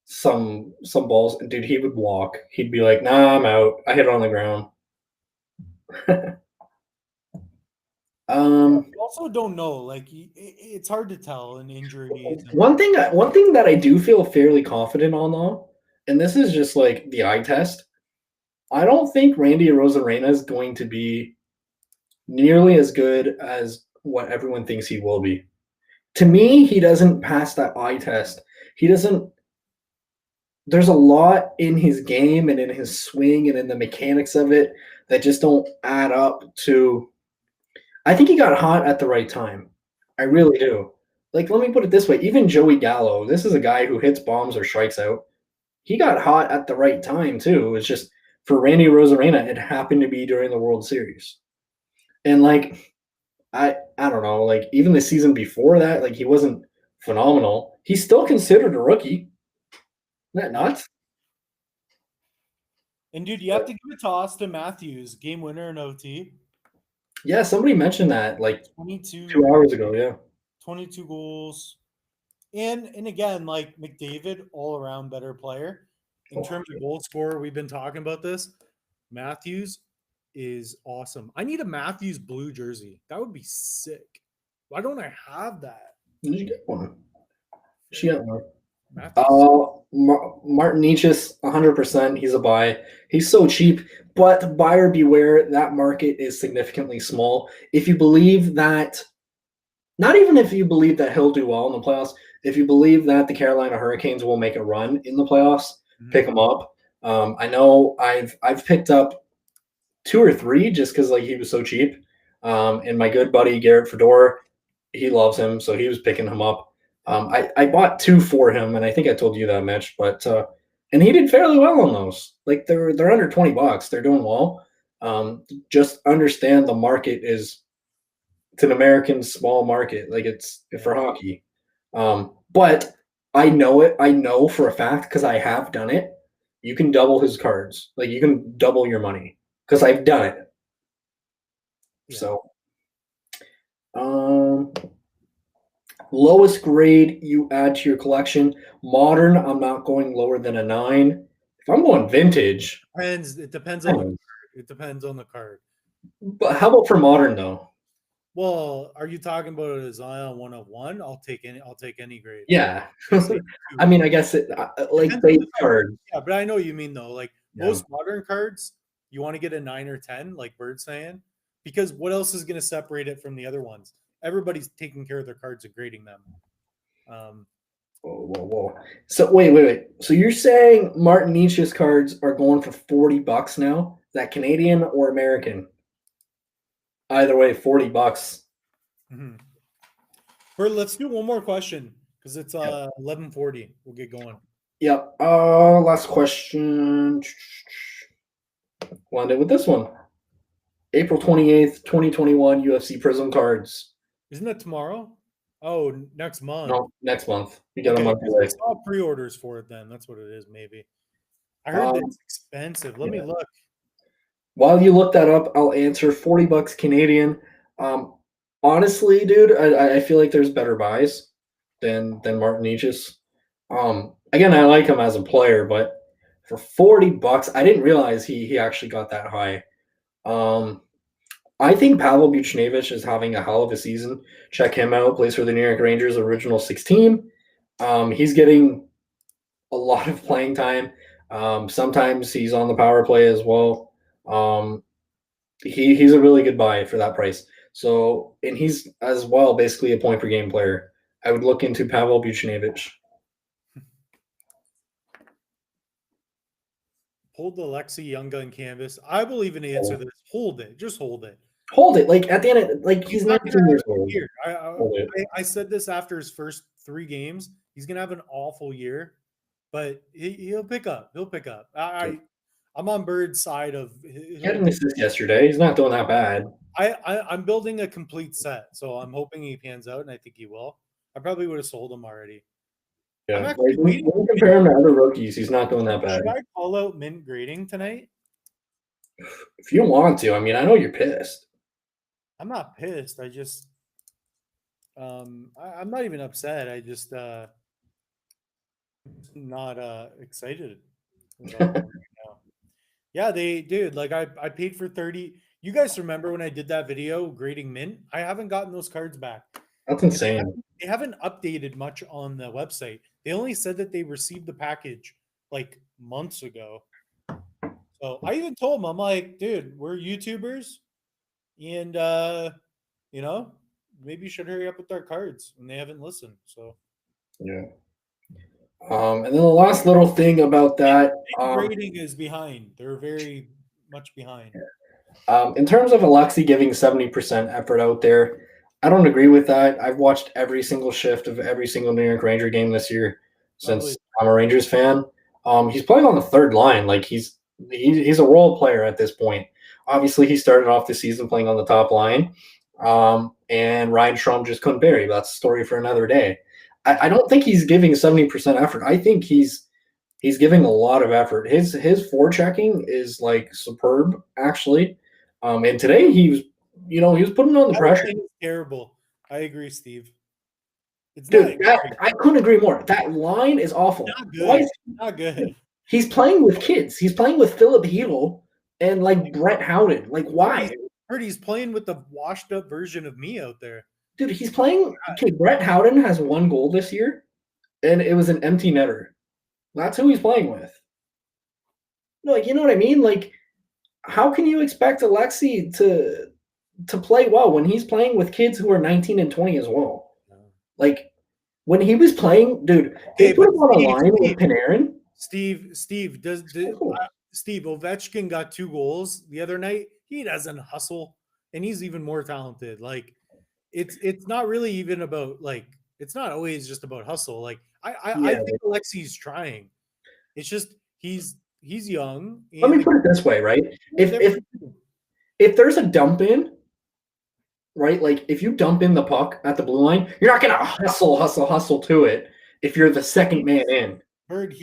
some balls, and dude, he would walk. He'd be like, "Nah, I'm out. I hit it on the ground." Also don't know. Like it's hard to tell in injuries. One thing that I do feel fairly confident on though, and this is just like the eye test. I don't think Randy Arozarena is going to be nearly as good as what everyone thinks he will be. To me, he doesn't pass that eye test. He doesn't. There's a lot in his game and in his swing and in the mechanics of it that just don't add up to. I think he got hot at the right time. I really do. Like, let me put it this way: even Joey Gallo, this is a guy who hits bombs or strikes out. He got hot at the right time too. It's just for Randy Arozarena, it happened to be during the World Series, and like I don't know, like even the season before that, like he wasn't phenomenal. He's still considered a rookie. Isn't that nuts? And dude, you have to give it to Austin Matthews, game winner in OT. Yeah, somebody mentioned that like 22 2 hours ago. Yeah, 22 goals. And again, like McDavid, all around better player. In terms of goal scorer, we've been talking about this. Matthews is awesome. I need a Matthews blue jersey. That would be sick. Why don't I have that? did you get one? She got one. Matthews. Martin Nietzsche's 100%. He's a buy. He's so cheap, but buyer beware. That market is significantly small. If you believe that, not even if you believe that he'll do well in the playoffs, if you believe that the Carolina Hurricanes will make a run in the playoffs, pick him up. I know I've picked up 2 or 3 just because like he was so cheap. And my good buddy Garrett Fedor, he loves him, so he was picking him up. I bought 2 for him, and I think I told you that, Mitch. But and he did fairly well on those. Like they're under $20. They're doing well. Just understand the market is it's an American small market. Like it's for hockey. But I know it. I know for a fact because I have done it. You can double his cards. Like you can double your money because I've done it. Yeah. So, lowest grade you add to your collection. Modern, I'm not going lower than a 9. If I'm going vintage, it depends on the card. It depends on the card. But how about for modern though? Well, are you talking about a Zion 101? I'll take any grade. Yeah. I mean, I guess it like base card. Yeah, but I know what you mean though. Like most modern cards, you want to get a 9 or 10, like Bird's saying, because what else is going to separate it from the other ones? Everybody's taking care of their cards and grading them. Whoa. So wait. So you're saying Martin Nietzsche's cards are going for $40 now? Is that Canadian or American? Either way, $40. Mm-hmm. Bert, let's do one more question because it's 11:40. We'll get going. Yep. Last question. We'll end it with this one. April 28th, 2021 UFC Prism cards. Isn't that tomorrow? Oh, next month. No, next month. You got a month away. I saw pre-orders for it then. That's what it is, maybe. I heard that it's expensive. Let me look. While you look that up, I'll answer $40 Canadian. Honestly, dude, I feel like there's better buys than Martin Nietzsche's. Again, I like him as a player, but for $40, I didn't realize he actually got that high. I think Pavel Buchnevich is having a hell of a season. Check him out. Plays for the New York Rangers original 16. He's getting a lot of playing time. Sometimes he's on the power play as well. He's a really good buy for that price. So, and he's as well basically a point per game player. I would look into Pavel Buchnevich. Hold the Alexei Young Gun canvas. I will even answer this. Hold it. Just hold it. Hold it. Like at the end of he's 19 years old. I said this after his first 3 games. He's gonna have an awful year, but he'll pick up. He'll pick up. I'm on Bird's side of. He had an assist yesterday. He's not doing that bad. I'm building a complete set, so I'm hoping he pans out, and I think he will. I probably would have sold him already. Yeah, like, when you compare him to other rookies, he's not doing that bad. Should I call out mint grading tonight? If you want to, I mean, I know you're pissed. I'm not pissed. I just, I'm not even upset. I just, not excited. Yeah, dude, like I paid for 30. You guys remember when I did that video grading mint? I haven't gotten those cards back. That's insane. They haven't updated much on the website. They only said that they received the package like months ago. So I even told them, I'm like, dude, we're YouTubers, and you know, maybe you should hurry up with our cards, and they haven't listened. So yeah. And then the last little thing about that, grading is behind. They're very much behind. In terms of Alexei giving 70% effort out there, I don't agree with that. I've watched every single shift of every single New York Ranger game this year since I'm a Rangers fan. He's playing on the third line. Like he's a role player at this point. Obviously, he started off the season playing on the top line, and Ryan Strome just couldn't bury. That's a story for another day. I don't think he's giving 70% effort. I think he's giving a lot of effort. His forechecking is like superb, actually. And today he was putting on the pressure. Terrible. I agree, Steve. It's dude, I couldn't agree more. That line is awful. Not good. Not good. He's playing with kids. He's playing with Philip Hedl and like Brett Howden. Like why? He's playing with the washed up version of me out there. Dude, he's playing. Okay, Brett Howden has 1 goal this year, and it was an empty netter. That's who he's playing with. Like, you know what I mean? Like, how can you expect Alexei to play well when he's playing with kids who are 19 and 20 as well? Like, when he was playing, dude, they put him on a line with Panarin. Steve, Steve Ovechkin got 2 goals the other night. He doesn't hustle, and he's even more talented. Like, it's not really even about like it's not always just about hustle. Like I think Alexei's trying. It's just he's young. Let me put it this way, right? If there's a dump in, right? Like if you dump in the puck at the blue line, you're not gonna hustle to it if you're the second man in. Bird,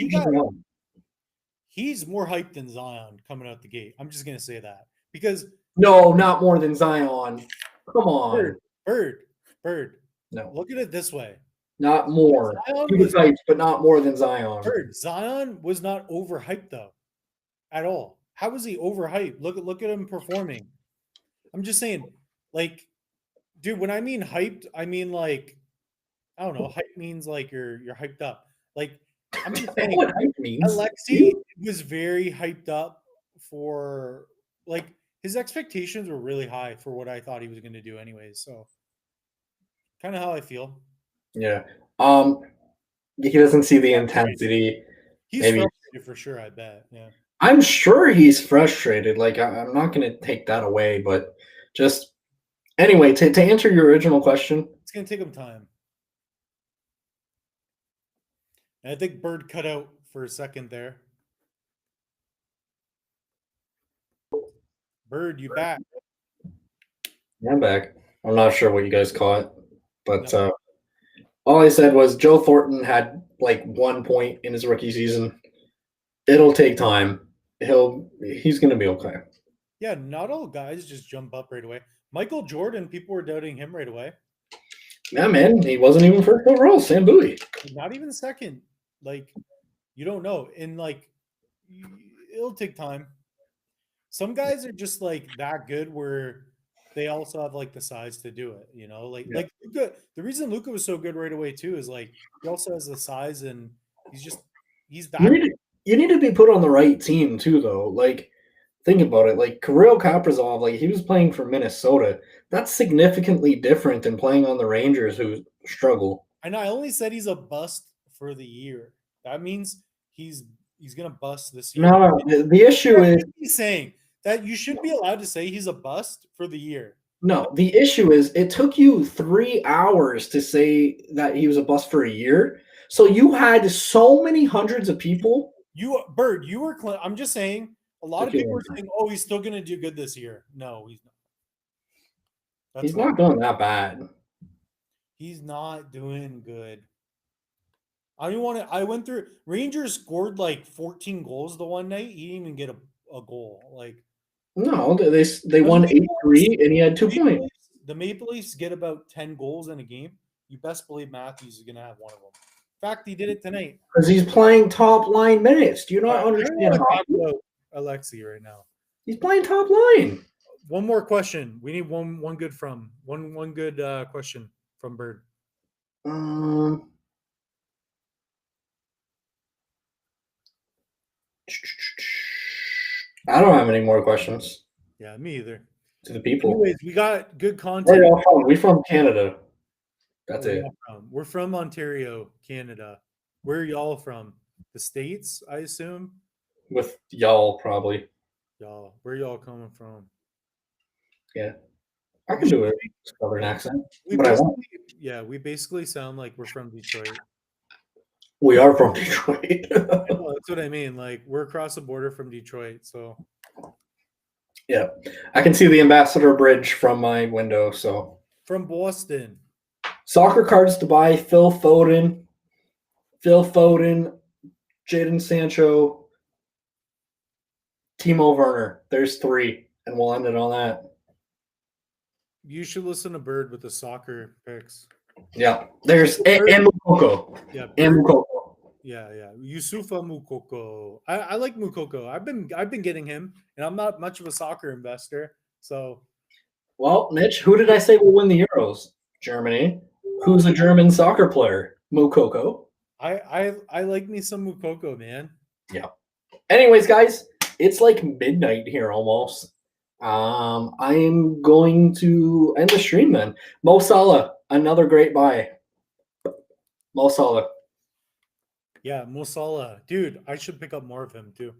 he's more hyped than Zion coming out the gate. I'm just gonna say that because no, not more than Zion. Come on. Bird. No. Look at it this way. Not more. He was hyped, but not more than Zion. Zion was not overhyped though, at all. How was he overhyped? Look at him performing. I'm just saying, like, dude. When I mean hyped, I mean like, I don't know. Hype means like you're hyped up. Like I'm just saying, what hype means. Alexei was very hyped up for like. His expectations were really high for what I thought he was going to do anyways. So kind of how I feel. Yeah. He doesn't see the intensity. He's frustrated for sure, I bet. Yeah. I'm sure he's frustrated. Like I'm not going to take that away, but just anyway, to answer your original question. It's going to take him time. And I think Bird cut out for a second there. Bird, you back? Yeah, I'm back. I'm not sure what you guys caught, but all I said was Joe Thornton had like 1 point in his rookie season. It'll take time. He's going to be okay. Yeah, not all guys just jump up right away. Michael Jordan, people were doubting him right away. Yeah, man, he wasn't even first overall. Sam Bowie. Not even second. Like, you don't know, and like, it'll take time. Some guys are just like that good where they also have like the size to do it, you know, like Luka, the reason Luka was so good right away too is like he also has the size and he's that. you need to be put on the right team too, though. Like, think about it. Like Kirill Kaprizov, like he was playing for Minnesota. That's significantly different than playing on the Rangers, who struggle. And I only said he's a bust for the year. That means he's gonna bust this year. No, the issue is He's saying that you should be allowed to say he's a bust for the year. no. The issue is it took you 3 hours to say that he was a bust for a year. So you had so many hundreds of people. Bird, you were. I'm just saying. A lot of Okay. people are saying, "Oh, he's still gonna do good this year." No, he's not. That's He's not doing that bad. He's not doing good. I went through. Rangers scored like 14 goals the one night. He didn't even get a goal. Like No, they won 8-3, and he had 2 points. The Maple Leafs get about 10 goals in a game. You best believe Matthews is going to have one of them. In fact, he did it tonight. Because he's playing top line minutes. Do you not understand? I talk about Alexei right now. He's playing top line. One more question. We need one good question from Bird. I don't have any more questions. Yeah, me either. To the people. Anyways, we got good content. Where are y'all from? We're from Canada. That's it. We're from Ontario, Canada. Where are y'all from? The States, I assume? With y'all, probably. Y'all. Where y'all coming from? Yeah. I can do a southern accent. We basically sound like we're from Detroit. We are from Detroit. Well, that's what I mean. Like, we're across the border from Detroit, so. Yeah. I can see the Ambassador Bridge from my window, so. From Boston. Soccer cards to buy: Phil Foden, Jadon Sancho, Timo Werner. There's 3, and we'll end it on that. You should listen to Bird with the soccer picks. Yeah. There's and Mukoko. Yeah. And Mukoko. Yeah. Yusufa Mukoko. I like Mukoko. I've been getting him, and I'm not much of a soccer investor. So, well, Mitch, who did I say will win the Euros? Germany. Who's a German soccer player? Mukoko. I like me some Mukoko, man. Yeah. Anyways, guys, it's like midnight here almost. I am going to end the stream then. Mo Salah, another great buy. Mo Salah. Yeah, Mo Salah. Dude, I should pick up more of him too.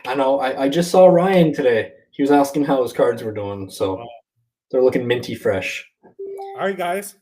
I know. I just saw Ryan today. He was asking how his cards were doing, so they're looking minty fresh. All right, guys.